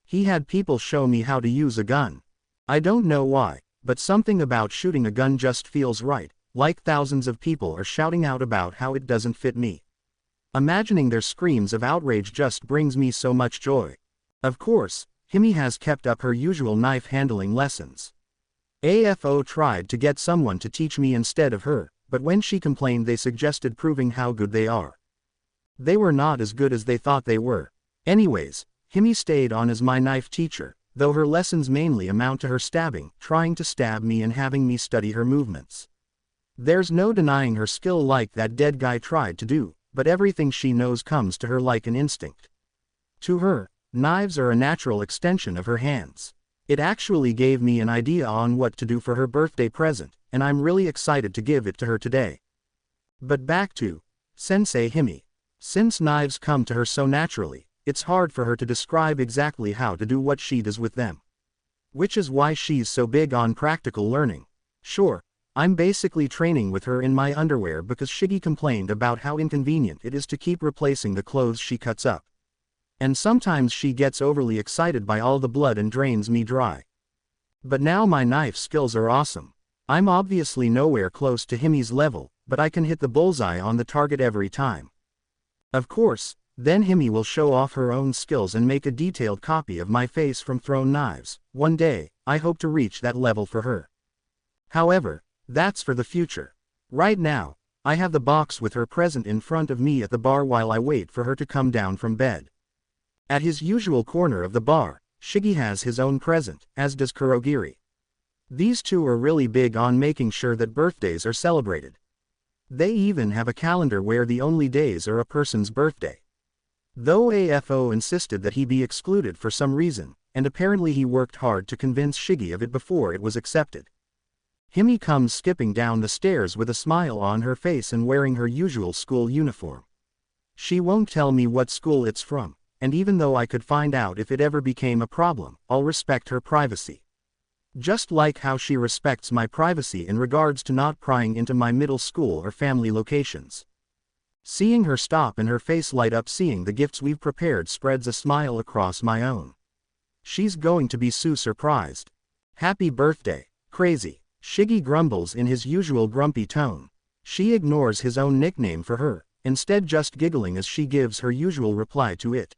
He had people show me how to use a gun. I don't know why, but something about shooting a gun just feels right, like thousands of people are shouting out about how it doesn't fit me. Imagining their screams of outrage just brings me so much joy. Of course, Himi has kept up her usual knife handling lessons. AFO tried to get someone to teach me instead of her, but when she complained they suggested proving how good they are. They were not as good as they thought they were. Anyways, Himi stayed on as my knife teacher, though her lessons mainly amount to her stabbing, trying to stab me and having me study her movements. There's no denying her skill like that dead guy tried to do, but everything she knows comes to her like an instinct. To her, knives are a natural extension of her hands. It actually gave me an idea on what to do for her birthday present, and I'm really excited to give it to her today. But back to Sensei Himi. Since knives come to her so naturally, it's hard for her to describe exactly how to do what she does with them. Which is why she's so big on practical learning. Sure, I'm basically training with her in my underwear because Shiggy complained about how inconvenient it is to keep replacing the clothes she cuts up. And sometimes she gets overly excited by all the blood and drains me dry. But now my knife skills are awesome. I'm obviously nowhere close to Himi's level, but I can hit the bullseye on the target every time. Of course, then Himi will show off her own skills and make a detailed copy of my face from thrown knives. One day, I hope to reach that level for her. However, that's for the future. Right now, I have the box with her present in front of me at the bar while I wait for her to come down from bed. At his usual corner of the bar, Shiggy has his own present, as does Kurogiri. These two are really big on making sure that birthdays are celebrated. They even have a calendar where the only days are a person's birthday. Though AFO insisted that he be excluded for some reason, and apparently he worked hard to convince Shiggy of it before it was accepted. Himi comes skipping down the stairs with a smile on her face and wearing her usual school uniform. She won't tell me what school it's from, and even though I could find out if it ever became a problem, I'll respect her privacy. Just like how she respects my privacy in regards to not prying into my middle school or family locations. Seeing her stop and her face light up seeing the gifts we've prepared spreads a smile across my own. She's going to be so surprised. Happy birthday, crazy. Shiggy grumbles in his usual grumpy tone. She ignores his own nickname for her, instead just giggling as she gives her usual reply to it.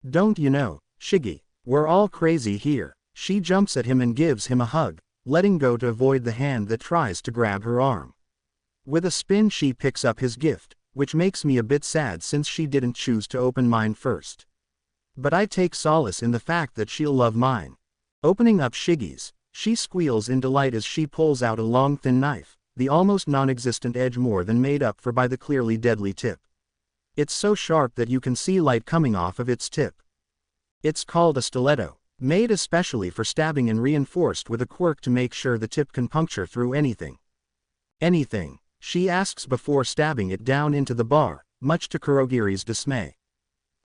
Don't you know, Shiggy, we're all crazy here. She jumps at him and gives him a hug, letting go to avoid the hand that tries to grab her arm. With a spin she picks up his gift, which makes me a bit sad since she didn't choose to open mine first. But I take solace in the fact that she'll love mine. Opening up Shiggy's, she squeals in delight as she pulls out a long thin knife, the almost non-existent edge more than made up for by the clearly deadly tip. It's so sharp that you can see light coming off of its tip. It's called a stiletto, made especially for stabbing and reinforced with a quirk to make sure the tip can puncture through anything. Anything, she asks before stabbing it down into the bar, much to Kurogiri's dismay.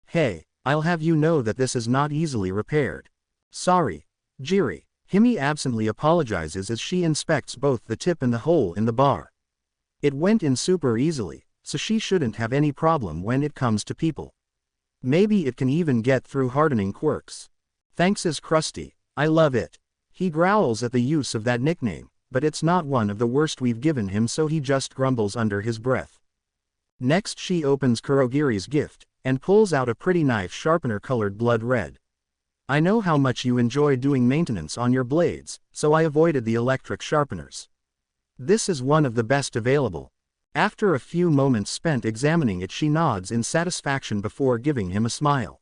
Hey, I'll have you know that this is not easily repaired. Sorry, Jiri. Himi absently apologizes as she inspects both the tip and the hole in the bar. It went in super easily, so she shouldn't have any problem when it comes to people. Maybe it can even get through hardening quirks. Thanks is crusty, I love it. He growls at the use of that nickname, but it's not one of the worst we've given him so he just grumbles under his breath. Next she opens Kurogiri's gift, and pulls out a pretty knife sharpener colored blood red. I know how much you enjoy doing maintenance on your blades, so I avoided the electric sharpeners. This is one of the best available. After a few moments spent examining it she nods in satisfaction before giving him a smile.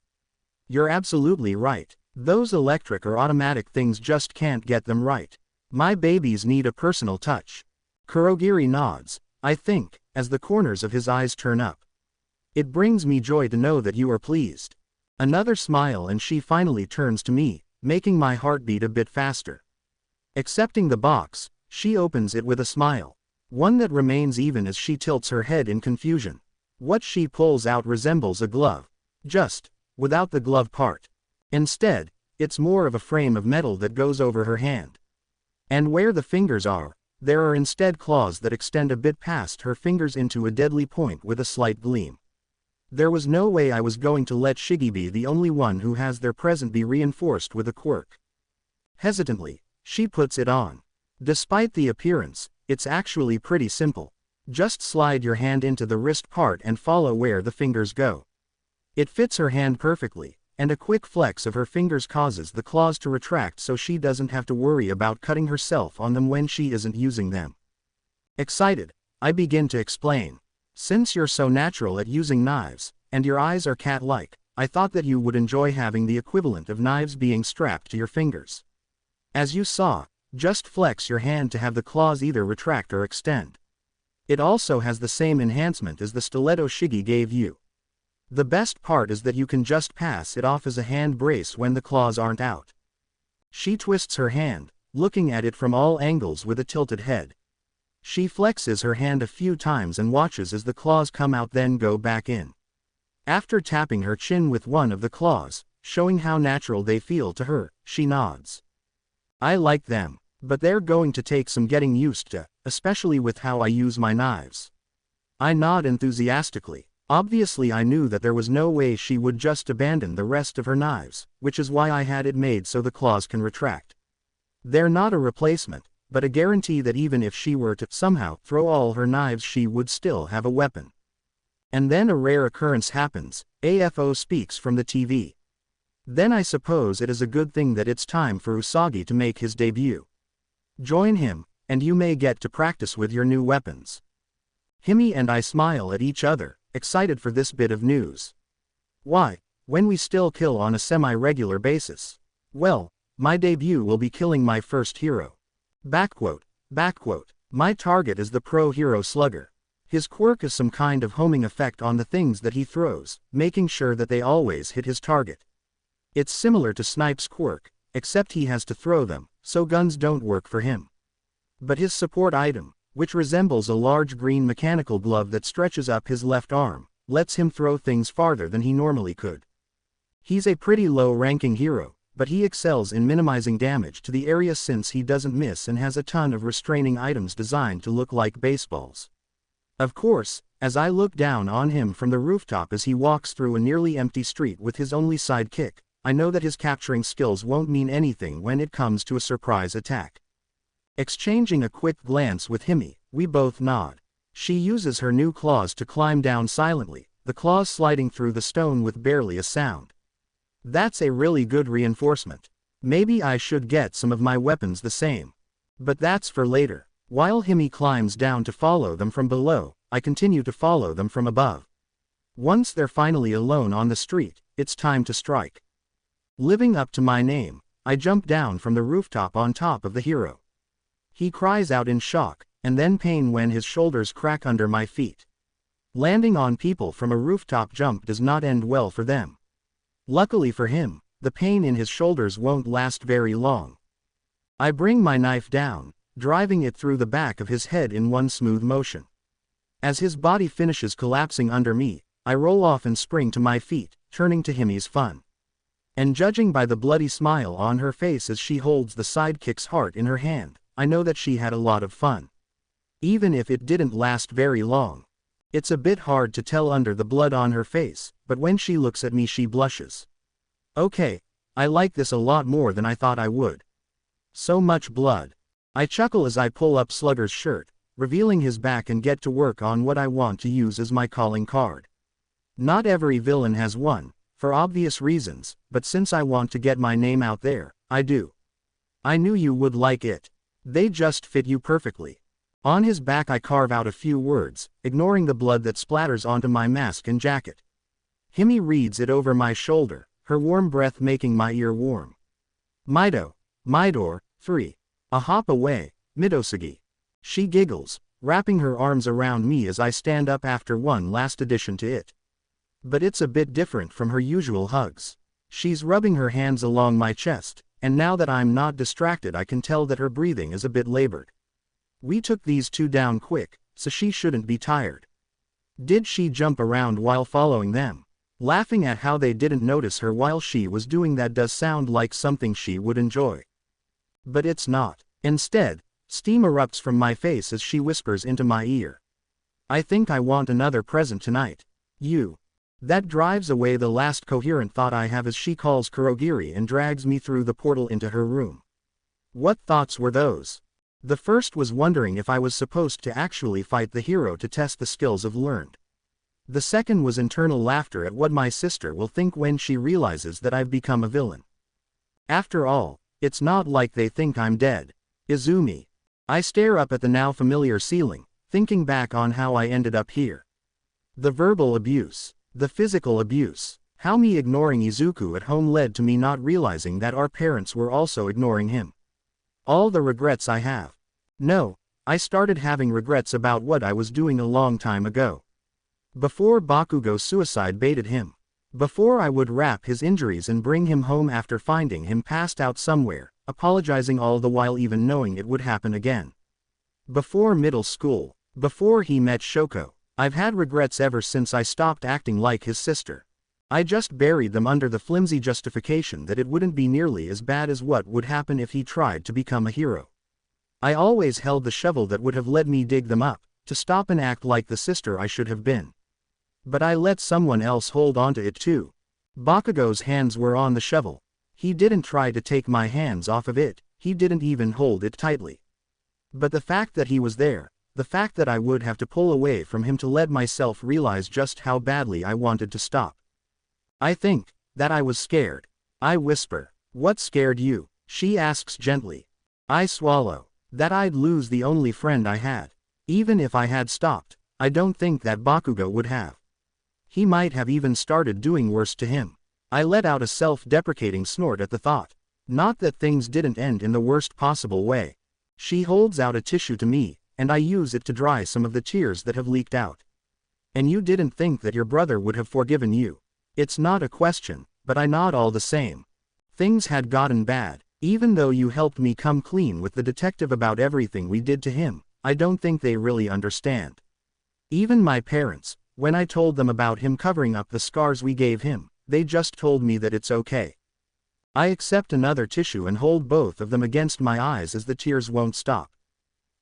You're absolutely right. Those electric or automatic things just can't get them right. My babies need a personal touch. Kurogiri nods, I think, as the corners of his eyes turn up. It brings me joy to know that you are pleased. Another smile and she finally turns to me, making my heart beat a bit faster. Accepting the box, she opens it with a smile. One that remains even as she tilts her head in confusion. What she pulls out resembles a glove. Just, without the glove part. Instead, it's more of a frame of metal that goes over her hand. And where the fingers are, there are instead claws that extend a bit past her fingers into a deadly point with a slight gleam. There was no way I was going to let Shigi be the only one who has their present be reinforced with a quirk. Hesitantly, she puts it on. Despite the appearance, it's actually pretty simple. Just slide your hand into the wrist part and follow where the fingers go. It fits her hand perfectly, and a quick flex of her fingers causes the claws to retract so she doesn't have to worry about cutting herself on them when she isn't using them. Excited, I begin to explain. Since you're so natural at using knives, and your eyes are cat-like, I thought that you would enjoy having the equivalent of knives being strapped to your fingers. As you saw, just flex your hand to have the claws either retract or extend. It also has the same enhancement as the stiletto Shigi gave you. The best part is that you can just pass it off as a hand brace when the claws aren't out. She twists her hand, looking at it from all angles with a tilted head. She flexes her hand a few times and watches as the claws come out then go back in. After tapping her chin with one of the claws, showing how natural they feel to her, she nods. I like them, but they're going to take some getting used to, especially with how I use my knives. I nod enthusiastically. Obviously I knew that there was no way she would just abandon the rest of her knives, which is why I had it made so the claws can retract. They're not a replacement, but a guarantee that even if she were to somehow throw all her knives she would still have a weapon. And then a rare occurrence happens, AFO speaks from the TV. Then I suppose it is a good thing that it's time for Usagi to make his debut. Join him, and you may get to practice with your new weapons. Himi and I smile at each other, excited for this bit of news. Why, when we still kill on a semi-regular basis? Well, my debut will be killing my first hero. Backquote. My target is the pro hero slugger. His quirk is some kind of homing effect on the things that he throws, making sure that they always hit his target. It's similar to Snipe's quirk, except he has to throw them, so guns don't work for him. But his support item, which resembles a large green mechanical glove that stretches up his left arm, lets him throw things farther than he normally could. He's a pretty low-ranking hero, but he excels in minimizing damage to the area since he doesn't miss and has a ton of restraining items designed to look like baseballs. Of course, as I look down on him from the rooftop as he walks through a nearly empty street with his only sidekick, I know that his capturing skills won't mean anything when it comes to a surprise attack. Exchanging a quick glance with Himi, we both nod. She uses her new claws to climb down silently, the claws sliding through the stone with barely a sound. That's a really good reinforcement. Maybe I should get some of my weapons the same. But that's for later. While Himi climbs down to follow them from below, I continue to follow them from above. Once they're finally alone on the street, it's time to strike. Living up to my name, I jump down from the rooftop on top of the hero. He cries out in shock, and then pain when his shoulders crack under my feet. Landing on people from a rooftop jump does not end well for them. Luckily for him, the pain in his shoulders won't last very long. I bring my knife down, driving it through the back of his head in one smooth motion. As his body finishes collapsing under me, I roll off and spring to my feet, turning to Himi's fun. And judging by the bloody smile on her face as she holds the sidekick's heart in her hand, I know that she had a lot of fun. Even if it didn't last very long. It's a bit hard to tell under the blood on her face, but when she looks at me she blushes. Okay, I like this a lot more than I thought I would. So much blood. I chuckle as I pull up Slugger's shirt, revealing his back and get to work on what I want to use as my calling card. Not every villain has one, for obvious reasons, but since I want to get my name out there, I do. I knew you would like it. They just fit you perfectly. On his back I carve out a few words, ignoring the blood that splatters onto my mask and jacket. Himi reads it over my shoulder, her warm breath making my ear warm. Mido, Midor, 3. A hop away, Midosagi. She giggles, wrapping her arms around me as I stand up after one last addition to it. But it's a bit different from her usual hugs. She's rubbing her hands along my chest, and now that I'm not distracted I can tell that her breathing is a bit labored. We took these two down quick, so she shouldn't be tired. Did she jump around while following them? Laughing at how they didn't notice her while she was doing that does sound like something she would enjoy. But it's not. Instead, steam erupts from my face as she whispers into my ear. I think I want another present tonight. You. That drives away the last coherent thought I have as she calls Kurogiri and drags me through the portal into her room. What thoughts were those? The first was wondering if I was supposed to actually fight the hero to test the skills I've learned. The second was internal laughter at what my sister will think when she realizes that I've become a villain. After all, it's not like they think I'm dead. Izumi. I stare up at the now familiar ceiling, thinking back on how I ended up here. The verbal abuse, the physical abuse, how me ignoring Izuku at home led to me not realizing that our parents were also ignoring him. All the regrets I have. No, I started having regrets about what I was doing a long time ago. Before Bakugo suicide baited him. Before I would wrap his injuries and bring him home after finding him passed out somewhere, apologizing all the while even knowing it would happen again. Before middle school. Before he met Shoko. I've had regrets ever since I stopped acting like his sister. I just buried them under the flimsy justification that it wouldn't be nearly as bad as what would happen if he tried to become a hero. I always held the shovel that would have let me dig them up, to stop and act like the sister I should have been. But I let someone else hold onto it too. Bakugo's hands were on the shovel. He didn't try to take my hands off of it, he didn't even hold it tightly. But the fact that he was there, the fact that I would have to pull away from him to let myself realize just how badly I wanted to stop. I think that I was scared. I whisper. What scared you? She asks gently. I swallow. That I'd lose the only friend I had. Even if I had stopped, I don't think that Bakugo would have. He might have even started doing worse to him. I let out a self-deprecating snort at the thought. Not that things didn't end in the worst possible way. She holds out a tissue to me, and I use it to dry some of the tears that have leaked out. And you didn't think that your brother would have forgiven you. It's not a question, but I nod all the same. Things had gotten bad. Even though you helped me come clean with the detective about everything we did to him, I don't think they really understand. Even my parents, when I told them about him covering up the scars we gave him, they just told me that it's okay. I accept another tissue and hold both of them against my eyes as the tears won't stop.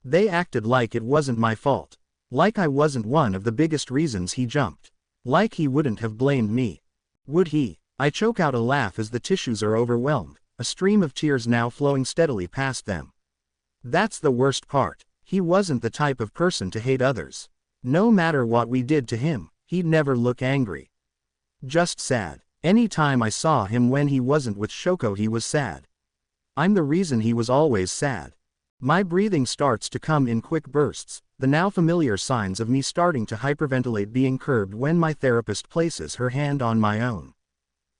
They acted like it wasn't my fault. Like I wasn't one of the biggest reasons he jumped. Like he wouldn't have blamed me. Would he? I choke out a laugh as the tissues are overwhelmed, a stream of tears now flowing steadily past them. That's the worst part. He wasn't the type of person to hate others. No matter what we did to him, he'd never look angry. Just sad. Any time I saw him when he wasn't with Shoko he was sad. I'm the reason he was always sad. My breathing starts to come in quick bursts, the now familiar signs of me starting to hyperventilate being curbed when my therapist places her hand on my own.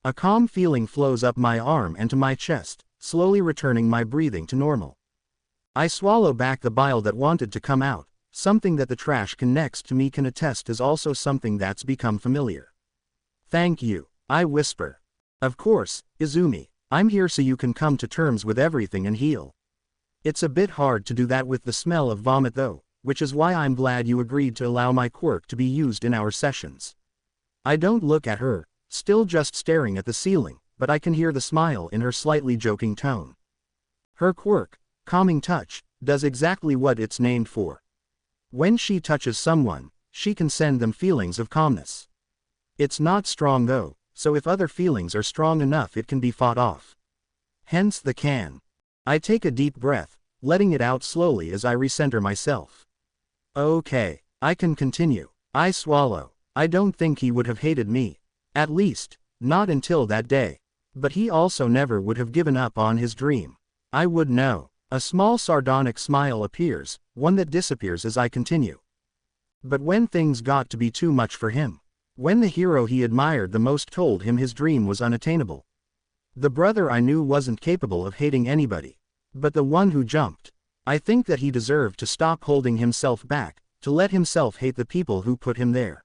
A calm feeling flows up my arm and to my chest, slowly returning my breathing to normal. I swallow back the bile that wanted to come out. Something that the trash can next to me can attest is also something that's become familiar. Thank you, I whisper. Of course, Izumi, I'm here so you can come to terms with everything and heal. It's a bit hard to do that with the smell of vomit though, which is why I'm glad you agreed to allow my quirk to be used in our sessions. I don't look at her, still just staring at the ceiling, but I can hear the smile in her slightly joking tone. Her quirk, calming touch, does exactly what it's named for. When she touches someone, she can send them feelings of calmness. It's not strong though, so if other feelings are strong enough it can be fought off. Hence the can. I take a deep breath, letting it out slowly as I recenter myself. Okay, I can continue. I swallow. I don't think he would have hated me. At least, not until that day. But he also never would have given up on his dream. I would know. A small sardonic smile appears, one that disappears as I continue. But when things got to be too much for him, when the hero he admired the most told him his dream was unattainable, the brother I knew wasn't capable of hating anybody, but the one who jumped, I think that he deserved to stop holding himself back, to let himself hate the people who put him there.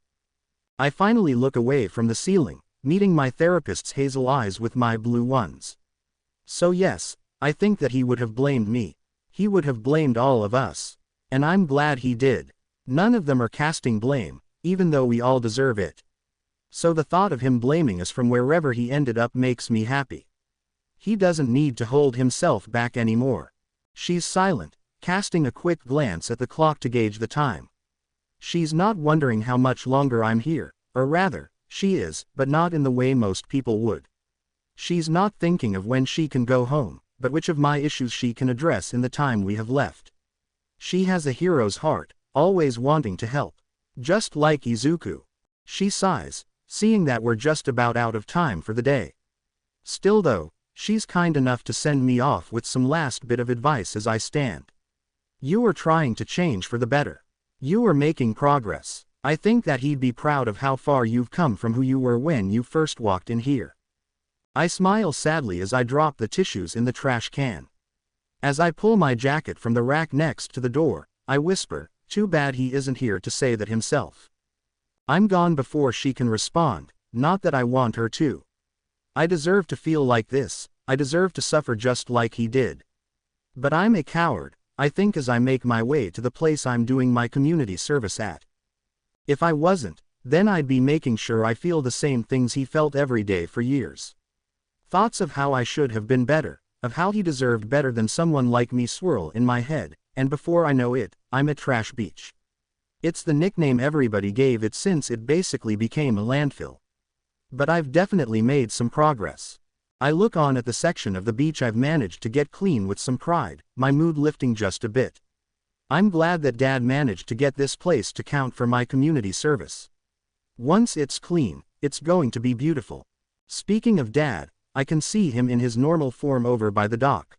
I finally look away from the ceiling, meeting my therapist's hazel eyes with my blue ones. So yes, I think that he would have blamed me. He would have blamed all of us. And I'm glad he did. None of them are casting blame, even though we all deserve it. So the thought of him blaming us from wherever he ended up makes me happy. He doesn't need to hold himself back anymore. She's silent, casting a quick glance at the clock to gauge the time. She's not wondering how much longer I'm here, or rather, she is, but not in the way most people would. She's not thinking of when she can go home, but which of my issues she can address in the time we have left. She has a hero's heart, always wanting to help. Just like Izuku. She sighs, seeing that we're just about out of time for the day. Still though, she's kind enough to send me off with some last bit of advice as I stand. You are trying to change for the better. You are making progress. I think that he'd be proud of how far you've come from who you were when you first walked in here. I smile sadly as I drop the tissues in the trash can. As I pull my jacket from the rack next to the door, I whisper, too bad he isn't here to say that himself. I'm gone before she can respond, not that I want her to. I deserve to feel like this, I deserve to suffer just like he did. But I'm a coward, I think, as I make my way to the place I'm doing my community service at. If I wasn't, then I'd be making sure I feel the same things he felt every day for years. Thoughts of how I should have been better, of how he deserved better than someone like me swirl in my head, and before I know it, I'm at Trash Beach. It's the nickname everybody gave it since it basically became a landfill. But I've definitely made some progress. I look on at the section of the beach I've managed to get clean with some pride, my mood lifting just a bit. I'm glad that Dad managed to get this place to count for my community service. Once it's clean, it's going to be beautiful. Speaking of Dad, I can see him in his normal form over by the dock.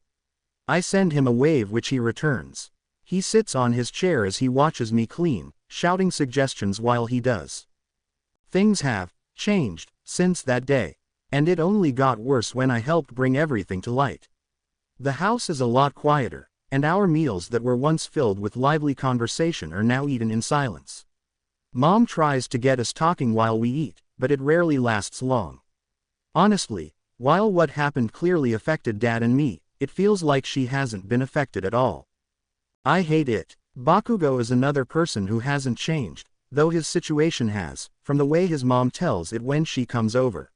I send him a wave which he returns. He sits on his chair as he watches me clean, shouting suggestions while he does. Things have changed since that day, and it only got worse when I helped bring everything to light. The house is a lot quieter, and our meals that were once filled with lively conversation are now eaten in silence. Mom tries to get us talking while we eat, but it rarely lasts long. Honestly, while what happened clearly affected Dad and me, it feels like she hasn't been affected at all. I hate it. Bakugo is another person who hasn't changed, though his situation has, from the way his mom tells it when she comes over.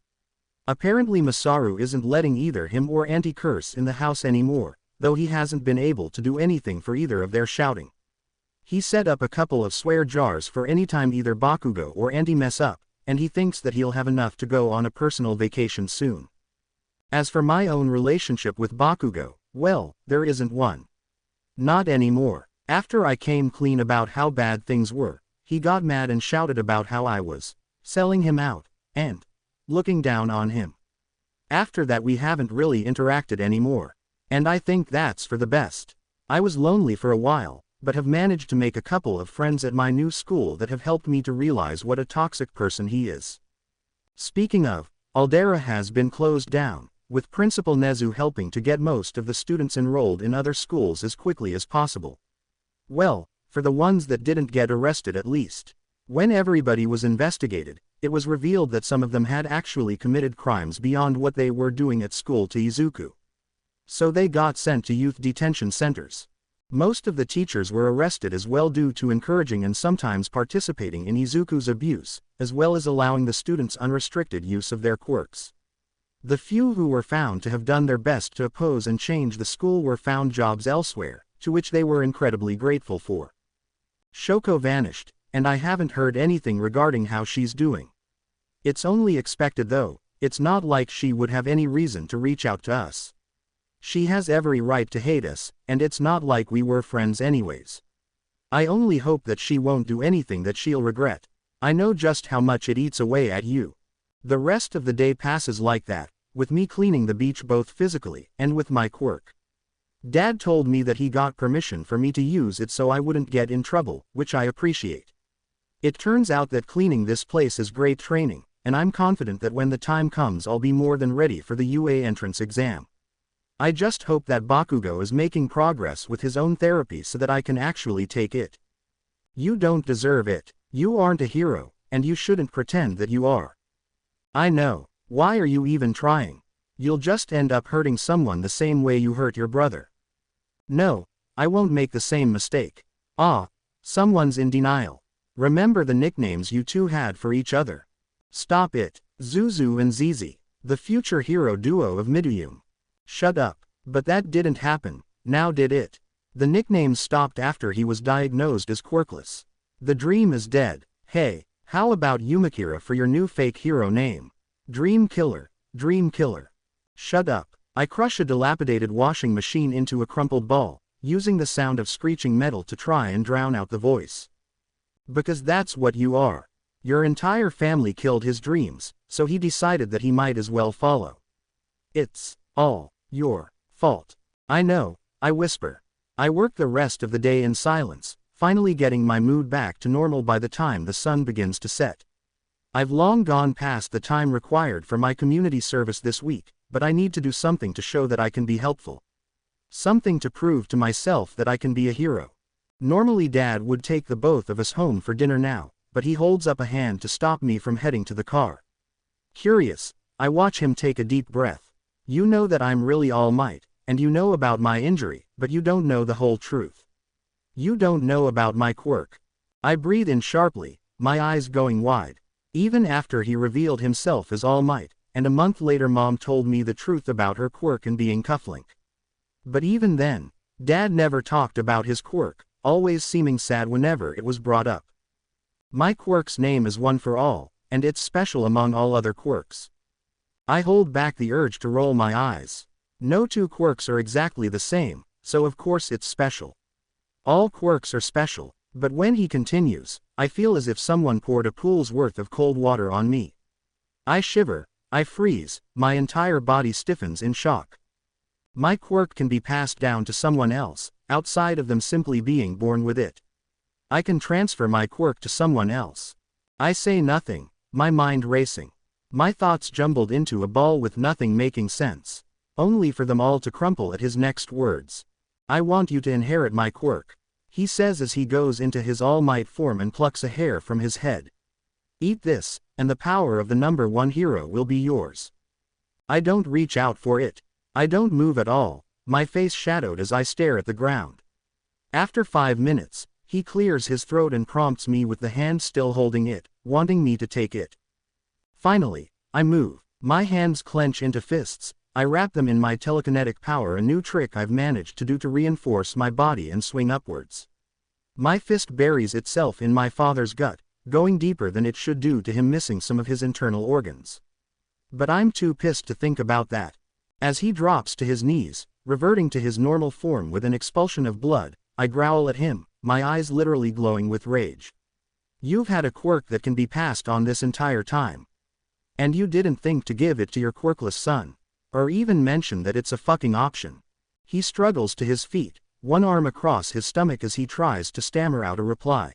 Apparently Masaru isn't letting either him or Auntie curse in the house anymore, though he hasn't been able to do anything for either of their shouting. He set up a couple of swear jars for any time either Bakugo or Auntie mess up, and he thinks that he'll have enough to go on a personal vacation soon. As for my own relationship with Bakugo, well, there isn't one. Not anymore. After I came clean about how bad things were, he got mad and shouted about how I was selling him out, and looking down on him. After that we haven't really interacted anymore. And I think that's for the best. I was lonely for a while, but have managed to make a couple of friends at my new school that have helped me to realize what a toxic person he is. Speaking of, Aldera has been closed down, with Principal Nezu helping to get most of the students enrolled in other schools as quickly as possible. Well, for the ones that didn't get arrested at least. When everybody was investigated, it was revealed that some of them had actually committed crimes beyond what they were doing at school to Izuku. So they got sent to youth detention centers. Most of the teachers were arrested as well due to encouraging and sometimes participating in Izuku's abuse, as well as allowing the students unrestricted use of their quirks. The few who were found to have done their best to oppose and change the school were found jobs elsewhere, to which they were incredibly grateful for. Shoko vanished, and I haven't heard anything regarding how she's doing. It's only expected though, it's not like she would have any reason to reach out to us. She has every right to hate us, and it's not like we were friends anyways. I only hope that she won't do anything that she'll regret. I know just how much it eats away at you. The rest of the day passes like that, with me cleaning the beach both physically and with my quirk. Dad told me that he got permission for me to use it so I wouldn't get in trouble, which I appreciate. It turns out that cleaning this place is great training, and I'm confident that when the time comes I'll be more than ready for the UA entrance exam. I just hope that Bakugo is making progress with his own therapy so that I can actually take it. You don't deserve it. You aren't a hero, and you shouldn't pretend that you are. I know. Why are you even trying? You'll just end up hurting someone the same way you hurt your brother. No, I won't make the same mistake. Ah, someone's in denial. Remember the nicknames you two had for each other. Stop it, Zuzu and Zizi, the future hero duo of Miduyum. Shut up. But that didn't happen, now did it? The nickname stopped after he was diagnosed as quirkless. The dream is dead. Hey, how about Yumakira for your new fake hero name? Dream Killer, Dream Killer. Shut up. I crush a dilapidated washing machine into a crumpled ball, using the sound of screeching metal to try and drown out the voice. Because that's what you are. Your entire family killed his dreams, so he decided that he might as well follow. It's all your fault. I know, I whisper. I work the rest of the day in silence, finally getting my mood back to normal by the time the sun begins to set. I've long gone past the time required for my community service this week, but I need to do something to show that I can be helpful. Something to prove to myself that I can be a hero. Normally Dad would take the both of us home for dinner now, but he holds up a hand to stop me from heading to the car. Curious, I watch him take a deep breath. You know that I'm really All Might, and you know about my injury, but you don't know the whole truth. You don't know about my quirk. I breathe in sharply, my eyes going wide. Even after he revealed himself as All Might, and a month later Mom told me the truth about her quirk and being cufflinked. But even then, Dad never talked about his quirk, always seeming sad whenever it was brought up. My quirk's name is one for all, and it's special among all other quirks. I hold back the urge to roll my eyes. No two quirks are exactly the same, so of course it's special. All quirks are special, but when he continues, I feel as if someone poured a pool's worth of cold water on me. I shiver, I freeze, my entire body stiffens in shock. My quirk can be passed down to someone else, outside of them simply being born with it. I can transfer my quirk to someone else. I say nothing, my mind racing. My thoughts jumbled into a ball with nothing making sense. Only for them all to crumple at his next words. I want you to inherit my quirk, he says as he goes into his All Might form and plucks a hair from his head. Eat this, and the power of the number one hero will be yours. I don't reach out for it. I don't move at all, my face shadowed as I stare at the ground. After 5 minutes, he clears his throat and prompts me with the hand still holding it, wanting me to take it. Finally, I move, my hands clench into fists, I wrap them in my telekinetic power, a new trick I've managed to do to reinforce my body and swing upwards. My fist buries itself in my father's gut, going deeper than it should do to him, missing some of his internal organs. But I'm too pissed to think about that. As he drops to his knees, reverting to his normal form with an expulsion of blood, I growl at him, my eyes literally glowing with rage. You've had a quirk that can be passed on this entire time. And you didn't think to give it to your quirkless son. Or even mention that it's a fucking option. He struggles to his feet, one arm across his stomach as he tries to stammer out a reply.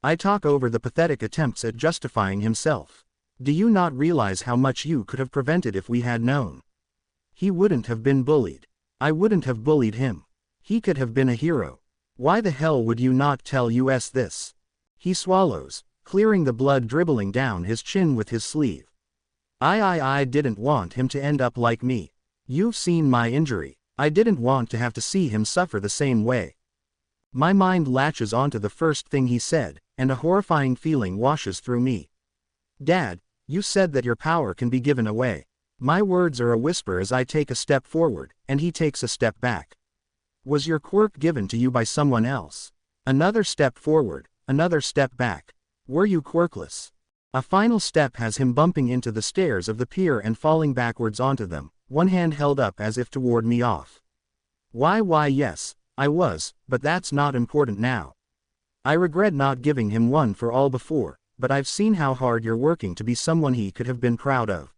I talk over the pathetic attempts at justifying himself. Do you not realize how much you could have prevented if we had known? He wouldn't have been bullied. I wouldn't have bullied him. He could have been a hero. Why the hell would you not tell us this? He swallows, clearing the blood dribbling down his chin with his sleeve. I didn't want him to end up like me. You've seen my injury. I didn't want to have to see him suffer the same way. My mind latches onto the first thing he said, and a horrifying feeling washes through me. Dad, you said that your power can be given away. My words are a whisper as I take a step forward, and he takes a step back. Was your quirk given to you by someone else? Another step forward, another step back. Were you quirkless? A final step has him bumping into the stairs of the pier and falling backwards onto them, one hand held up as if to ward me off. Why yes, I was, but that's not important now. I regret not giving him one for all before, but I've seen how hard you're working to be someone he could have been proud of.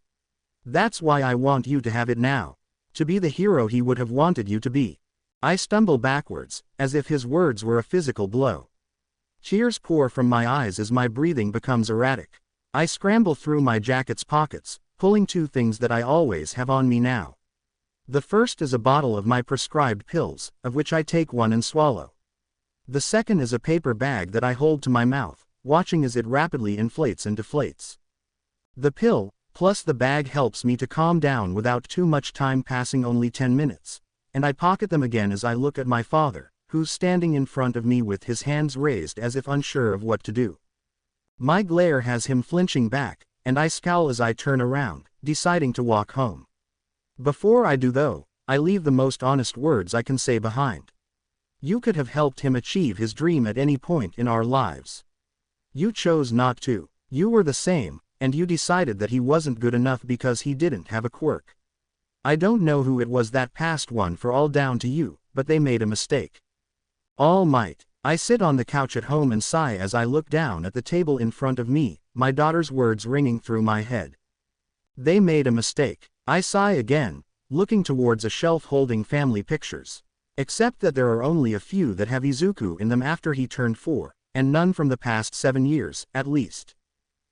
That's why I want you to have it now. To be the hero he would have wanted you to be. I stumble backwards, as if his words were a physical blow. Tears pour from my eyes as my breathing becomes erratic. I scramble through my jacket's pockets, pulling two things that I always have on me now. The first is a bottle of my prescribed pills, of which I take one and swallow. The second is a paper bag that I hold to my mouth, watching as it rapidly inflates and deflates. The pill, plus the bag, helps me to calm down without too much time passing, only 10 minutes, and I pocket them again as I look at my father, who's standing in front of me with his hands raised as if unsure of what to do. My glare has him flinching back, and I scowl as I turn around, deciding to walk home. Before I do though, I leave the most honest words I can say behind. You could have helped him achieve his dream at any point in our lives. You chose not to. You were the same, and you decided that he wasn't good enough because he didn't have a quirk. I don't know who it was that passed one for all down to you, but they made a mistake. All Might. I sit on the couch at home and sigh as I look down at the table in front of me, my daughter's words ringing through my head. They made a mistake. I sigh again, looking towards a shelf holding family pictures. Except that there are only a few that have Izuku in them after he turned 4, and none from the past 7 years, at least.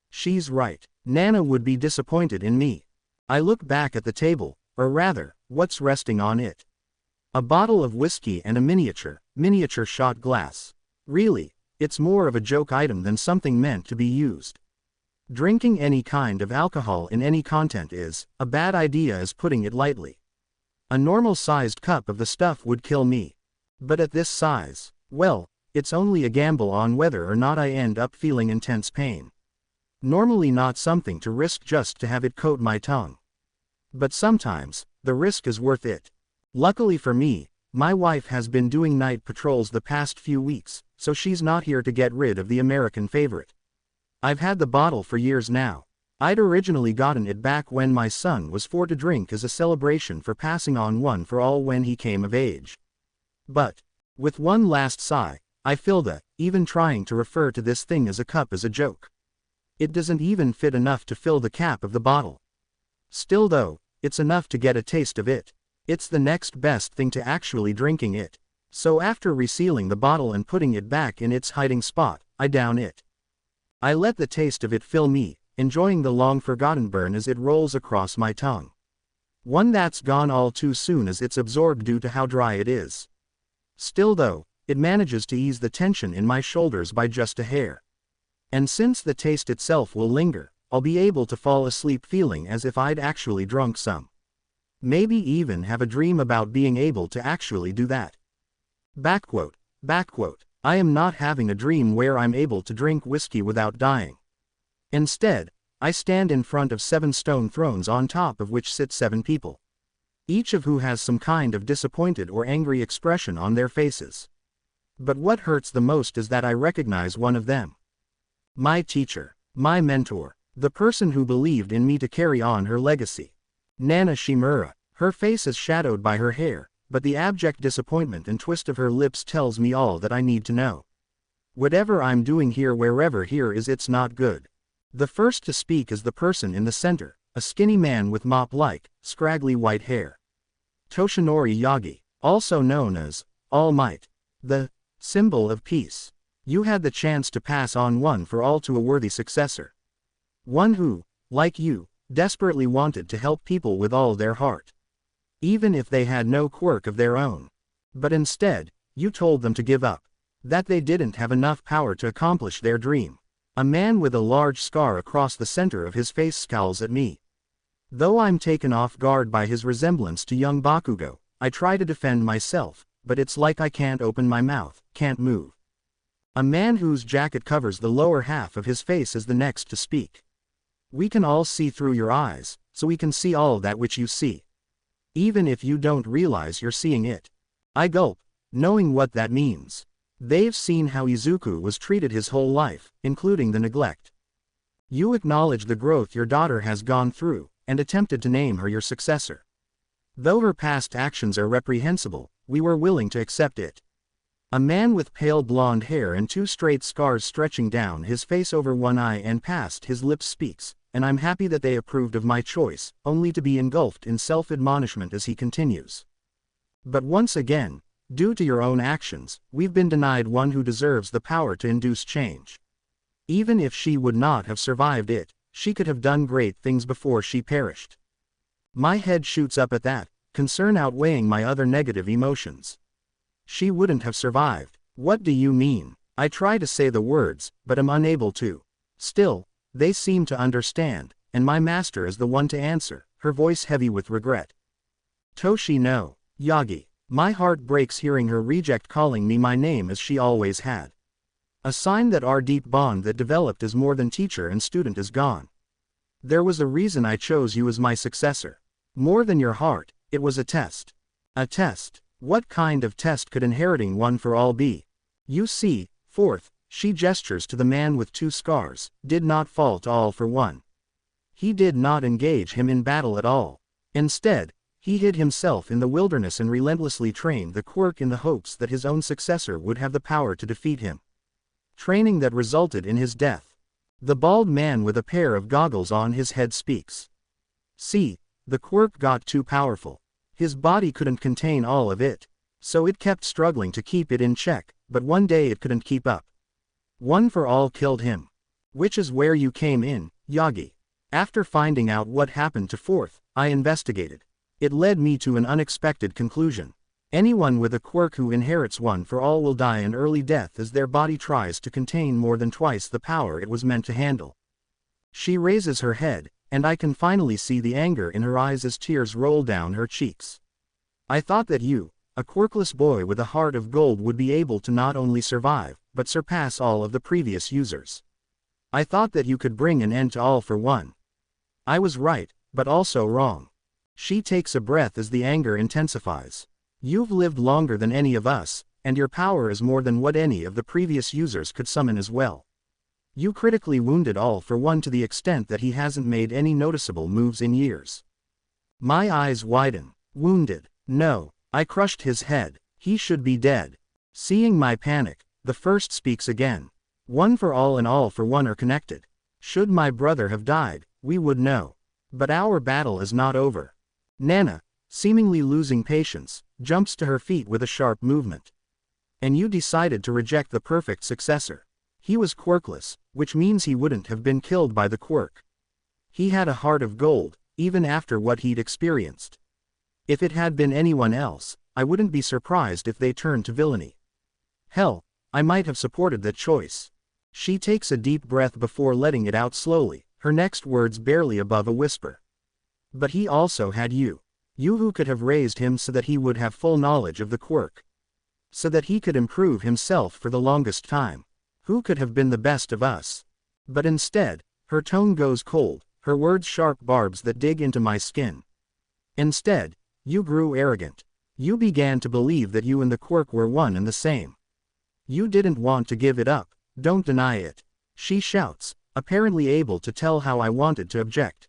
She's right. Nana would be disappointed in me. I look back at the table, or rather, what's resting on it. A bottle of whiskey and a miniature shot glass. Really, it's more of a joke item than something meant to be used. Drinking any kind of alcohol in any content is a bad idea, as putting it lightly. A normal-sized cup of the stuff would kill me. But at this size, well, it's only a gamble on whether or not I end up feeling intense pain. Normally not something to risk just to have it coat my tongue. But sometimes, the risk is worth it. Luckily for me, my wife has been doing night patrols the past few weeks, so she's not here to get rid of the American favorite. I've had the bottle for years now. I'd originally gotten it back when my son was 4 to drink as a celebration for passing on one for all when he came of age. But, with one last sigh, I feel that, even trying to refer to this thing as a cup is a joke. It doesn't even fit enough to fill the cap of the bottle. Still though, it's enough to get a taste of it. It's the next best thing to actually drinking it. So after resealing the bottle and putting it back in its hiding spot, I down it. I let the taste of it fill me, enjoying the long-forgotten burn as it rolls across my tongue. One that's gone all too soon as it's absorbed due to how dry it is. Still though, it manages to ease the tension in my shoulders by just a hair. And since the taste itself will linger, I'll be able to fall asleep feeling as if I'd actually drunk some. Maybe even have a dream about being able to actually do that. Backquote. I am not having a dream where I'm able to drink whiskey without dying. Instead, I stand in front of 7 stone thrones on top of which sit 7 people. Each of who has some kind of disappointed or angry expression on their faces. But what hurts the most is that I recognize one of them. My teacher, my mentor, the person who believed in me to carry on her legacy. Nana Shimura. Her face is shadowed by her hair, but the abject disappointment and twist of her lips tells me all that I need to know. Whatever I'm doing here, wherever here is, it's not good. The first to speak is the person in the center, a skinny man with mop-like, scraggly white hair. Toshinori Yagi, also known as All Might, the symbol of peace. You had the chance to pass on one for all to a worthy successor. One who, like you, desperately wanted to help people with all their heart. Even if they had no quirk of their own. But instead, you told them to give up. That they didn't have enough power to accomplish their dream. A man with a large scar across the center of his face scowls at me. Though I'm taken off guard by his resemblance to young Bakugo, I try to defend myself, but it's like I can't open my mouth, can't move. A man whose jacket covers the lower half of his face is the next to speak. We can all see through your eyes, so we can see all that which you see. Even if you don't realize you're seeing it. I gulp, knowing what that means. They've seen how Izuku was treated his whole life, including the neglect. You acknowledge the growth your daughter has gone through, and attempted to name her your successor. Though her past actions are reprehensible, we were willing to accept it. A man with pale blonde hair and 2 straight scars stretching down his face over one eye and past his lips speaks, and I'm happy that they approved of my choice, only to be engulfed in self-admonishment as he continues. But once again, due to your own actions, we've been denied one who deserves the power to induce change. Even if she would not have survived it, she could have done great things before she perished. My head shoots up at that, concern outweighing my other negative emotions. She wouldn't have survived. What do you mean? I try to say the words, but am unable to. Still, they seem to understand, and my master is the one to answer, her voice heavy with regret. Toshi no, Yagi. My heart breaks hearing her reject calling me my name as she always had. A sign that our deep bond that developed as more than teacher and student is gone. There was a reason I chose you as my successor. More than your heart, it was a test. A test. What kind of test could inheriting one for all be? You see, fourth, she gestures to the man with 2 scars, did not fall to all for one. He did not engage him in battle at all. Instead, he hid himself in the wilderness and relentlessly trained the Quirk in the hopes that his own successor would have the power to defeat him. Training that resulted in his death. The bald man with a pair of goggles on his head speaks. See, the Quirk got too powerful. His body couldn't contain all of it, so it kept struggling to keep it in check, but one day it couldn't keep up. One for all killed him. Which is where you came in, Yagi. After finding out what happened to fourth, I investigated. It led me to an unexpected conclusion. Anyone with a quirk who inherits one for all will die an early death as their body tries to contain more than twice the power it was meant to handle. She raises her head, and I can finally see the anger in her eyes as tears roll down her cheeks. I thought that you, a quirkless boy with a heart of gold, would be able to not only survive, but surpass all of the previous users. I thought that you could bring an end to all for one. I was right, but also wrong. She takes a breath as the anger intensifies. You've lived longer than any of us, and your power is more than what any of the previous users could summon as well. You critically wounded all for one to the extent that he hasn't made any noticeable moves in years. My eyes widen. Wounded? No. I crushed his head. He should be dead. Seeing my panic, the first speaks again. One for all and all for one are connected. Should my brother have died, we would know. But our battle is not over. Nana, seemingly losing patience, jumps to her feet with a sharp movement. And you decided to reject the perfect successor. He was quirkless, which means he wouldn't have been killed by the quirk. He had a heart of gold, even after what he'd experienced. If it had been anyone else, I wouldn't be surprised if they turned to villainy. Hell, I might have supported that choice. She takes a deep breath before letting it out slowly, her next words barely above a whisper. But he also had you. You who could have raised him so that he would have full knowledge of the quirk. So that he could improve himself for the longest time. Who could have been the best of us? But instead, her tone goes cold, her words sharp barbs that dig into my skin. Instead, you grew arrogant. You began to believe that you and the quirk were one and the same. You didn't want to give it up, don't deny it. She shouts, apparently able to tell how I wanted to object.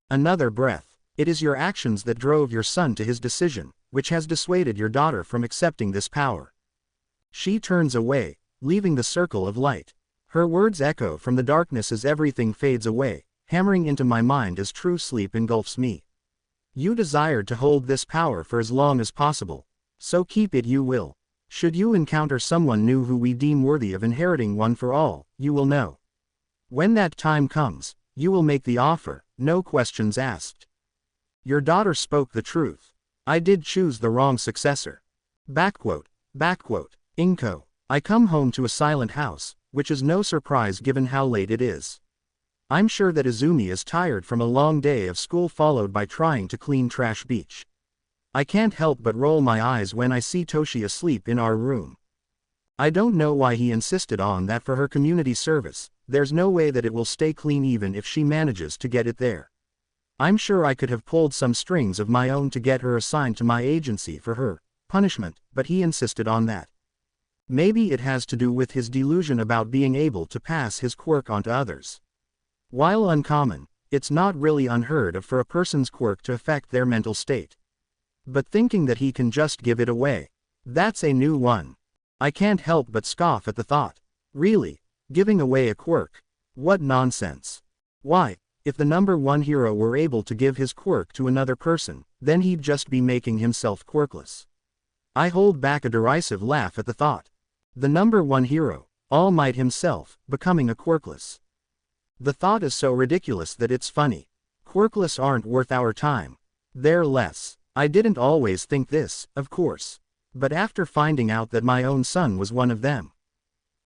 Another breath. It is your actions that drove your son to his decision, which has dissuaded your daughter from accepting this power. She turns away, leaving the circle of light. Her words echo from the darkness as everything fades away, hammering into my mind as true sleep engulfs me. You desired to hold this power for as long as possible, so keep it you will. Should you encounter someone new who we deem worthy of inheriting one for all, you will know. When that time comes, you will make the offer, no questions asked. Your daughter spoke the truth. I did choose the wrong successor. Backquote. Inko. I come home to a silent house, which is no surprise given how late it is. I'm sure that Izumi is tired from a long day of school followed by trying to clean Trash Beach. I can't help but roll my eyes when I see Toshi asleep in our room. I don't know why he insisted on that for her community service. There's no way that it will stay clean even if she manages to get it there. I'm sure I could have pulled some strings of my own to get her assigned to my agency for her punishment, but he insisted on that. Maybe it has to do with his delusion about being able to pass his quirk on to others. While uncommon, it's not really unheard of for a person's quirk to affect their mental state. But thinking that he can just give it away, that's a new one. I can't help but scoff at the thought. Really? Giving away a quirk? What nonsense. Why, if the number one hero were able to give his quirk to another person, then he'd just be making himself quirkless. I hold back a derisive laugh at the thought. The number one hero, All Might himself, becoming a quirkless. The thought is so ridiculous that it's funny. Quirkless aren't worth our time. They're less. I didn't always think this, of course. But after finding out that my own son was one of them.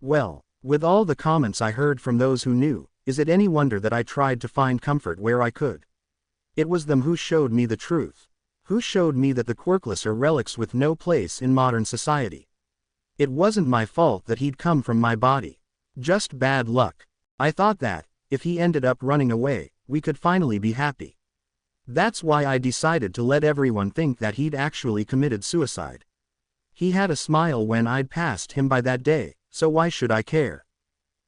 Well, with all the comments I heard from those who knew, is it any wonder that I tried to find comfort where I could? It was them who showed me the truth. Who showed me that the quirkless are relics with no place in modern society. It wasn't my fault that he'd come from my body. Just bad luck. I thought that, if he ended up running away, we could finally be happy. That's why I decided to let everyone think that he'd actually committed suicide. He had a smile when I'd passed him by that day, so why should I care?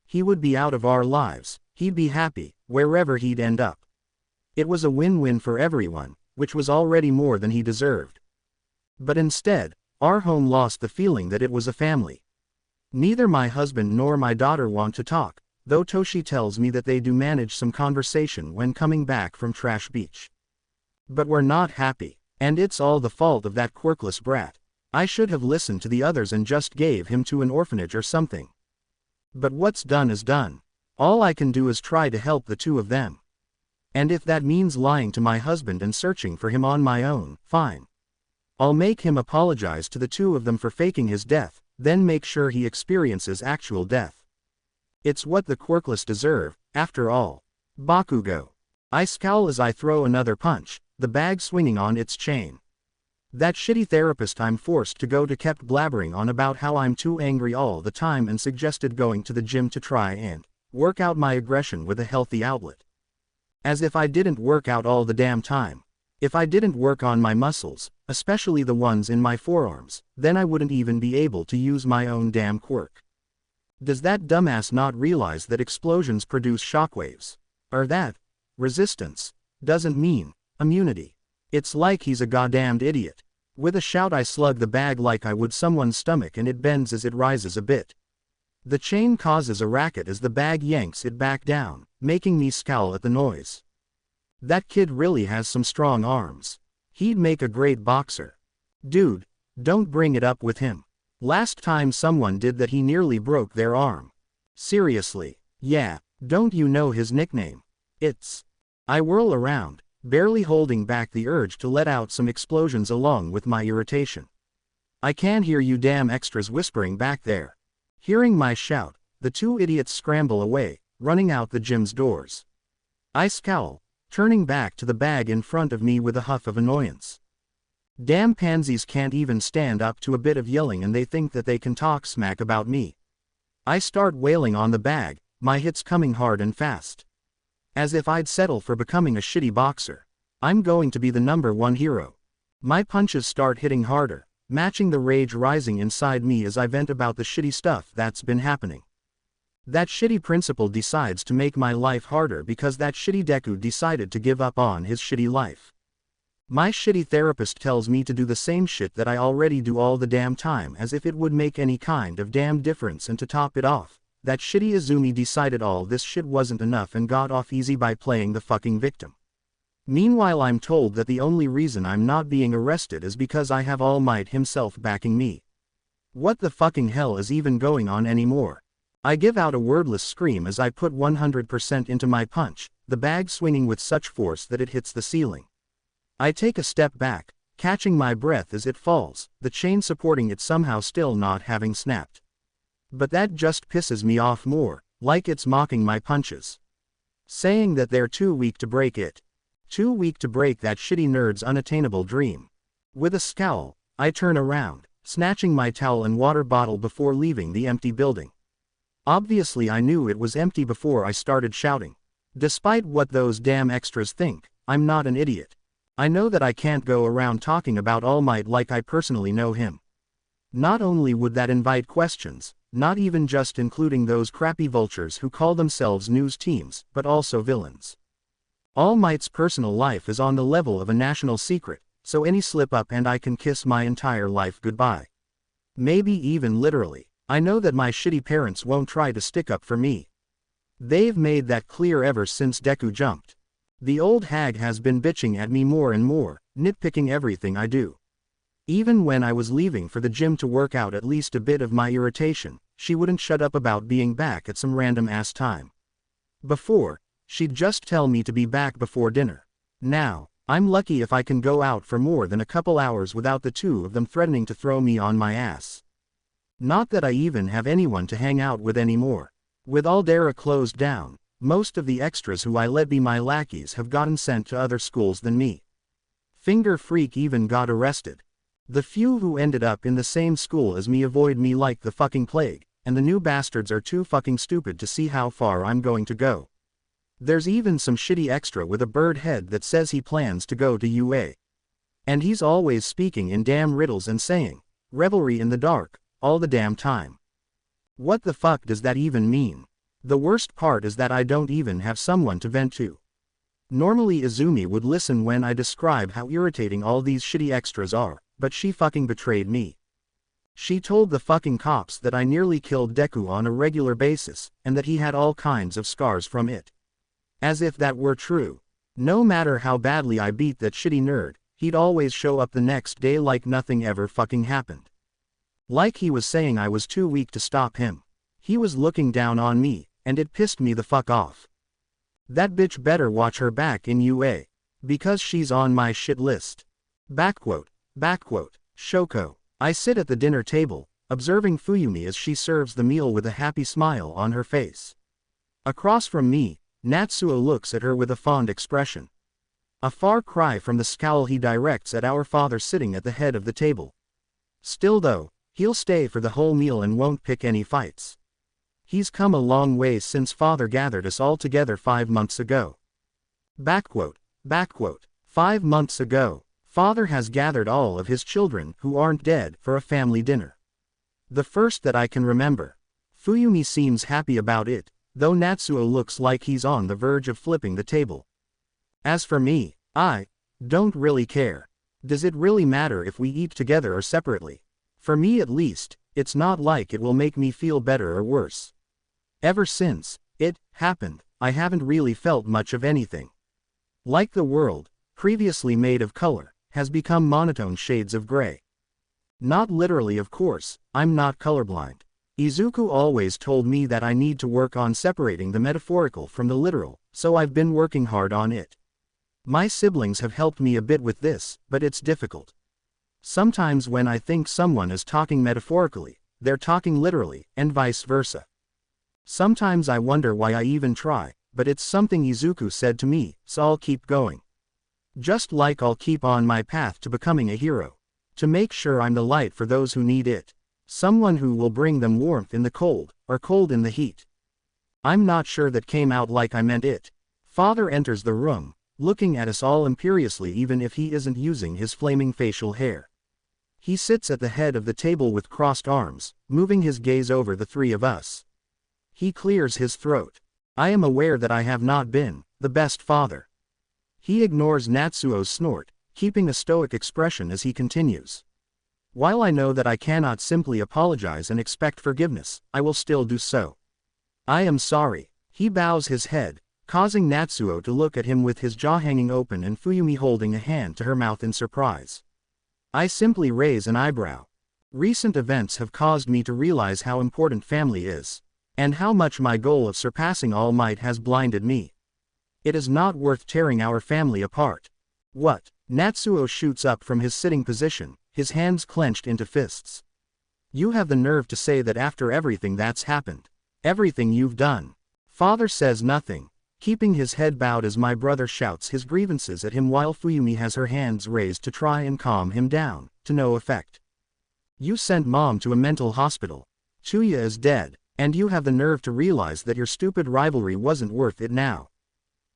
He would be out of our lives, he'd be happy, wherever he'd end up. It was a win-win for everyone, which was already more than he deserved. But instead, our home lost the feeling that it was a family. Neither my husband nor my daughter want to talk, though Toshi tells me that they do manage some conversation when coming back from Trash Beach. But we're not happy, and it's all the fault of that quirkless brat. I should have listened to the others and just gave him to an orphanage or something. But what's done is done. All I can do is try to help the two of them. And if that means lying to my husband and searching for him on my own, fine. I'll make him apologize to the two of them for faking his death, then make sure he experiences actual death. It's what the quirkless deserve, after all. Bakugo. I scowl as I throw another punch, the bag swinging on its chain. That shitty therapist I'm forced to go to kept blabbering on about how I'm too angry all the time and suggested going to the gym to try and work out my aggression with a healthy outlet. As if I didn't work out all the damn time. If I didn't work on my muscles, especially the ones in my forearms, then I wouldn't even be able to use my own damn quirk. Does that dumbass not realize that explosions produce shockwaves? Or that resistance doesn't mean immunity? It's like he's a goddamned idiot. With a shout I slug the bag like I would someone's stomach and it bends as it rises a bit. The chain causes a racket as the bag yanks it back down, making me scowl at the noise. That kid really has some strong arms. He'd make a great boxer. Dude, don't bring it up with him. Last time someone did that he nearly broke their arm. Seriously, yeah, don't you know his nickname? It's... I whirl around, barely holding back the urge to let out some explosions along with my irritation. I can hear you damn extras whispering back there. Hearing my shout, the two idiots scramble away, running out the gym's doors. I scowl, turning back to the bag in front of me with a huff of annoyance. Damn pansies can't even stand up to a bit of yelling and they think that they can talk smack about me. I start wailing on the bag, my hits coming hard and fast. As if I'd settle for becoming a shitty boxer. I'm going to be the #1 hero. My punches start hitting harder, matching the rage rising inside me as I vent about the shitty stuff that's been happening. That shitty principal decides to make my life harder because that shitty Deku decided to give up on his shitty life. My shitty therapist tells me to do the same shit that I already do all the damn time as if it would make any kind of damn difference, and to top it off, that shitty Izumi decided all this shit wasn't enough and got off easy by playing the fucking victim. Meanwhile I'm told that the only reason I'm not being arrested is because I have All Might himself backing me. What the fucking hell is even going on anymore? I give out a wordless scream as I put 100% into my punch, the bag swinging with such force that it hits the ceiling. I take a step back, catching my breath as it falls, the chain supporting it somehow still not having snapped. But that just pisses me off more, like it's mocking my punches. Saying that they're too weak to break it. Too weak to break that shitty nerd's unattainable dream. With a scowl, I turn around, snatching my towel and water bottle before leaving the empty building. Obviously I knew it was empty before I started shouting. Despite what those damn extras think, I'm not an idiot. I know that I can't go around talking about All Might like I personally know him. Not only would that invite questions, not even just including those crappy vultures who call themselves news teams, but also villains. All Might's personal life is on the level of a national secret, so any slip up and I can kiss my entire life goodbye. Maybe even literally. I know that my shitty parents won't try to stick up for me. They've made that clear ever since Deku jumped. The old hag has been bitching at me more and more, nitpicking everything I do. Even when I was leaving for the gym to work out at least a bit of my irritation, she wouldn't shut up about being back at some random ass time. Before, she'd just tell me to be back before dinner. Now, I'm lucky if I can go out for more than a couple hours without the two of them threatening to throw me on my ass. Not that I even have anyone to hang out with anymore. With Aldera closed down, most of the extras who I let be my lackeys have gotten sent to other schools than me. Finger Freak even got arrested. The few who ended up in the same school as me avoid me like the fucking plague, and the new bastards are too fucking stupid to see how far I'm going to go. There's even some shitty extra with a bird head that says he plans to go to UA. And he's always speaking in damn riddles and saying, "Revelry in the dark," all the damn time. What the fuck does that even mean? The worst part is that I don't even have someone to vent to. Normally Izumi would listen when I describe how irritating all these shitty extras are, but she fucking betrayed me. She told the fucking cops that I nearly killed Deku on a regular basis, and that he had all kinds of scars from it. As if that were true. No matter how badly I beat that shitty nerd, he'd always show up the next day like nothing ever fucking happened. Like he was saying I was too weak to stop him. He was looking down on me, and it pissed me the fuck off. That bitch better watch her back in UA. Because she's on my shit list. Backquote. Shoko. I sit at the dinner table, observing Fuyumi as she serves the meal with a happy smile on her face. Across from me, Natsuo looks at her with a fond expression. A far cry from the scowl he directs at our father sitting at the head of the table. Still though, he'll stay for the whole meal and won't pick any fights. He's come a long way since father gathered us all together 5 months ago. Backquote. 5 months ago, father has gathered all of his children who aren't dead for a family dinner. The first that I can remember. Fuyumi seems happy about it, though Natsuo looks like he's on the verge of flipping the table. As for me, I don't really care. Does it really matter if we eat together or separately? For me at least, it's not like it will make me feel better or worse. Ever since it happened, I haven't really felt much of anything. Like the world, previously made of color, has become monotone shades of gray. Not literally, of course, I'm not colorblind. Izuku always told me that I need to work on separating the metaphorical from the literal, so I've been working hard on it. My siblings have helped me a bit with this, but it's difficult. Sometimes when I think someone is talking metaphorically, they're talking literally, and vice versa. Sometimes I wonder why I even try, but it's something Izuku said to me, so I'll keep going. Just like I'll keep on my path to becoming a hero. To make sure I'm the light for those who need it. Someone who will bring them warmth in the cold, or cold in the heat. I'm not sure that came out like I meant it. Father enters the room, looking at us all imperiously even if he isn't using his flaming facial hair. He sits at the head of the table with crossed arms, moving his gaze over the three of us. He clears his throat. I am aware that I have not been the best father. He ignores Natsuo's snort, keeping a stoic expression as he continues. While I know that I cannot simply apologize and expect forgiveness, I will still do so. I am sorry. He bows his head, causing Natsuo to look at him with his jaw hanging open and Fuyumi holding a hand to her mouth in surprise. I simply raise an eyebrow. Recent events have caused me to realize how important family is. And how much my goal of surpassing All Might has blinded me. It is not worth tearing our family apart. What? Natsuo shoots up from his sitting position, his hands clenched into fists. You have the nerve to say that after everything that's happened. Everything you've done. Father says nothing, keeping his head bowed as my brother shouts his grievances at him while Fuyumi has her hands raised to try and calm him down, to no effect. You sent mom to a mental hospital. Chuya is dead. And you have the nerve to realize that your stupid rivalry wasn't worth it now.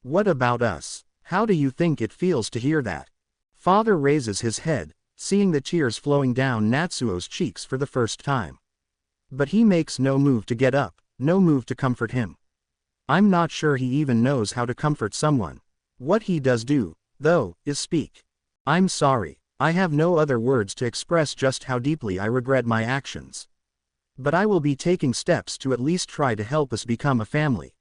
What about us? How do you think it feels to hear that? Father raises his head, seeing the tears flowing down Natsuo's cheeks for the first time. But he makes no move to get up, no move to comfort him. I'm not sure he even knows how to comfort someone. What he does do, though, is speak. I'm sorry. I have no other words to express just how deeply I regret my actions. But I will be taking steps to at least try to help us become a family.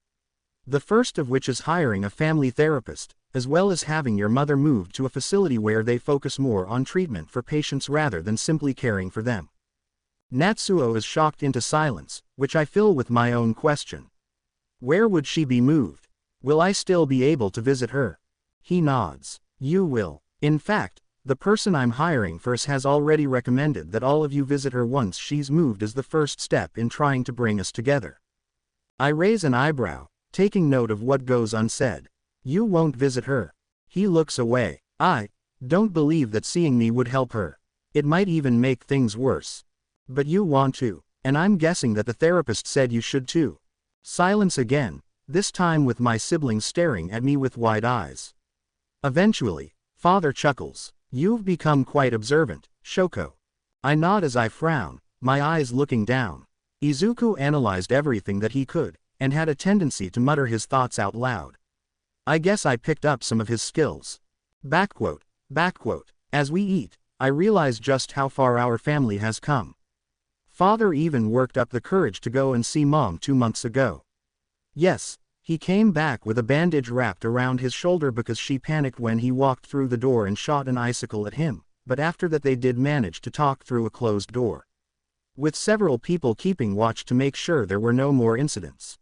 The first of which is hiring a family therapist, as well as having your mother moved to a facility where they focus more on treatment for patients rather than simply caring for them. Natsuo is shocked into silence, which I fill with my own question. Where would she be moved? Will I still be able to visit her? He nods. You will. In fact, the person I'm hiring for us has already recommended that all of you visit her once she's moved as the first step in trying to bring us together. I raise an eyebrow, taking note of what goes unsaid. You won't visit her. He looks away. I don't believe that seeing me would help her. It might even make things worse. But you want to, and I'm guessing that the therapist said you should too. Silence again, this time with my siblings staring at me with wide eyes. Eventually, father chuckles. You've become quite observant, Shoko. I nod as I frown, my eyes looking down. Izuku analyzed everything that he could, and had a tendency to mutter his thoughts out loud. I guess I picked up some of his skills. Backquote. As we eat, I realize just how far our family has come. Father even worked up the courage to go and see Mom 2 months ago. Yes, he came back with a bandage wrapped around his shoulder because she panicked when he walked through the door and shot an icicle at him, but after that they did manage to talk through a closed door, with several people keeping watch to make sure there were no more incidents.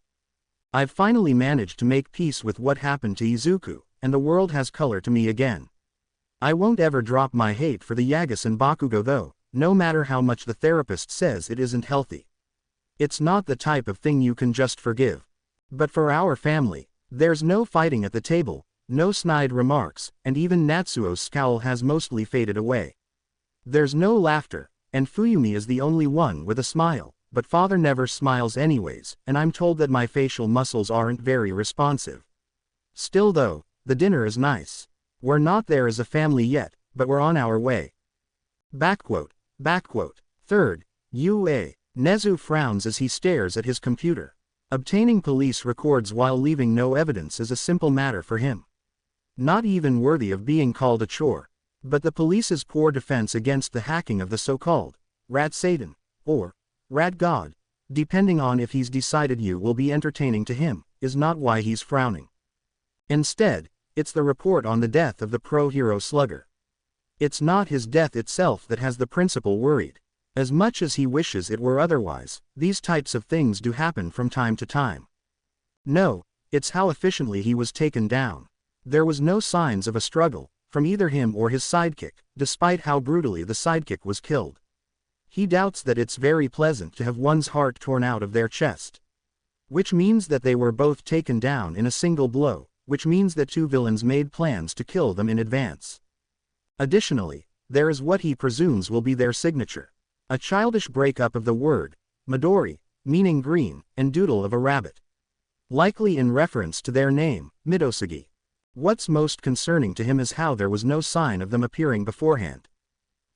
I've finally managed to make peace with what happened to Izuku, and the world has color to me again. I won't ever drop my hate for the Yagas and Bakugo though, no matter how much the therapist says it isn't healthy. It's not the type of thing you can just forgive. But for our family, there's no fighting at the table, no snide remarks, and even Natsuo's scowl has mostly faded away. There's no laughter, and Fuyumi is the only one with a smile, but father never smiles anyways, and I'm told that my facial muscles aren't very responsive. Still though, the dinner is nice. We're not there as a family yet, but we're on our way. Backquote. Third, UA. Nezu frowns as he stares at his computer. Obtaining police records while leaving no evidence is a simple matter for him. Not even worthy of being called a chore. But the police's poor defense against the hacking of the so-called Rat Satan, or Rat God, depending on if he's decided you will be entertaining to him, is not why he's frowning. Instead, it's the report on the death of the pro-hero slugger. It's not his death itself that has the principal worried. As much as he wishes it were otherwise, these types of things do happen from time to time. No, it's how efficiently he was taken down. There was no signs of a struggle, from either him or his sidekick, despite how brutally the sidekick was killed. He doubts that it's very pleasant to have one's heart torn out of their chest. Which means that they were both taken down in a single blow, which means that two villains made plans to kill them in advance. Additionally, there is what he presumes will be their signature. A childish breakup of the word, Midori, meaning green, and doodle of a rabbit. Likely in reference to their name, Midosagi. What's most concerning to him is how there was no sign of them appearing beforehand.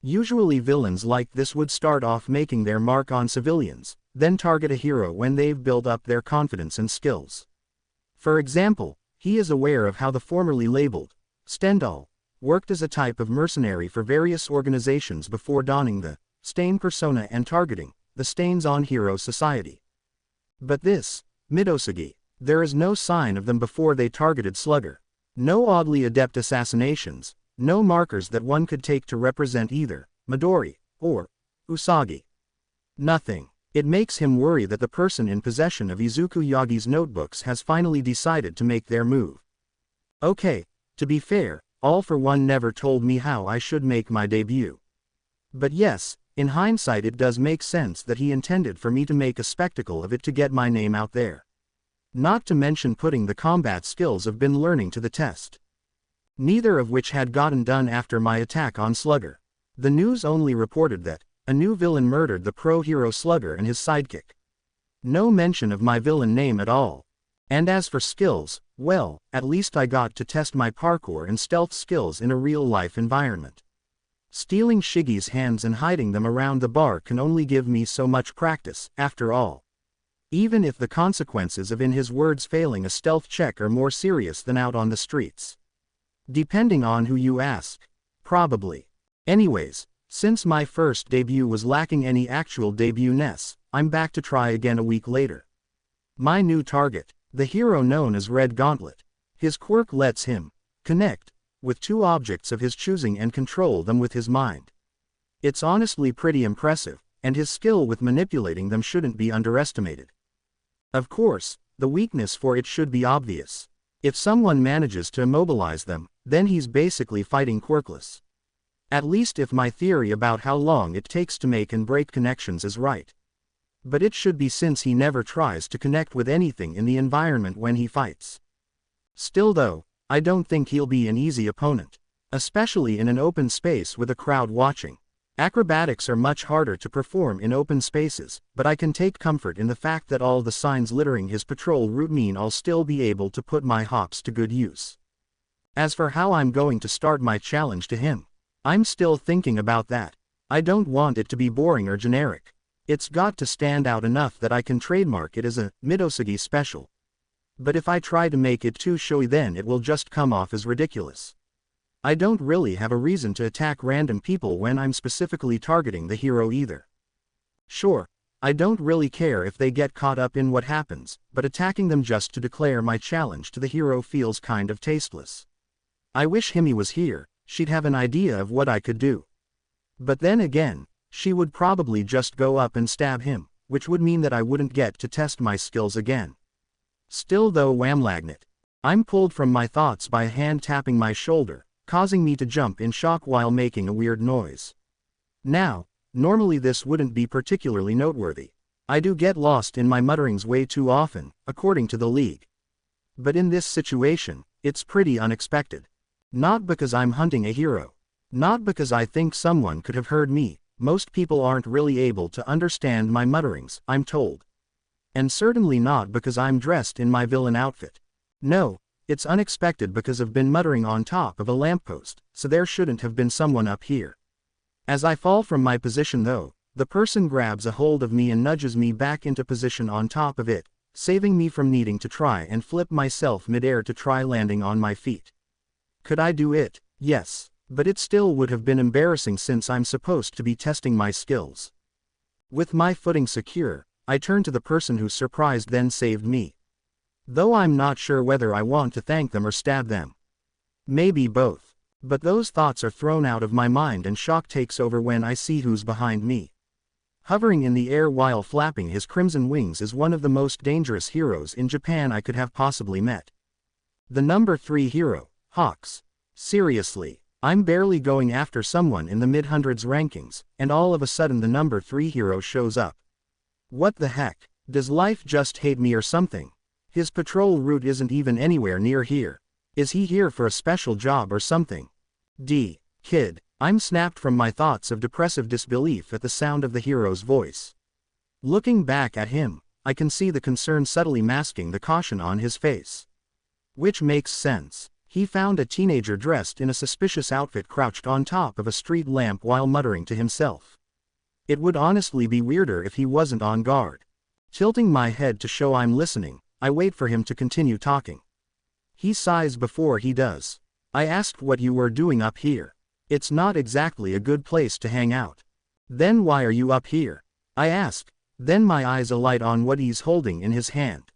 Usually villains like this would start off making their mark on civilians, then target a hero when they've built up their confidence and skills. For example, he is aware of how the formerly labeled Stendhal worked as a type of mercenary for various organizations before donning the Stain persona and targeting the stains on Hero Society. But this Midosagi, there is no sign of them before they targeted Slugger. No oddly adept assassinations, no markers that one could take to represent either Midori or Usagi. Nothing. It makes him worry that the person in possession of Izuku Yagi's notebooks has finally decided to make their move. Okay, to be fair, All for One never told me how I should make my debut. But yes, in hindsight it does make sense that he intended for me to make a spectacle of it to get my name out there. Not to mention putting the combat skills I've been learning to the test. Neither of which had gotten done after my attack on Slugger. The news only reported that a new villain murdered the pro-hero Slugger and his sidekick. No mention of my villain name at all. And as for skills, well, at least I got to test my parkour and stealth skills in a real-life environment. Stealing Shiggy's hands and hiding them around the bar can only give me so much practice, after all. Even if the consequences of, in his words, failing a stealth check are more serious than out on the streets. Depending on who you ask. Probably. Anyways, since my first debut was lacking any actual debut-ness, I'm back to try again a week later. My new target, the hero known as Red Gauntlet. His quirk lets him connect with two objects of his choosing and control them with his mind. It's honestly pretty impressive, and his skill with manipulating them shouldn't be underestimated. Of course, the weakness for it should be obvious. If someone manages to immobilize them, then he's basically fighting quirkless. At least if my theory about how long it takes to make and break connections is right. But it should be, since he never tries to connect with anything in the environment when he fights. Still though, I don't think he'll be an easy opponent, especially in an open space with a crowd watching. Acrobatics are much harder to perform in open spaces, but I can take comfort in the fact that all the signs littering his patrol route mean I'll still be able to put my hops to good use. As for how I'm going to start my challenge to him, I'm still thinking about that. I don't want it to be boring or generic. It's got to stand out enough that I can trademark it as a Midosagi special. But if I try to make it too showy, then it will just come off as ridiculous. I don't really have a reason to attack random people when I'm specifically targeting the hero either. Sure, I don't really care if they get caught up in what happens, but attacking them just to declare my challenge to the hero feels kind of tasteless. I wish Himi was here, she'd have an idea of what I could do. But then again, she would probably just go up and stab him, which would mean that I wouldn't get to test my skills again. Still though, whamlagnet. I'm pulled from my thoughts by a hand tapping my shoulder, causing me to jump in shock while making a weird noise. Now, normally this wouldn't be particularly noteworthy. I do get lost in my mutterings way too often, according to the League. But in this situation, it's pretty unexpected. Not because I'm hunting a hero. Not because I think someone could have heard me. Most people aren't really able to understand my mutterings, I'm told. And certainly not because I'm dressed in my villain outfit. No, it's unexpected because I've been muttering on top of a lamppost, so there shouldn't have been someone up here. As I fall from my position though, the person grabs a hold of me and nudges me back into position on top of it, saving me from needing to try and flip myself midair to try landing on my feet. Could I do it? Yes, but it still would have been embarrassing since I'm supposed to be testing my skills. With my footing secure, I turn to the person who surprised then saved me. Though I'm not sure whether I want to thank them or stab them. Maybe both. But those thoughts are thrown out of my mind and shock takes over when I see who's behind me. Hovering in the air while flapping his crimson wings is one of the most dangerous heroes in Japan I could have possibly met. The number 3 hero, Hawks. Seriously, I'm barely going after someone in the mid-hundreds rankings, and all of a sudden the number 3 hero shows up. What the heck? Does life just hate me or something? His patrol route isn't even anywhere near here. Is he here for a special job or something? Kid. I'm snapped from my thoughts of depressive disbelief at the sound of the hero's voice. Looking back at him, I can see the concern subtly masking the caution on his face. Which makes sense. He found a teenager dressed in a suspicious outfit crouched on top of a street lamp while muttering to himself. It would honestly be weirder if he wasn't on guard. Tilting my head to show I'm listening, I wait for him to continue talking. He sighs before he does. I asked what you were doing up here. It's not exactly a good place to hang out. Then why are you up here? I ask, then my eyes alight on what he's holding in his hand.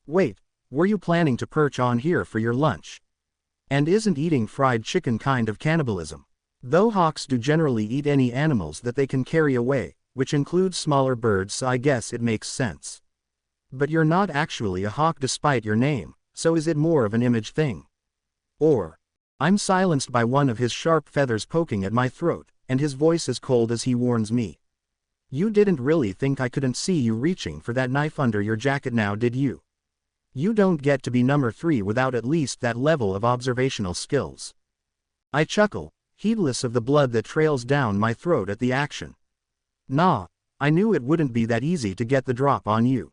Wait, were you planning to perch on here for your lunch? And isn't eating fried chicken kind of cannibalism? Though hawks do generally eat any animals that they can carry away, which includes smaller birds, so I guess it makes sense. But you're not actually a hawk despite your name, so is it more of an image thing? Or, I'm silenced by one of his sharp feathers poking at my throat, and his voice as cold as he warns me. You didn't really think I couldn't see you reaching for that knife under your jacket now, did you? You don't get to be number 3 without at least that level of observational skills. I chuckle, heedless of the blood that trails down my throat at the action. Nah, I knew it wouldn't be that easy to get the drop on you.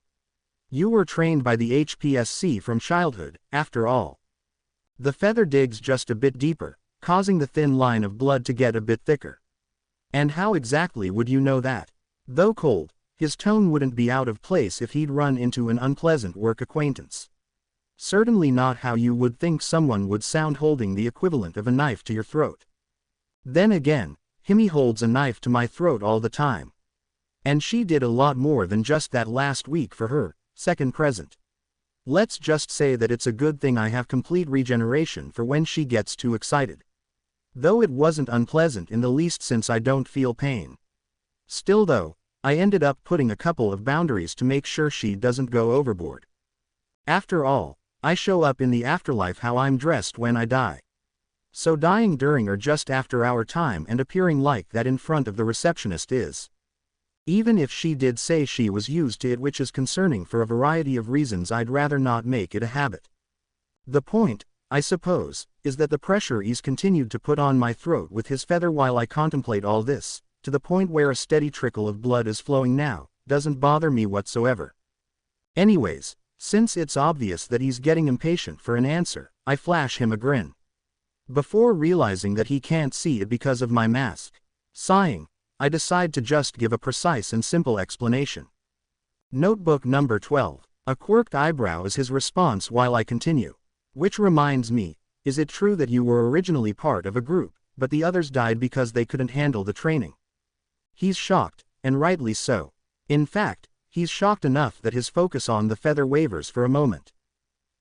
You were trained by the HPSC from childhood, after all. The feather digs just a bit deeper, causing the thin line of blood to get a bit thicker. And how exactly would you know that? Though cold, his tone wouldn't be out of place if he'd run into an unpleasant work acquaintance. Certainly not how you would think someone would sound holding the equivalent of a knife to your throat. Then again, Himi holds a knife to my throat all the time. And she did a lot more than just that last week for her second present. Let's just say that it's a good thing I have complete regeneration for when she gets too excited. Though it wasn't unpleasant in the least since I don't feel pain. Still though, I ended up putting a couple of boundaries to make sure she doesn't go overboard. After all, I show up in the afterlife how I'm dressed when I die. So dying during or just after our time and appearing like that in front of the receptionist is. Even if she did say she was used to it, which is concerning for a variety of reasons, I'd rather not make it a habit. The point, I suppose, is that the pressure he's continued to put on my throat with his feather while I contemplate all this, to the point where a steady trickle of blood is flowing now, doesn't bother me whatsoever. Anyways, since it's obvious that he's getting impatient for an answer, I flash him a grin. Before realizing that he can't see it because of my mask. Sighing, I decide to just give a precise and simple explanation. Notebook number 12. A quirked eyebrow is his response while I continue. Which reminds me, is it true that you were originally part of a group, but the others died because they couldn't handle the training? He's shocked, and rightly so. In fact, he's shocked enough that his focus on the feather wavers for a moment.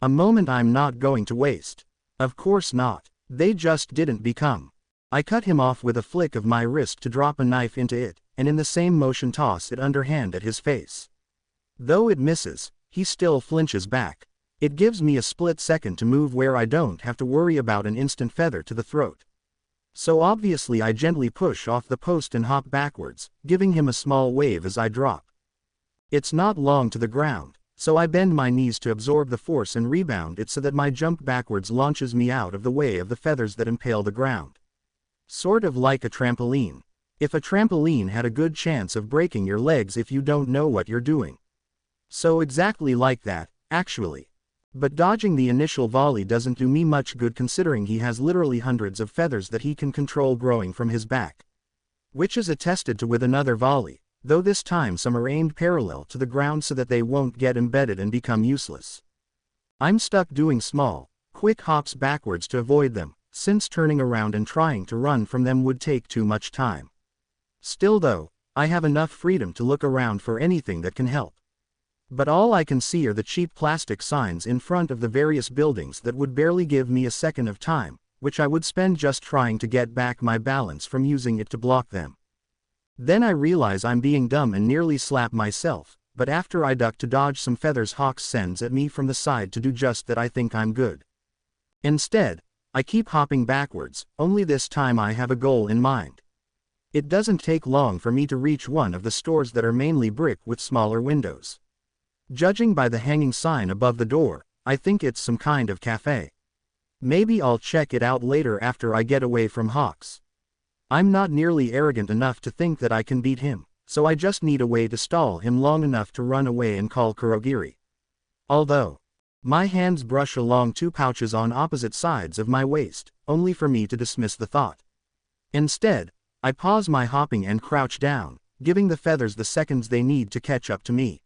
A moment I'm not going to waste. Of course not. They just didn't become. I cut him off with a flick of my wrist to drop a knife into it, and in the same motion toss it underhand at his face. Though it misses, he still flinches back. It gives me a split second to move where I don't have to worry about an instant feather to the throat. So obviously I gently push off the post and hop backwards, giving him a small wave as I drop. It's not long to the ground, so I bend my knees to absorb the force and rebound it so that my jump backwards launches me out of the way of the feathers that impale the ground. Sort of like a trampoline. If a trampoline had a good chance of breaking your legs if you don't know what you're doing. So exactly like that, actually. But dodging the initial volley doesn't do me much good considering he has literally hundreds of feathers that he can control growing from his back. Which is attested to with another volley, though this time some are aimed parallel to the ground so that they won't get embedded and become useless. I'm stuck doing small, quick hops backwards to avoid them, since turning around and trying to run from them would take too much time. Still though, I have enough freedom to look around for anything that can help. But all I can see are the cheap plastic signs in front of the various buildings that would barely give me a second of time, which I would spend just trying to get back my balance from using it to block them. Then I realize I'm being dumb and nearly slap myself, but after I duck to dodge some feathers Hawks sends at me from the side to do just that I think I'm good. Instead, I keep hopping backwards, only this time I have a goal in mind. It doesn't take long for me to reach one of the stores that are mainly brick with smaller windows. Judging by the hanging sign above the door, I think it's some kind of cafe. Maybe I'll check it out later after I get away from Hawks. I'm not nearly arrogant enough to think that I can beat him, so I just need a way to stall him long enough to run away and call Kurogiri. Although, my hands brush along two pouches on opposite sides of my waist, only for me to dismiss the thought. Instead, I pause my hopping and crouch down, giving the feathers the seconds they need to catch up to me.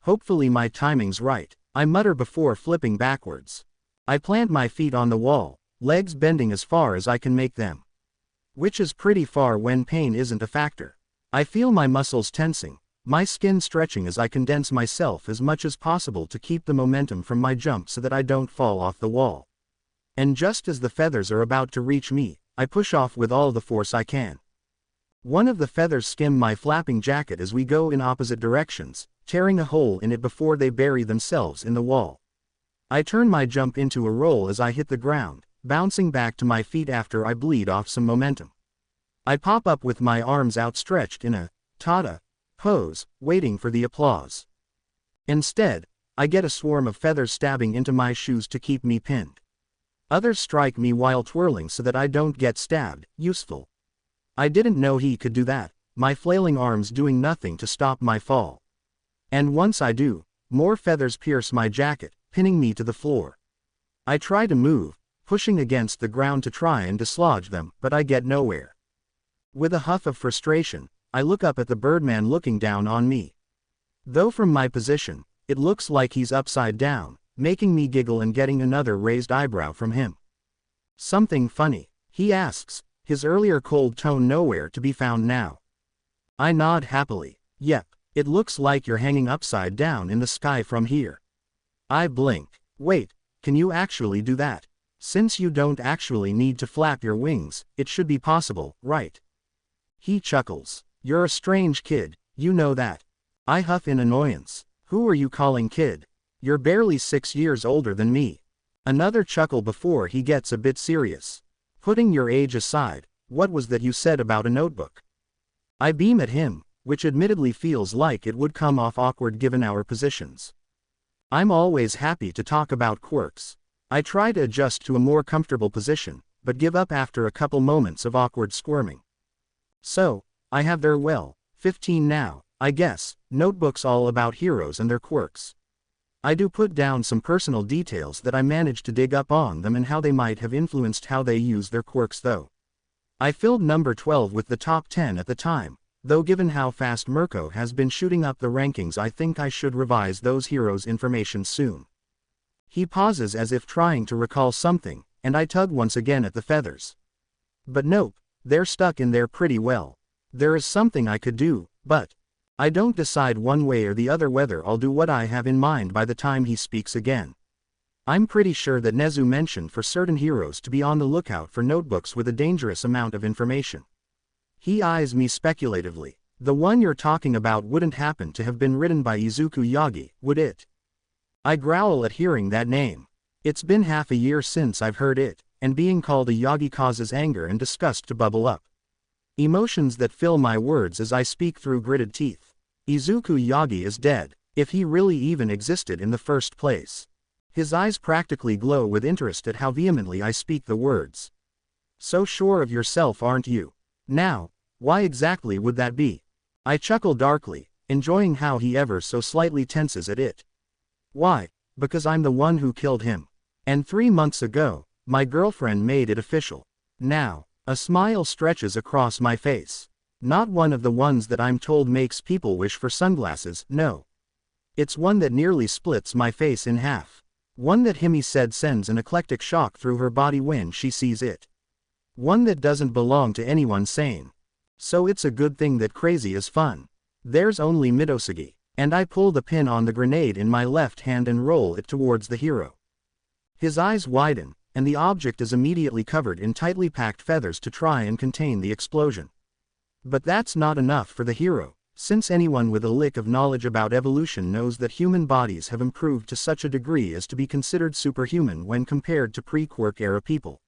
Hopefully my timing's right, I mutter before flipping backwards. I plant my feet on the wall, legs bending as far as I can make them. Which is pretty far when pain isn't a factor. I feel my muscles tensing, my skin stretching as I condense myself as much as possible to keep the momentum from my jump so that I don't fall off the wall. And just as the feathers are about to reach me, I push off with all the force I can. One of the feathers skim my flapping jacket as we go in opposite directions, tearing a hole in it before they bury themselves in the wall. I turn my jump into a roll as I hit the ground, bouncing back to my feet after I bleed off some momentum. I pop up with my arms outstretched in a tada pose, waiting for the applause. Instead, I get a swarm of feathers stabbing into my shoes to keep me pinned. Others strike me while twirling so that I don't get stabbed, useful. I didn't know he could do that, my flailing arms doing nothing to stop my fall. And once I do, more feathers pierce my jacket, pinning me to the floor. I try to move, pushing against the ground to try and dislodge them, but I get nowhere. With a huff of frustration, I look up at the Birdman looking down on me. Though from my position, it looks like he's upside down, making me giggle and getting another raised eyebrow from him. "Something funny?" he asks, his earlier cold tone nowhere to be found now. I nod happily. "Yep, it looks like you're hanging upside down in the sky from here." I blink. "Wait, can you actually do that? Since you don't actually need to flap your wings, it should be possible, right?" He chuckles. "You're a strange kid, you know that." I huff in annoyance. "Who are you calling kid? You're barely 6 years older than me." Another chuckle before he gets a bit serious. "Putting your age aside, what was that you said about a notebook?" I beam at him, which admittedly feels like it would come off awkward given our positions. I'm always happy to talk about quirks. I try to adjust to a more comfortable position, but give up after a couple moments of awkward squirming. "So, I have their 15 now, I guess, notebooks all about heroes and their quirks. I do put down some personal details that I managed to dig up on them and how they might have influenced how they use their quirks though. I filled number 12 with the top 10 at the time, though given how fast Mirko has been shooting up the rankings I think I should revise those heroes' information soon. He pauses as if trying to recall something, and I tug once again at the feathers. But nope, they're stuck in there pretty well. There is something I could do, but I don't decide one way or the other whether I'll do what I have in mind by the time he speaks again. I'm pretty sure that Nezu mentioned for certain heroes to be on the lookout for notebooks with a dangerous amount of information. He eyes me speculatively. The one you're talking about wouldn't happen to have been written by Izuku Yagi, would it? I growl at hearing that name. It's been half a year since I've heard it, and being called a Yagi causes anger and disgust to bubble up. Emotions that fill my words as I speak through gritted teeth. Izuku Yagi is dead, if he really even existed in the first place. His eyes practically glow with interest at how vehemently I speak the words. So sure of yourself, aren't you? Now, why exactly would that be? I chuckle darkly, enjoying how he ever so slightly tenses at it. Why? Because I'm the one who killed him. And 3 months ago, my girlfriend made it official. Now, a smile stretches across my face. Not one of the ones that I'm told makes people wish for sunglasses, no. It's one that nearly splits my face in half. One that Himi said sends an eclectic shock through her body when she sees it. One that doesn't belong to anyone sane. So it's a good thing that crazy is fun. There's only Midosagi, and I pull the pin on the grenade in my left hand and roll it towards the hero. His eyes widen, and the object is immediately covered in tightly packed feathers to try and contain the explosion. But that's not enough for the hero, since anyone with a lick of knowledge about evolution knows that human bodies have improved to such a degree as to be considered superhuman when compared to pre-Quirk era people.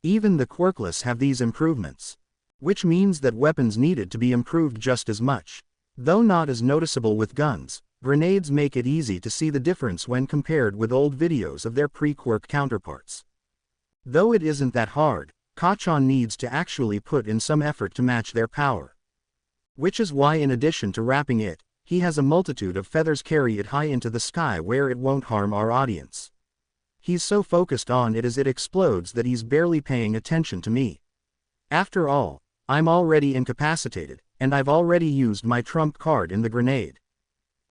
Even the Quirkless have these improvements. Which means that weapons needed to be improved just as much. Though not as noticeable with guns, grenades make it easy to see the difference when compared with old videos of their pre-Quirk counterparts. Though it isn't that hard, Kacchan needs to actually put in some effort to match their power. Which is why in addition to wrapping it, he has a multitude of feathers carry it high into the sky where it won't harm our audience. He's so focused on it as it explodes that he's barely paying attention to me. After all, I'm already incapacitated, and I've already used my trump card in the grenade.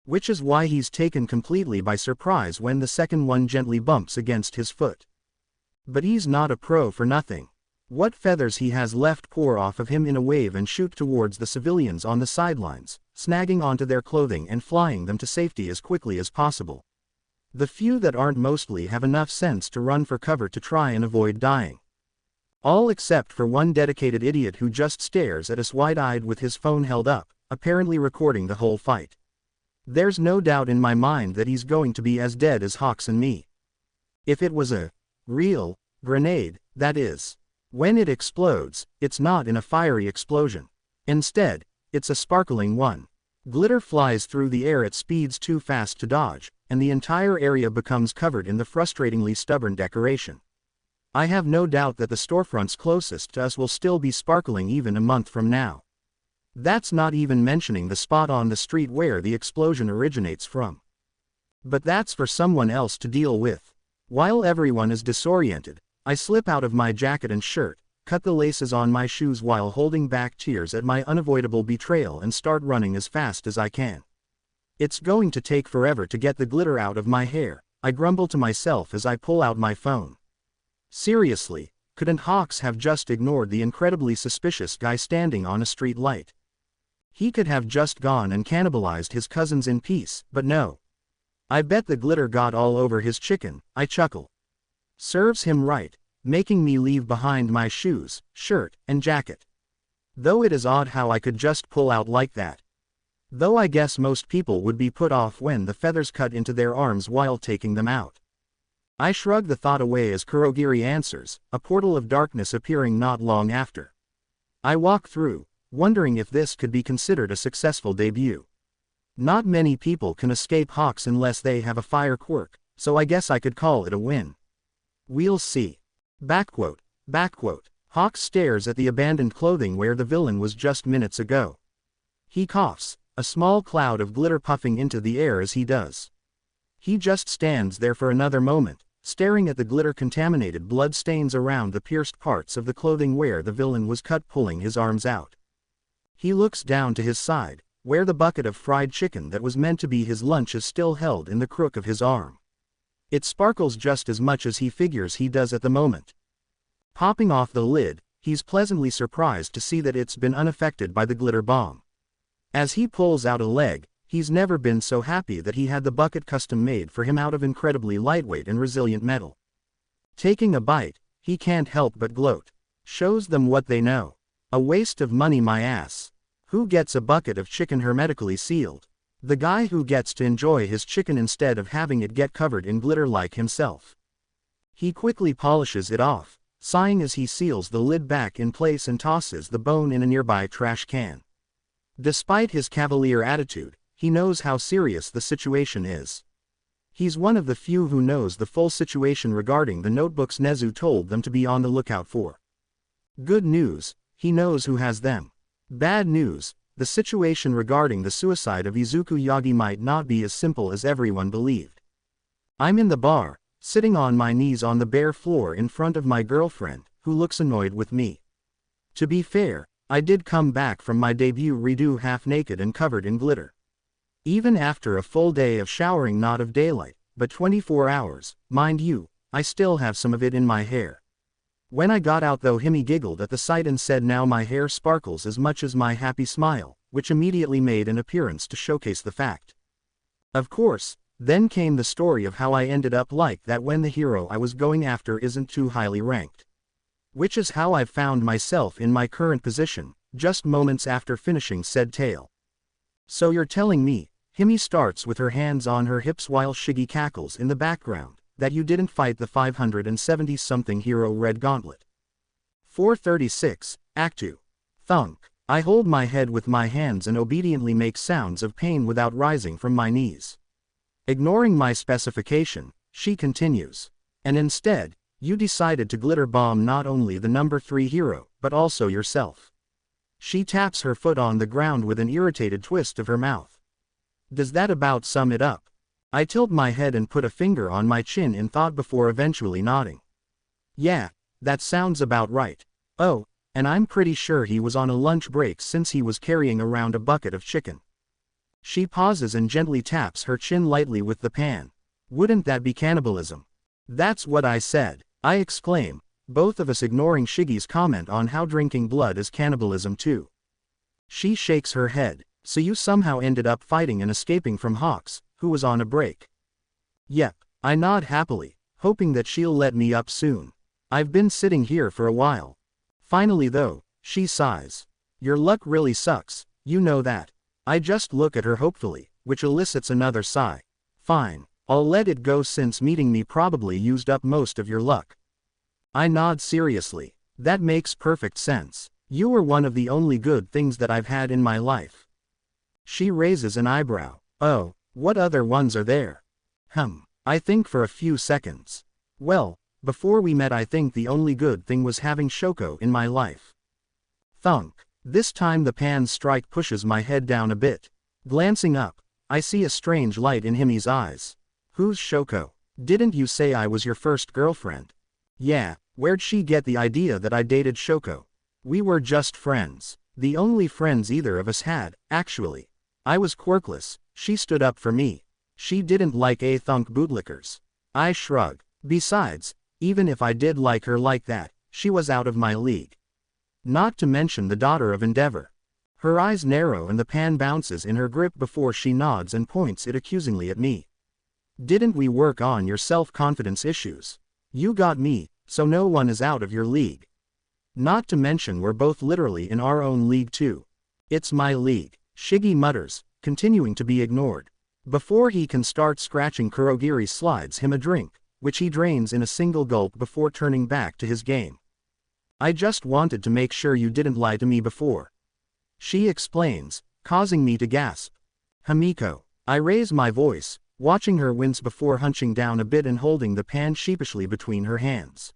Which is why he's taken completely by surprise when the second one gently bumps against his foot. But he's not a pro for nothing. What feathers he has left pour off of him in a wave and shoot towards the civilians on the sidelines, snagging onto their clothing and flying them to safety as quickly as possible. The few that aren't mostly have enough sense to run for cover to try and avoid dying. All except for one dedicated idiot who just stares at us wide-eyed with his phone held up, apparently recording the whole fight. There's no doubt in my mind that he's going to be as dead as Hawks and me. If it was a real grenade, that is. When it explodes, it's not in a fiery explosion. Instead, it's a sparkling one. Glitter flies through the air at speeds too fast to dodge, and the entire area becomes covered in the frustratingly stubborn decoration. I have no doubt that the storefronts closest to us will still be sparkling even a month from now. That's not even mentioning the spot on the street where the explosion originates from. But that's for someone else to deal with. While everyone is disoriented, I slip out of my jacket and shirt, cut the laces on my shoes while holding back tears at my unavoidable betrayal and start running as fast as I can. It's going to take forever to get the glitter out of my hair, I grumble to myself as I pull out my phone. Seriously, couldn't Hawks have just ignored the incredibly suspicious guy standing on a street light? He could have just gone and cannibalized his cousins in peace, but no. I bet the glitter got all over his chicken, I chuckle. Serves him right, making me leave behind my shoes, shirt, and jacket. Though it is odd how I could just pull out like that. Though I guess most people would be put off when the feathers cut into their arms while taking them out. I shrug the thought away as Kurogiri answers, a portal of darkness appearing not long after. I walk through, wondering if this could be considered a successful debut. Not many people can escape Hawks unless they have a fire quirk, so I guess I could call it a win. We'll see. Backquote. Hawks stares at the abandoned clothing where the villain was just minutes ago. He coughs, a small cloud of glitter puffing into the air as he does. He just stands there for another moment, staring at the glitter-contaminated blood stains around the pierced parts of the clothing where the villain was cut, pulling his arms out. He looks down to his side, where the bucket of fried chicken that was meant to be his lunch is still held in the crook of his arm. It sparkles just as much as he figures he does at the moment. Popping off the lid, he's pleasantly surprised to see that it's been unaffected by the glitter bomb. As he pulls out a leg, he's never been so happy that he had the bucket custom made for him out of incredibly lightweight and resilient metal. Taking a bite, he can't help but gloat. Shows them what they know. A waste of money, my ass. Who gets a bucket of chicken hermetically sealed? The guy who gets to enjoy his chicken instead of having it get covered in glitter like himself. He quickly polishes it off, sighing as he seals the lid back in place and tosses the bone in a nearby trash can. Despite his cavalier attitude, he knows how serious the situation is. He's one of the few who knows the full situation regarding the notebooks Nezu told them to be on the lookout for. Good news, he knows who has them. Bad news, the situation regarding the suicide of Izuku Yagi might not be as simple as everyone believed. I'm in the bar, sitting on my knees on the bare floor in front of my girlfriend, who looks annoyed with me. To be fair, I did come back from my debut redo half naked and covered in glitter. Even after a full day of showering, not of daylight, but 24 hours, mind you, I still have some of it in my hair. When I got out though, Himi giggled at the sight and said now my hair sparkles as much as my happy smile, which immediately made an appearance to showcase the fact. Of course, then came the story of how I ended up like that when the hero I was going after isn't too highly ranked. Which is how I've found myself in my current position, just moments after finishing said tale. So you're telling me, Himi starts with her hands on her hips while Shiggy cackles in the background, that you didn't fight the 570-something hero Red Gauntlet. 436, Act 2. Thunk. I hold my head with my hands and obediently make sounds of pain without rising from my knees. Ignoring my specification, she continues. And instead, you decided to glitter bomb not only the number 3 hero, but also yourself. She taps her foot on the ground with an irritated twist of her mouth. Does that about sum it up? I tilt my head and put a finger on my chin in thought before eventually nodding. Yeah, that sounds about right. Oh, and I'm pretty sure he was on a lunch break since he was carrying around a bucket of chicken. She pauses and gently taps her chin lightly with the pan. Wouldn't that be cannibalism? That's what I said, I exclaim, both of us ignoring Shiggy's comment on how drinking blood is cannibalism too. She shakes her head. So you somehow ended up fighting and escaping from Hawks, who was on a break. Yep, I nod happily, hoping that she'll let me up soon. I've been sitting here for a while. Finally though, she sighs. Your luck really sucks, you know that. I just look at her hopefully, which elicits another sigh. Fine, I'll let it go since meeting me probably used up most of your luck. I nod seriously. That makes perfect sense. You were one of the only good things that I've had in my life. She raises an eyebrow. Oh, what other ones are there? I think for a few seconds. Well, before we met I think the only good thing was having Shoko in my life. Thunk. This time the pan's strike pushes my head down a bit. Glancing up, I see a strange light in Himi's eyes. Who's Shoko? Didn't you say I was your first girlfriend? Yeah, where'd she get the idea that I dated Shoko? We were just friends. The only friends either of us had, actually. I was quirkless, she stood up for me. She didn't like thunk bootlickers. I shrug. Besides, even if I did like her like that, she was out of my league. Not to mention the daughter of Endeavor. Her eyes narrow and the pan bounces in her grip before she nods and points it accusingly at me. Didn't we work on your self-confidence issues? You got me, so no one is out of your league. Not to mention we're both literally in our own league too. It's my league. Shiggy mutters, continuing to be ignored. Before he can start scratching, Kurogiri slides him a drink, which he drains in a single gulp before turning back to his game. I just wanted to make sure you didn't lie to me before. She explains, causing me to gasp. Himiko. I raise my voice, watching her wince before hunching down a bit and holding the pan sheepishly between her hands.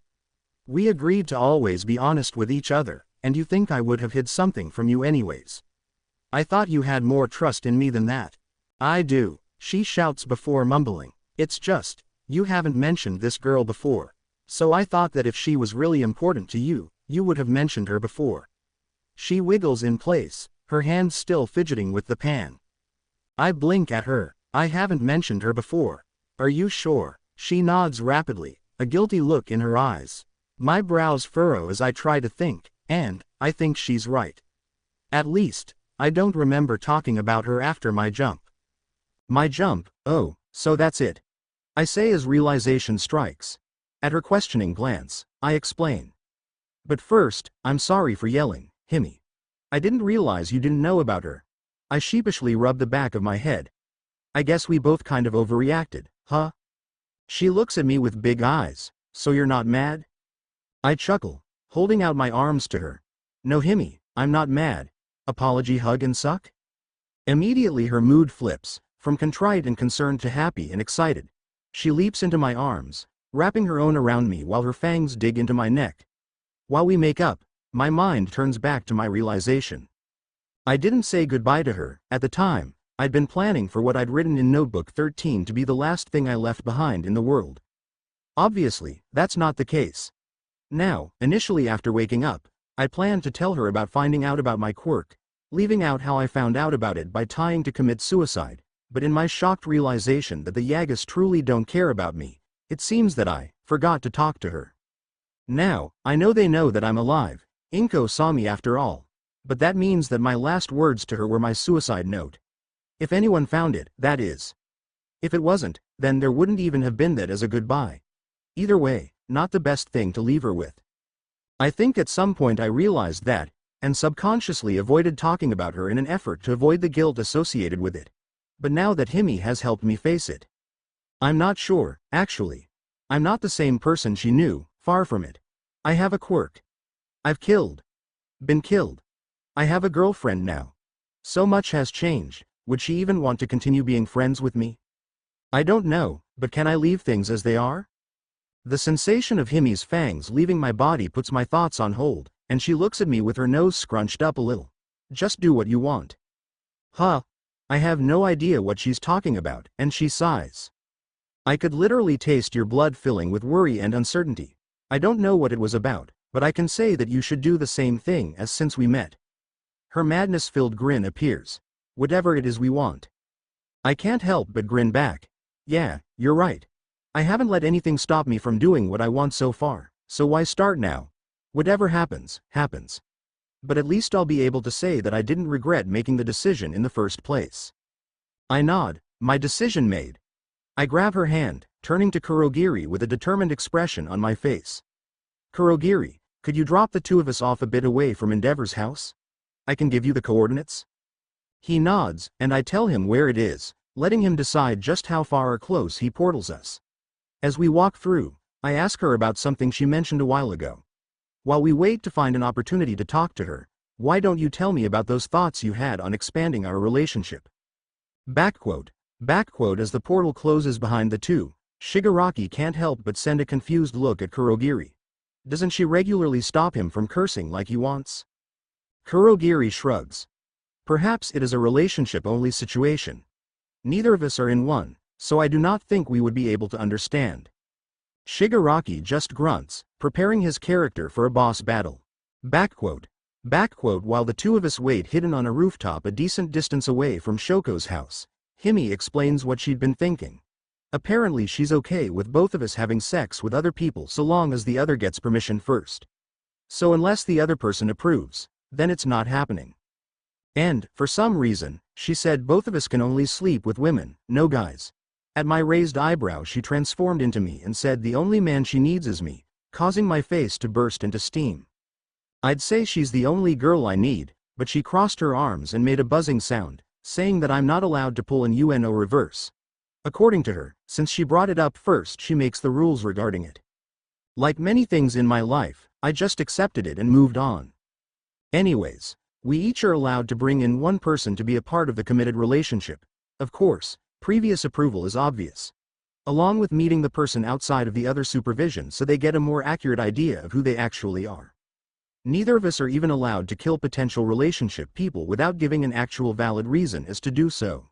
We agreed to always be honest with each other, and you think I would have hid something from you anyways. I thought you had more trust in me than that. I do, she shouts before mumbling. It's just, you haven't mentioned this girl before. So I thought that if she was really important to you, you would have mentioned her before. She wiggles in place, her hands still fidgeting with the pan. I blink at her. I haven't mentioned her before. Are you sure? She nods rapidly, a guilty look in her eyes. My brows furrow as I try to think, and I think she's right. At least, I don't remember talking about her after my jump. My jump, oh, so that's it. I say as realization strikes. At her questioning glance, I explain. But first, I'm sorry for yelling, Himi. I didn't realize you didn't know about her. I sheepishly rub the back of my head. I guess we both kind of overreacted, huh? She looks at me with big eyes. So you're not mad? I chuckle, holding out my arms to her. No Himi, I'm not mad. Apology hug and suck? Immediately her mood flips, from contrite and concerned to happy and excited. She leaps into my arms, wrapping her own around me while her fangs dig into my neck. While we make up, my mind turns back to my realization. I didn't say goodbye to her. At the time, I'd been planning for what I'd written in Notebook 13 to be the last thing I left behind in the world. Obviously, that's not the case. Now, initially after waking up, I planned to tell her about finding out about my quirk, leaving out how I found out about it by tying to commit suicide, but in my shocked realization that the Yagas truly don't care about me, it seems that I forgot to talk to her. Now, I know they know that I'm alive. Inko saw me after all. But that means that my last words to her were my suicide note. If anyone found it, that is. If it wasn't, then there wouldn't even have been that as a goodbye. Either way, not the best thing to leave her with. I think at some point I realized that, and subconsciously avoided talking about her in an effort to avoid the guilt associated with it. But now that Himi has helped me face it. I'm not sure, actually. I'm not the same person she knew, far from it. I have a quirk. I've been killed. I have a girlfriend now. So much has changed. Would she even want to continue being friends with me? I don't know, but can I leave things as they are? The sensation of Himi's fangs leaving my body puts my thoughts on hold, and she looks at me with her nose scrunched up a little. Just do what you want. Huh? I have no idea what she's talking about, and she sighs. I could literally taste your blood filling with worry and uncertainty. I don't know what it was about, but I can say that you should do the same thing as since we met. Her madness-filled grin appears. Whatever it is we want. I can't help but grin back. Yeah, you're right. I haven't let anything stop me from doing what I want so far, so why start now? Whatever happens, happens. But at least I'll be able to say that I didn't regret making the decision in the first place. I nod, my decision made. I grab her hand, turning to Kurogiri with a determined expression on my face. Kurogiri, could you drop the two of us off a bit away from Endeavor's house? I can give you the coordinates. He nods, and I tell him where it is, letting him decide just how far or close he portals us. As we walk through, I ask her about something she mentioned a while ago. While we wait to find an opportunity to talk to her, why don't you tell me about those thoughts you had on expanding our relationship? Backquote as the portal closes behind the two, Shigaraki can't help but send a confused look at Kurogiri. Doesn't she regularly stop him from cursing like he wants? Kurogiri shrugs. Perhaps it is a relationship-only situation. Neither of us are in one, so I do not think we would be able to understand. Shigaraki just grunts, preparing his character for a boss battle. Backquote while the two of us wait hidden on a rooftop a decent distance away from Shoko's house, Himi explains what she'd been thinking. Apparently she's okay with both of us having sex with other people so long as the other gets permission first. So unless the other person approves, then it's not happening. And, for some reason, she said both of us can only sleep with women, no guys. At my raised eyebrow she transformed into me and said the only man she needs is me, causing my face to burst into steam. I'd say she's the only girl I need, but she crossed her arms and made a buzzing sound, saying that I'm not allowed to pull an UNO reverse. According to her, since she brought it up first she makes the rules regarding it. Like many things in my life, I just accepted it and moved on. Anyways, we each are allowed to bring in one person to be a part of the committed relationship. Of course, previous approval is obvious. along with meeting the person outside of the other supervision so they get a more accurate idea of who they actually are. Neither of us are even allowed to kill potential relationship people without giving an actual valid reason as to do so.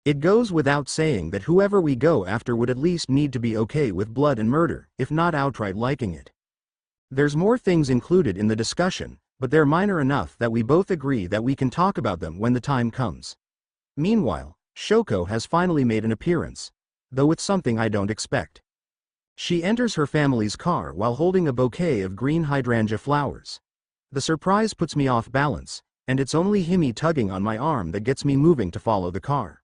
It goes without saying that whoever we go after would at least need to be okay with blood and murder, if not outright liking it. There's more things included in the discussion, but they're minor enough that we both agree that we can talk about them when the time comes. Meanwhile, Shoko has finally made an appearance, though it's something I don't expect. She enters her family's car while holding a bouquet of green hydrangea flowers. The surprise puts me off balance, and it's only Himi tugging on my arm that gets me moving to follow the car.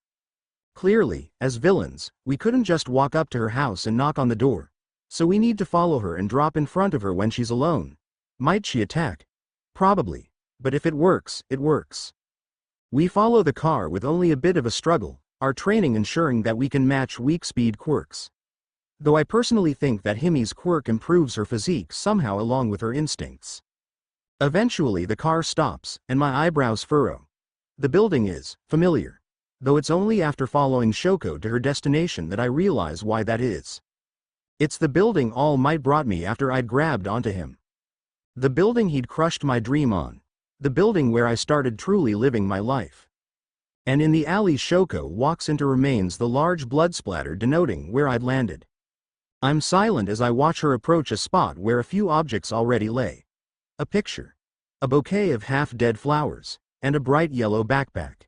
Clearly, as villains, we couldn't just walk up to her house and knock on the door, so we need to follow her and drop in front of her when she's alone. Might she attack? Probably, but if it works, it works. We follow the car with only a bit of a struggle, our training ensuring that we can match weak speed quirks. Though I personally think that Himi's quirk improves her physique somehow along with her instincts. Eventually the car stops, and my eyebrows furrow. The building is familiar, though it's only after following Shoko to her destination that I realize why that is. It's the building All Might brought me after I'd grabbed onto him. The building he'd crushed my dream on. The building where I started truly living my life. And in the alley Shoko walks into remains the large blood splatter denoting where I'd landed. I'm silent as I watch her approach a spot where a few objects already lay. A picture. A bouquet of half-dead flowers, and a bright yellow backpack.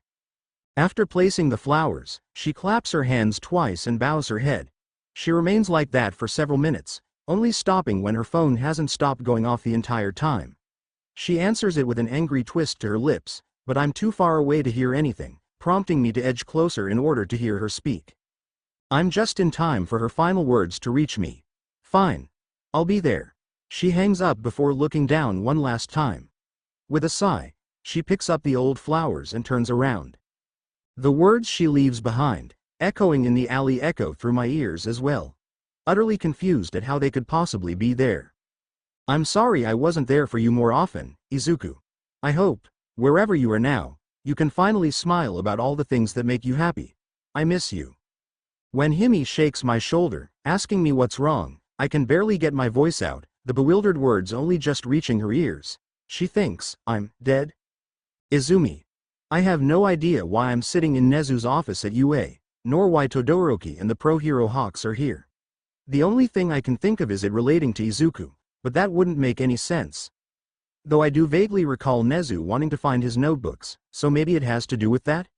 After placing the flowers, she claps her hands twice and bows her head. She remains like that for several minutes, only stopping when her phone hasn't stopped going off the entire time. She answers it with an angry twist to her lips, but I'm too far away to hear anything, prompting me to edge closer in order to hear her speak. I'm just in time for her final words to reach me. Fine. I'll be there. She hangs up before looking down one last time. With a sigh, she picks up the old flowers and turns around. The words she leaves behind, echoing in the alley, echo through my ears as well. Utterly confused at how they could possibly be there. I'm sorry I wasn't there for you more often, Izuku. I hope, wherever you are now, you can finally smile about all the things that make you happy. I miss you. When Himi shakes my shoulder, asking me what's wrong, I can barely get my voice out, the bewildered words only just reaching her ears. She thinks I'm dead? Izumi. I have no idea why I'm sitting in Nezu's office at UA, nor why Todoroki and the pro-hero Hawks are here. The only thing I can think of is it relating to Izuku, but that wouldn't make any sense. Though I do vaguely recall Nezu wanting to find his notebooks, so maybe it has to do with that?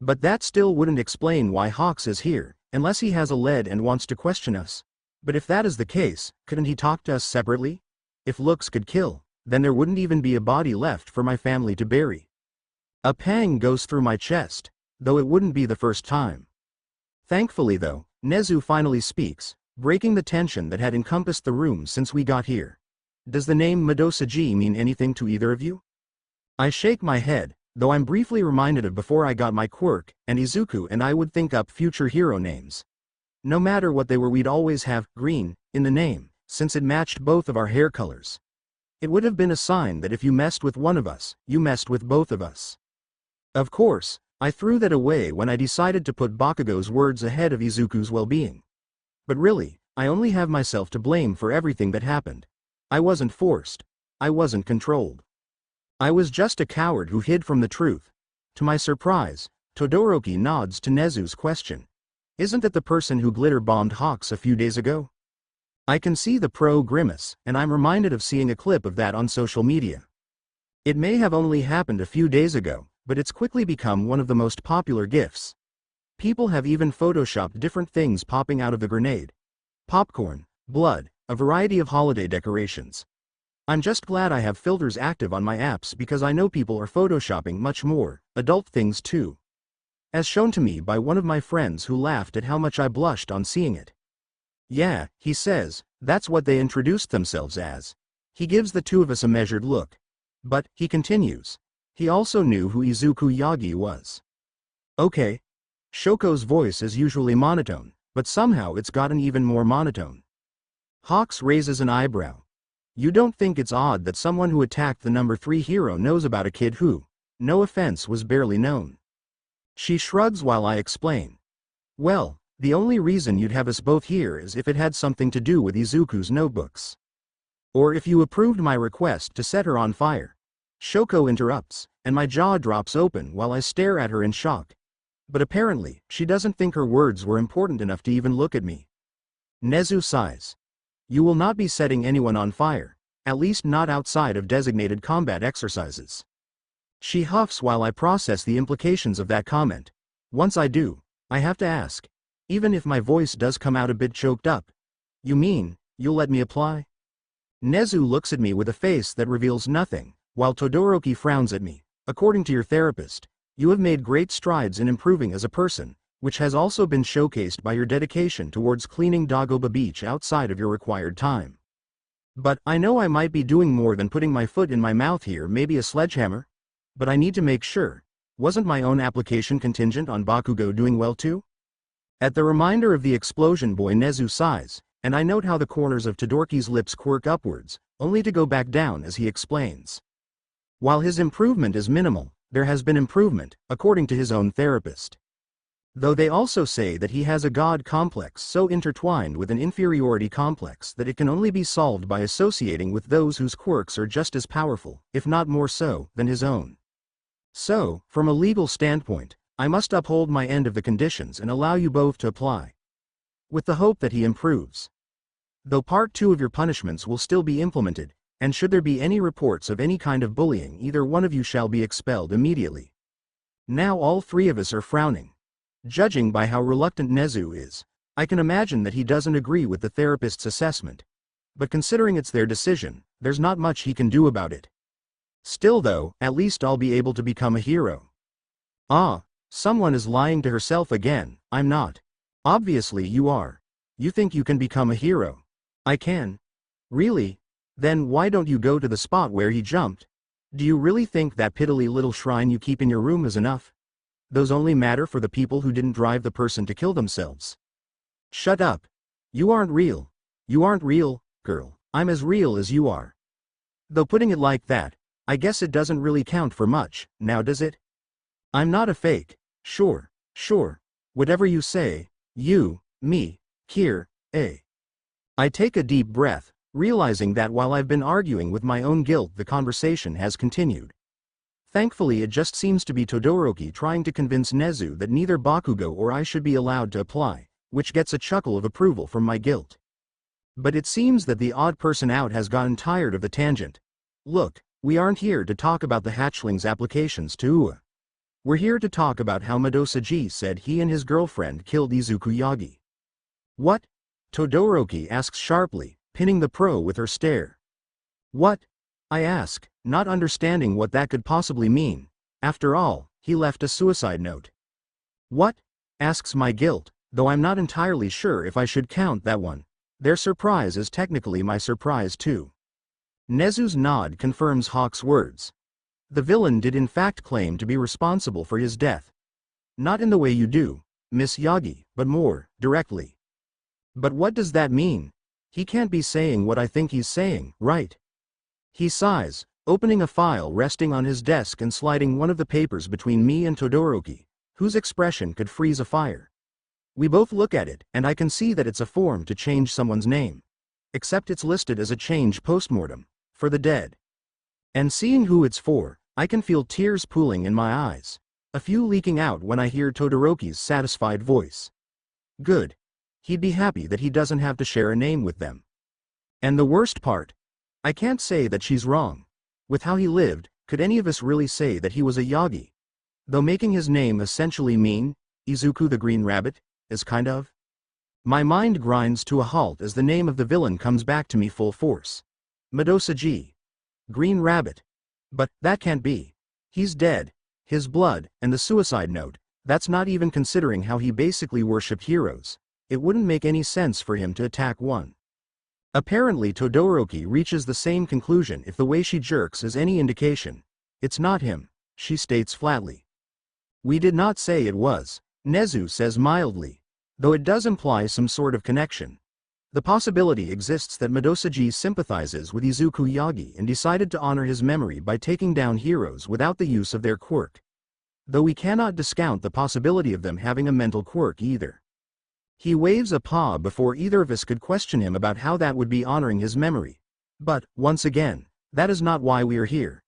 But that still wouldn't explain why Hawks is here, unless he has a lead and wants to question us. But if that is the case, couldn't he talk to us separately? If looks could kill, then there wouldn't even be a body left for my family to bury. A pang goes through my chest, though it wouldn't be the first time. Thankfully though, Nezu finally speaks, breaking the tension that had encompassed the room since we got here. Does the name Madosaji mean anything to either of you? I shake my head, though I'm briefly reminded of before I got my quirk, and Izuku and I would think up future hero names. No matter what they were, we'd always have green in the name, since it matched both of our hair colors. It would have been a sign that if you messed with one of us, you messed with both of us. Of course, I threw that away when I decided to put Bakugo's words ahead of Izuku's well-being. But really, I only have myself to blame for everything that happened. I wasn't forced. I wasn't controlled. I was just a coward who hid from the truth. To my surprise, Todoroki nods to Nezu's question. Isn't that the person who glitter-bombed Hawks a few days ago? I can see the pro grimace, and I'm reminded of seeing a clip of that on social media. It may have only happened a few days ago, but it's quickly become one of the most popular GIFs. People have even photoshopped different things popping out of the grenade. Popcorn, blood, a variety of holiday decorations. I'm just glad I have filters active on my apps because I know people are photoshopping much more, adult things too. As shown to me by one of my friends who laughed at how much I blushed on seeing it. Yeah, he says, that's what they introduced themselves as. He gives the two of us a measured look. But, he continues. He also knew who Izuku Yagi was. Okay. Shoko's voice is usually monotone, but somehow it's gotten even more monotone. Hawks raises an eyebrow. You don't think it's odd that someone who attacked the number 3 hero knows about a kid who, no offense, was barely known? She shrugs while I explain. Well, The only reason you'd have us both here is if it had something to do with Izuku's notebooks. Or if you approved my request to set her on fire. Shoko interrupts, and my jaw drops open while I stare at her in shock. But apparently, she doesn't think her words were important enough to even look at me. Nezu sighs. You will not be setting anyone on fire, at least not outside of designated combat exercises. She huffs while I process the implications of that comment. Once I do, I have to ask, even if my voice does come out a bit choked up. You mean, you'll let me apply? Nezu looks at me with a face that reveals nothing, while Todoroki frowns at me. According to your therapist, you have made great strides in improving as a person, which has also been showcased by your dedication towards cleaning Dagoba Beach outside of your required time. But I know I might be doing more than putting my foot in my mouth here, maybe a sledgehammer? But I need to make sure. Wasn't my own application contingent on Bakugo doing well too? At the reminder of the explosion boy, Nezu sighs, and I note how the corners of Todoroki's lips quirk upwards, only to go back down as he explains. While his improvement is minimal, there has been improvement, according to his own therapist. Though they also say that he has a god complex so intertwined with an inferiority complex that it can only be solved by associating with those whose quirks are just as powerful, if not more so, than his own. So, from a legal standpoint, I must uphold my end of the conditions and allow you both to apply. With the hope that he improves. Though part 2 of your punishments will still be implemented, and should there be any reports of any kind of bullying, either one of you shall be expelled immediately. Now all 3 of us are frowning. Judging by how reluctant Nezu is, I can imagine that he doesn't agree with the therapist's assessment. But considering it's their decision, there's not much he can do about it. Still though, at least I'll be able to become a hero. Ah, someone is lying to herself again. I'm not. Obviously you are. You think you can become a hero. I can. Really? Then why don't you go to the spot where he jumped? Do you really think that piddly little shrine you keep in your room is enough? Those only matter for the people who didn't drive the person to kill themselves. Shut up. You aren't real. You aren't real, girl. I'm as real as you are. Though putting it like that, I guess it doesn't really count for much, now does it? I'm not a fake. Sure. Whatever you say, you, me, here, I take a deep breath, realizing that while I've been arguing with my own guilt, the conversation has continued. Thankfully it just seems to be Todoroki trying to convince Nezu that neither Bakugo or I should be allowed to apply, which gets a chuckle of approval from my guilt. But it seems that the odd person out has gotten tired of the tangent. Look, we aren't here to talk about the hatchling's applications to Ua. We're here to talk about how Madosaji said he and his girlfriend killed Izuku Yagi. What? Todoroki asks sharply, pinning the pro with her stare. What? I ask, not understanding what that could possibly mean. After all, he left a suicide note. What? Asks my guilt, though I'm not entirely sure if I should count that one. Their surprise is technically my surprise too. Nezu's nod confirms Hawks' words. The villain did in fact claim to be responsible for his death. Not in the way you do, Miss Yagi, but more directly. But what does that mean? He can't be saying what I think he's saying, right? He sighs, opening a file resting on his desk and sliding one of the papers between me and Todoroki, whose expression could freeze a fire. We both look at it, and I can see that it's a form to change someone's name. Except it's listed as a change postmortem, for the dead. And seeing who it's for, I can feel tears pooling in my eyes, a few leaking out when I hear Todoroki's satisfied voice. Good. He'd be happy that he doesn't have to share a name with them. And the worst part? I can't say that she's wrong. With how he lived, could any of us really say that he was a Yagi? Though making his name essentially mean, Izuku the Green Rabbit, is kind of. My mind grinds to a halt as the name of the villain comes back to me full force. Madosaji. Green Rabbit. But that can't be. He's dead. His blood, and the suicide note, that's not even considering how he basically worshipped heroes. It wouldn't make any sense for him to attack one. Apparently Todoroki reaches the same conclusion if the way she jerks is any indication. It's not him, she states flatly. We did not say it was, Nezu says mildly, though it does imply some sort of connection. The possibility exists that Madosaji sympathizes with Izuku Yagi and decided to honor his memory by taking down heroes without the use of their quirk. Though we cannot discount the possibility of them having a mental quirk either. He waves a paw before either of us could question him about how that would be honoring his memory. But, once again, that is not why we are here.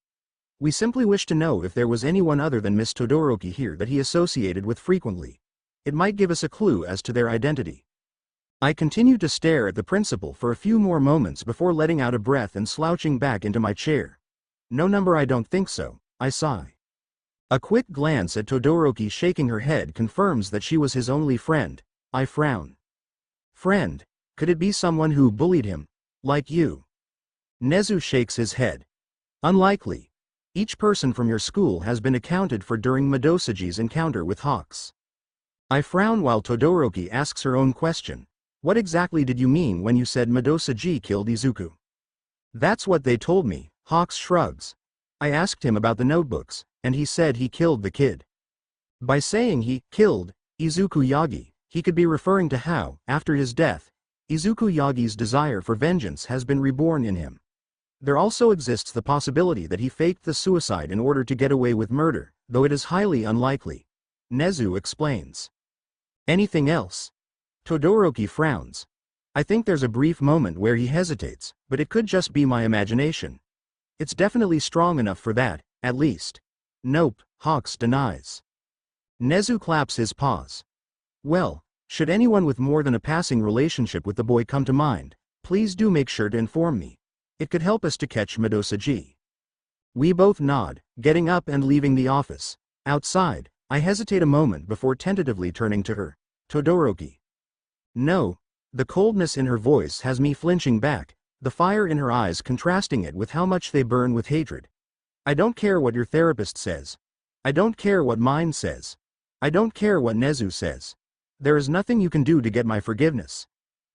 We simply wish to know if there was anyone other than Miss Todoroki here that he associated with frequently. It might give us a clue as to their identity. I continued to stare at the principal for a few more moments before letting out a breath and slouching back into my chair. No number, I don't think so, I sigh. A quick glance at Todoroki shaking her head confirms that she was his only friend. I frown. Friend? Could it be someone who bullied him? Like you? Nezu shakes his head. Unlikely. Each person from your school has been accounted for during Madosaji's encounter with Hawks. I frown while Todoroki asks her own question. What exactly did you mean when you said Madosaji killed Izuku? That's what they told me, Hawks shrugs. I asked him about the notebooks, and he said he killed the kid. By saying he killed Izuku Yagi, he could be referring to how, after his death, Izuku Yagi's desire for vengeance has been reborn in him. There also exists the possibility that he faked the suicide in order to get away with murder, though it is highly unlikely. Nezu explains. Anything else? Todoroki frowns. I think there's a brief moment where he hesitates, but it could just be my imagination. It's definitely strong enough for that, at least. Nope, Hawks denies. Nezu claps his paws. Well, should anyone with more than a passing relationship with the boy come to mind, please do make sure to inform me. It could help us to catch Madosaji. We both nod, getting up and leaving the office. Outside, I hesitate a moment before tentatively turning to her. Todoroki. No. The coldness in her voice has me flinching back, the fire in her eyes contrasting it with how much they burn with hatred. I don't care what your therapist says. I don't care what mine says. I don't care what Nezu says. There is nothing you can do to get my forgiveness.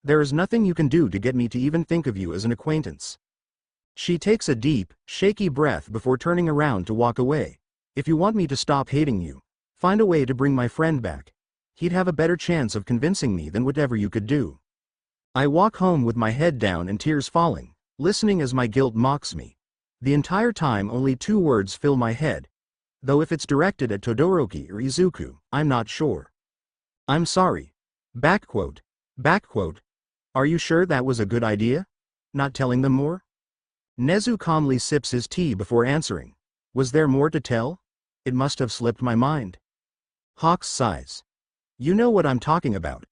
There is nothing you can do to get me to even think of you as an acquaintance. She takes a deep, shaky breath before turning around to walk away. If you want me to stop hating you, find a way to bring my friend back. He'd have a better chance of convincing me than whatever you could do. I walk home with my head down and tears falling, listening as my guilt mocks me. The entire time only two words fill my head. Though if it's directed at Todoroki or Izuku, I'm not sure. I'm sorry. Backquote. Backquote. Are you sure that was a good idea? Not telling them more? Nezu calmly sips his tea before answering. Was there more to tell? It must have slipped my mind. Hawks sighs. You know what I'm talking about.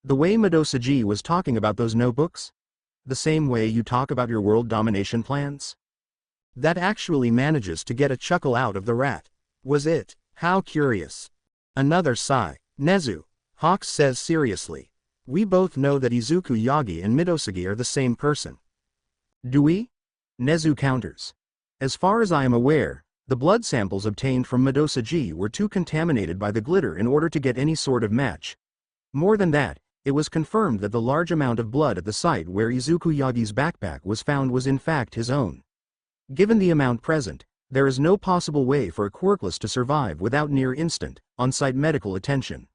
The way Madosaji was talking about those notebooks? The same way you talk about your world domination plans? That actually manages to get a chuckle out of the rat. Was it? How curious. Another sigh. Nezu. Hawks says seriously. We both know that Izuku Yagi and Midosagi are the same person. Do we? Nezu counters. As far as I am aware, the blood samples obtained from Madosaji were too contaminated by the glitter in order to get any sort of match. More than that, it was confirmed that the large amount of blood at the site where Izuku Yagi's backpack was found was in fact his own. Given the amount present, there is no possible way for a Quirkless to survive without near-instant, on-site medical attention.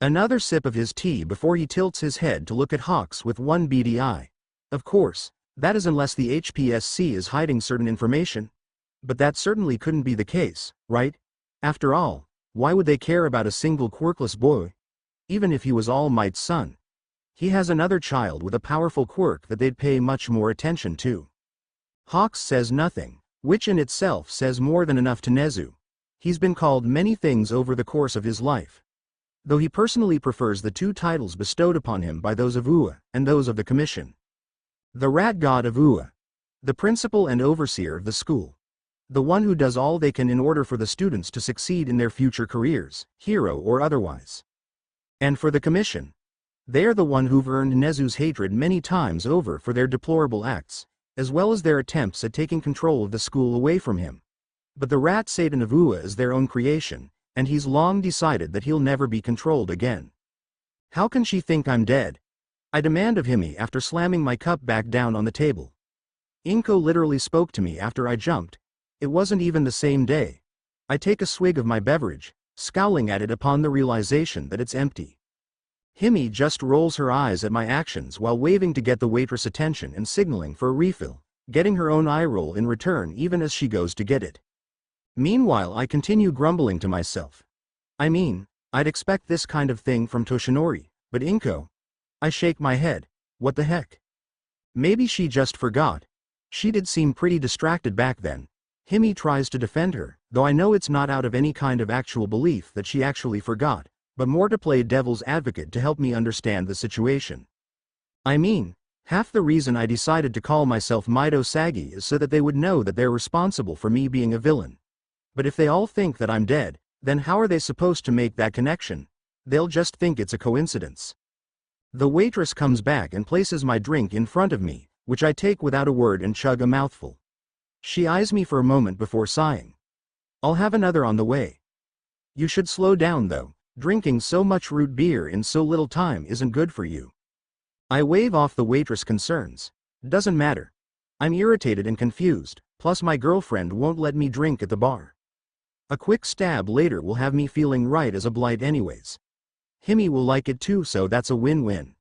Another sip of his tea before he tilts his head to look at Hawks with one beady eye. Of course, that is unless the HPSC is hiding certain information. But that certainly couldn't be the case, right? After all, why would they care about a single Quirkless boy? Even if he was All Might's son. He has another child with a powerful quirk that they'd pay much more attention to. Hawks says nothing, which in itself says more than enough to Nezu. He's been called many things over the course of his life. Though he personally prefers the two titles bestowed upon him by those of Ua and those of the Commission. The Rat God of Ua. The principal and overseer of the school. The one who does all they can in order for the students to succeed in their future careers, hero or otherwise. And for the Commission. They're the one who've earned Nezu's hatred many times over for their deplorable acts, as well as their attempts at taking control of the school away from him. But the Rat Satan of Ua is their own creation, and he's long decided that he'll never be controlled again. How can she think I'm dead? I demand of Himi after slamming my cup back down on the table. Inko literally spoke to me after I jumped. It wasn't even the same day. I take a swig of my beverage, scowling at it upon the realization that it's empty. Himi just rolls her eyes at my actions while waving to get the waitress' attention and signaling for a refill, getting her own eye roll in return even as she goes to get it. Meanwhile, I continue grumbling to myself. I mean, I'd expect this kind of thing from Toshinori, But Inko? I shake my head. What the heck? Maybe she just forgot. She did seem pretty distracted back then. Himi tries to defend her, though I know it's not out of any kind of actual belief that she actually forgot, but more to play devil's advocate to help me understand the situation. I mean, half the reason I decided to call myself Mido Sagi is so that they would know that they're responsible for me being a villain. But if they all think that I'm dead, then how are they supposed to make that connection? They'll just think it's a coincidence. The waitress comes back and places my drink in front of me, which I take without a word and chug a mouthful. She eyes me for a moment before sighing. I'll have another on the way. You should slow down though. Drinking so much root beer in so little time isn't good for you. I wave off the waitress' concerns. Doesn't matter. I'm irritated and confused, plus my girlfriend won't let me drink at the bar. A quick stab later will have me feeling right as a blight anyways. Himi will like it too, so that's a win-win.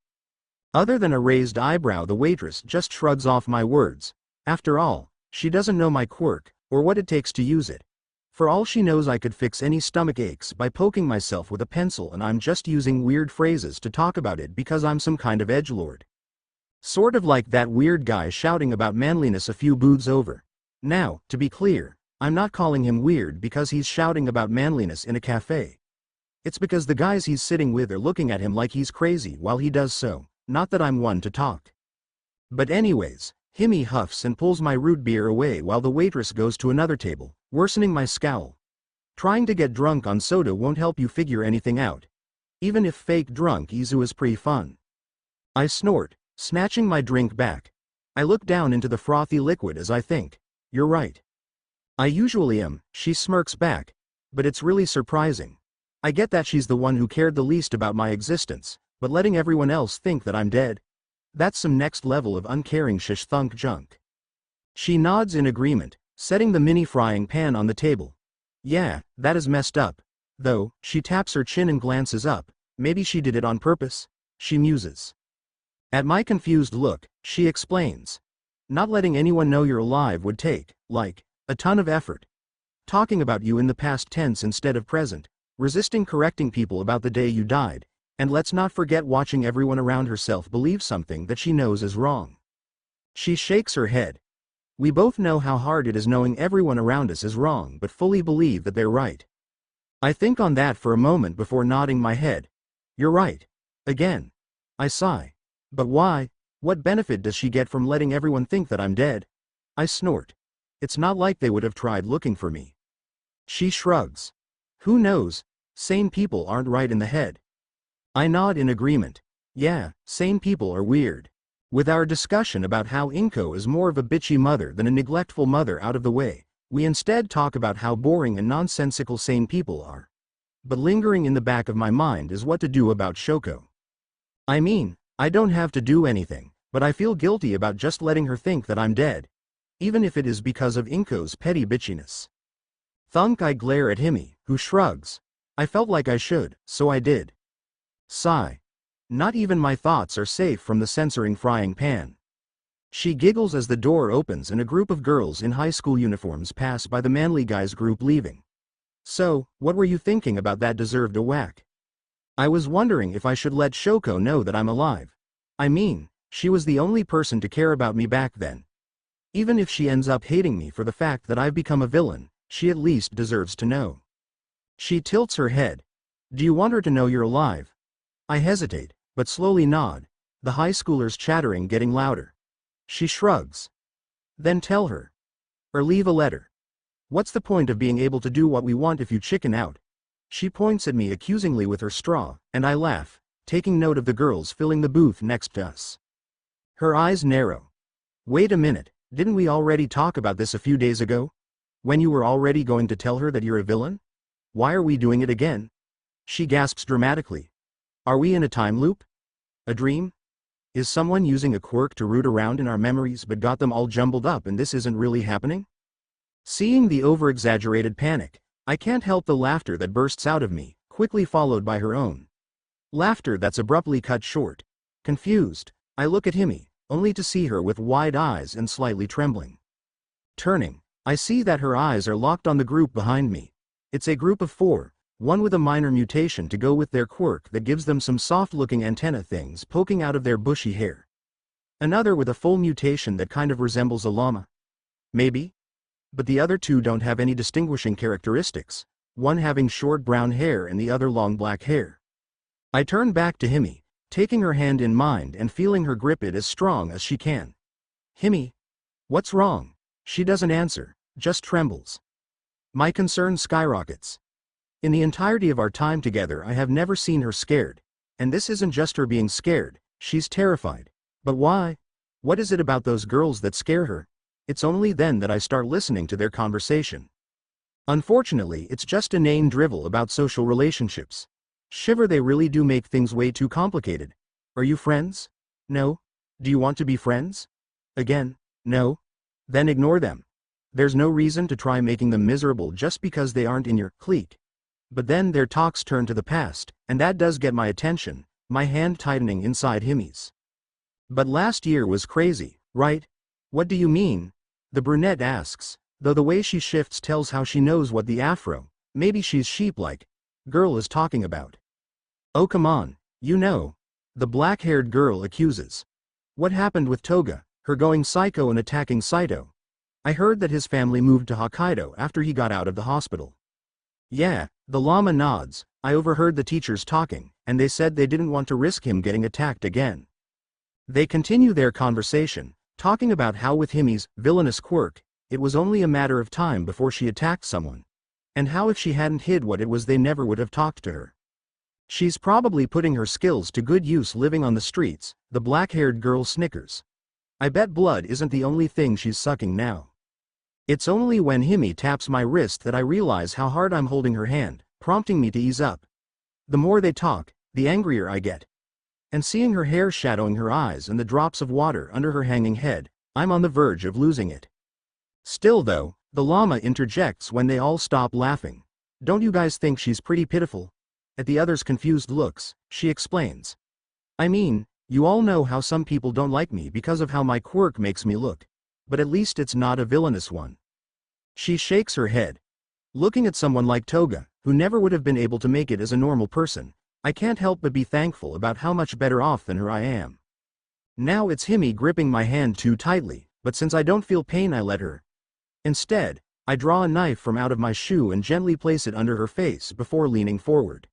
Other than a raised eyebrow, the waitress just shrugs off my words. After all, she doesn't know my quirk, or what it takes to use it. For all she knows, I could fix any stomach aches by poking myself with a pencil, and I'm just using weird phrases to talk about it because I'm some kind of edgelord. Sort of like that weird guy shouting about manliness a few booths over. Now, to be clear, I'm not calling him weird because he's shouting about manliness in a cafe. It's because the guys he's sitting with are looking at him like he's crazy while he does so, not that I'm one to talk. But anyways, Himi huffs and pulls my root beer away while the waitress goes to another table, worsening my scowl. Trying to get drunk on soda won't help you figure anything out. Even if fake drunk Izu is pretty fun. I snort, snatching my drink back. I look down into the frothy liquid as I think, you're right. I usually am, she smirks back. But it's really surprising. I get that she's the one who cared the least about my existence, but letting everyone else think that I'm dead? That's some next level of uncaring shish thunk junk. She nods in agreement, setting the mini frying pan on the table. Yeah, that is messed up. Though, she taps her chin and glances up. Maybe she did it on purpose? She muses. At my confused look, she explains. Not letting anyone know you're alive would take, like, a ton of effort. Talking about you in the past tense instead of present, resisting correcting people about the day you died, and let's not forget watching everyone around herself believe something that she knows is wrong. She shakes her head. We both know how hard it is knowing everyone around us is wrong but fully believe that they're right. I think on that for a moment before nodding my head. You're right. Again. I sigh. But why? What benefit does she get from letting everyone think that I'm dead? I snort. It's not like they would have tried looking for me. She shrugs. Who knows? Sane people aren't right in the head. I nod in agreement. Yeah, sane people are weird. With our discussion about how Inko is more of a bitchy mother than a neglectful mother out of the way, we instead talk about how boring and nonsensical sane people are. But lingering in the back of my mind is what to do about Shoko. I mean, I don't have to do anything, but I feel guilty about just letting her think that I'm dead. Even if it is because of Inko's petty bitchiness. Thunk, I glare at Himi, who shrugs. I felt like I should, so I did. Sigh. Not even my thoughts are safe from the censoring frying pan. She giggles as the door opens and a group of girls in high school uniforms pass by the manly guys group leaving. So, what were you thinking about that deserved a whack? I was wondering if I should let Shoko know that I'm alive. I mean, she was the only person to care about me back then. Even if she ends up hating me for the fact that I've become a villain, she at least deserves to know. She tilts her head. Do you want her to know you're alive? I hesitate, but slowly nod, the high schoolers chattering getting louder. She shrugs. Then tell her. Or leave a letter. What's the point of being able to do what we want if you chicken out? She points at me accusingly with her straw, and I laugh, taking note of the girls filling the booth next to us. Her eyes narrow. Wait a minute, didn't we already talk about this a few days ago? When you were already going to tell her that you're a villain? Why are we doing it again? She gasps dramatically. Are we in a time loop? A dream? Is someone using a quirk to root around in our memories but got them all jumbled up and this isn't really happening? Seeing the over-exaggerated panic, I can't help the laughter that bursts out of me, quickly followed by her own. Laughter that's abruptly cut short. Confused, I look at Himi, only to see her with wide eyes and slightly trembling. Turning, I see that her eyes are locked on the group behind me. It's a group of 4, One with a minor mutation to go with their quirk that gives them some soft-looking antenna things poking out of their bushy hair. Another with a full mutation that kind of resembles a llama. Maybe? But the other two don't have any distinguishing characteristics, one having short brown hair and the other long black hair. I turn back to Himi, taking her hand in mine and feeling her grip it as strong as she can. Himi? What's wrong? She doesn't answer, just trembles. My concern skyrockets. In the entirety of our time together I have never seen her scared, and this isn't just her being scared, she's terrified. But why? What is it about those girls that scare her? It's only then that I start listening to their conversation. Unfortunately, it's just inane drivel about social relationships. Shiver, they really do make things way too complicated. Are you friends? No? Do you want to be friends? Again, no? Then ignore them. There's no reason to try making them miserable just because they aren't in your clique. But then their talks turn to the past, and that does get my attention, my hand tightening inside Himi's. But last year was crazy, right? What do you mean? The brunette asks, though the way she shifts tells how she knows what the afro, maybe she's sheep-like, girl is talking about. Oh come on, you know. The black-haired girl accuses. What happened with Toga, her going psycho and attacking Saito? I heard that his family moved to Hokkaido after he got out of the hospital. Yeah, the llama nods. I overheard the teachers talking, and they said they didn't want to risk him getting attacked again. They continue their conversation, talking about how with Himi's villainous quirk, it was only a matter of time before she attacked someone. And how if she hadn't hid what it was they never would have talked to her. She's probably putting her skills to good use living on the streets, the black-haired girl snickers. I bet blood isn't the only thing she's sucking now. It's only when Himi taps my wrist that I realize how hard I'm holding her hand, prompting me to ease up. The more they talk, the angrier I get. And seeing her hair shadowing her eyes and the drops of water under her hanging head, I'm on the verge of losing it. Still though, the llama interjects when they all stop laughing. Don't you guys think she's pretty pitiful? At the others' confused looks, she explains. I mean, you all know how some people don't like me because of how my quirk makes me look. But at least it's not a villainous one. She shakes her head. Looking at someone like Toga, who never would have been able to make it as a normal person, I can't help but be thankful about how much better off than her I am. Now it's Himi gripping my hand too tightly, but since I don't feel pain I let her. Instead, I draw a knife from out of my shoe and gently place it under her face before leaning forward.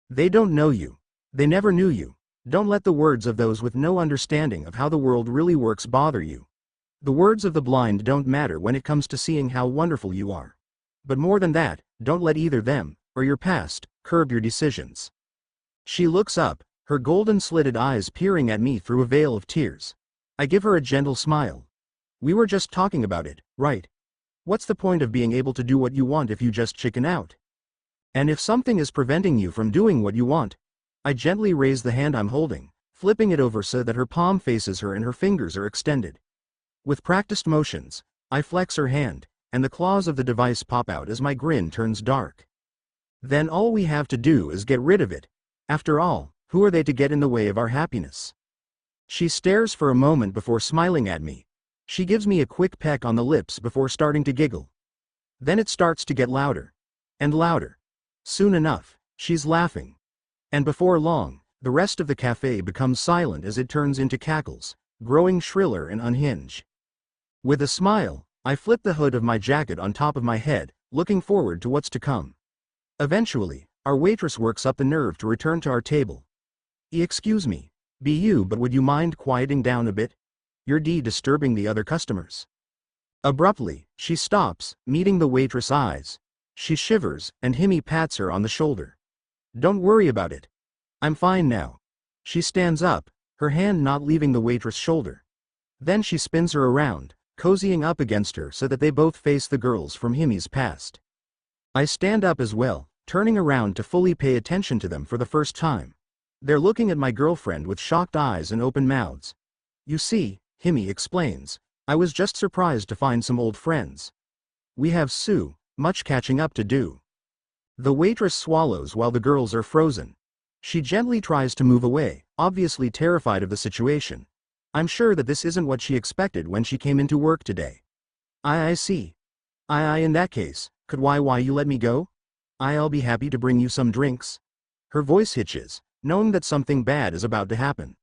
They don't know you. They never knew you. Don't let the words of those with no understanding of how the world really works bother you. The words of the blind don't matter when it comes to seeing how wonderful you are. But more than that, don't let either them, or your past, curb your decisions. She looks up, her golden slitted eyes peering at me through a veil of tears. I give her a gentle smile. We were just talking about it, right? What's the point of being able to do what you want if you just chicken out? And if something is preventing you from doing what you want? I gently raise the hand I'm holding, flipping it over so that her palm faces her and her fingers are extended. With practiced motions, I flex her hand, and the claws of the device pop out as my grin turns dark. Then all we have to do is get rid of it. After all, who are they to get in the way of our happiness? She stares for a moment before smiling at me. She gives me a quick peck on the lips before starting to giggle. Then it starts to get louder. And louder. Soon enough, she's laughing. And before long, the rest of the cafe becomes silent as it turns into cackles, growing shriller and unhinged. With a smile, I flip the hood of my jacket on top of my head, looking forward to what's to come. Eventually, our waitress works up the nerve to return to our table. Excuse me, but would you mind quieting down a bit? You're disturbing the other customers. Abruptly, she stops, meeting the waitress' eyes. She shivers, and Himi pats her on the shoulder. Don't worry about it. I'm fine now. She stands up, her hand not leaving the waitress' shoulder. Then she spins her around, cozying up against her so that they both face the girls from Himi's past. I stand up as well, turning around to fully pay attention to them for the first time. They're looking at my girlfriend with shocked eyes and open mouths. You see, Himi explains, I was just surprised to find some old friends. We have much catching up to do. The waitress swallows while the girls are frozen. She gently tries to move away, obviously terrified of the situation. I'm sure that this isn't what she expected when she came into work today. I see. In that case, could why you let me go? I'll be happy to bring you some drinks. Her voice hitches, knowing that something bad is about to happen.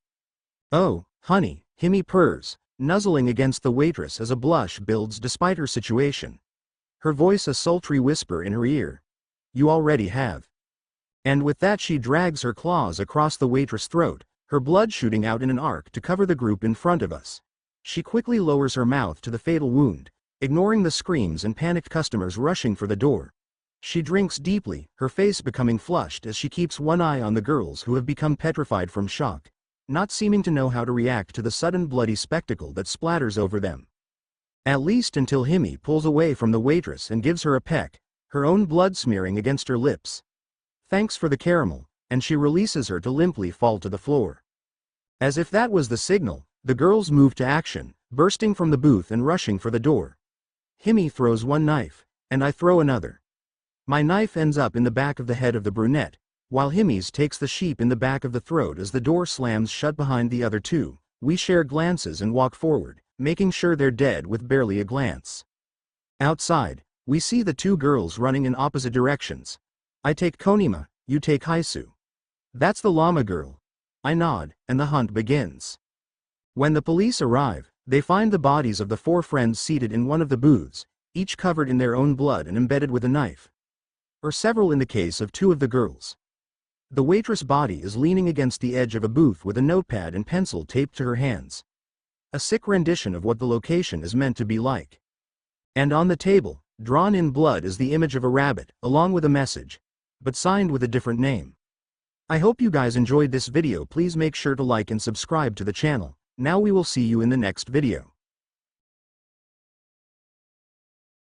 Oh, honey, Himi purrs, nuzzling against the waitress as a blush builds despite her situation. Her voice a sultry whisper in her ear. You already have. And with that she drags her claws across the waitress' throat, her blood shooting out in an arc to cover the group in front of us. She quickly lowers her mouth to the fatal wound, ignoring the screams and panicked customers rushing for the door. She drinks deeply, her face becoming flushed as she keeps one eye on the girls who have become petrified from shock, not seeming to know how to react to the sudden bloody spectacle that splatters over them. At least until Himi pulls away from the waitress and gives her a peck, her own blood smearing against her lips. Thanks for the caramel, and she releases her to limply fall to the floor. As if that was the signal, the girls move to action, bursting from the booth and rushing for the door. Himi throws one knife, and I throw another. My knife ends up in the back of the head of the brunette, while Himi's takes the sheep in the back of the throat as the door slams shut behind the other two. We share glances and walk forward, making sure they're dead with barely a glance. Outside, we see the two girls running in opposite directions. I take Konima, you take Haisu. That's the llama girl. I nod, and the hunt begins. When the police arrive, they find the bodies of the four friends seated in one of the booths, each covered in their own blood and embedded with a knife. Or several in the case of two of the girls. The waitress' body is leaning against the edge of a booth with a notepad and pencil taped to her hands. A sick rendition of what the location is meant to be like. And on the table, drawn in blood, is the image of a rabbit, along with a message, but signed with a different name. I hope you guys enjoyed this video. Please make sure to like and subscribe to the channel. Now we will see you in the next video.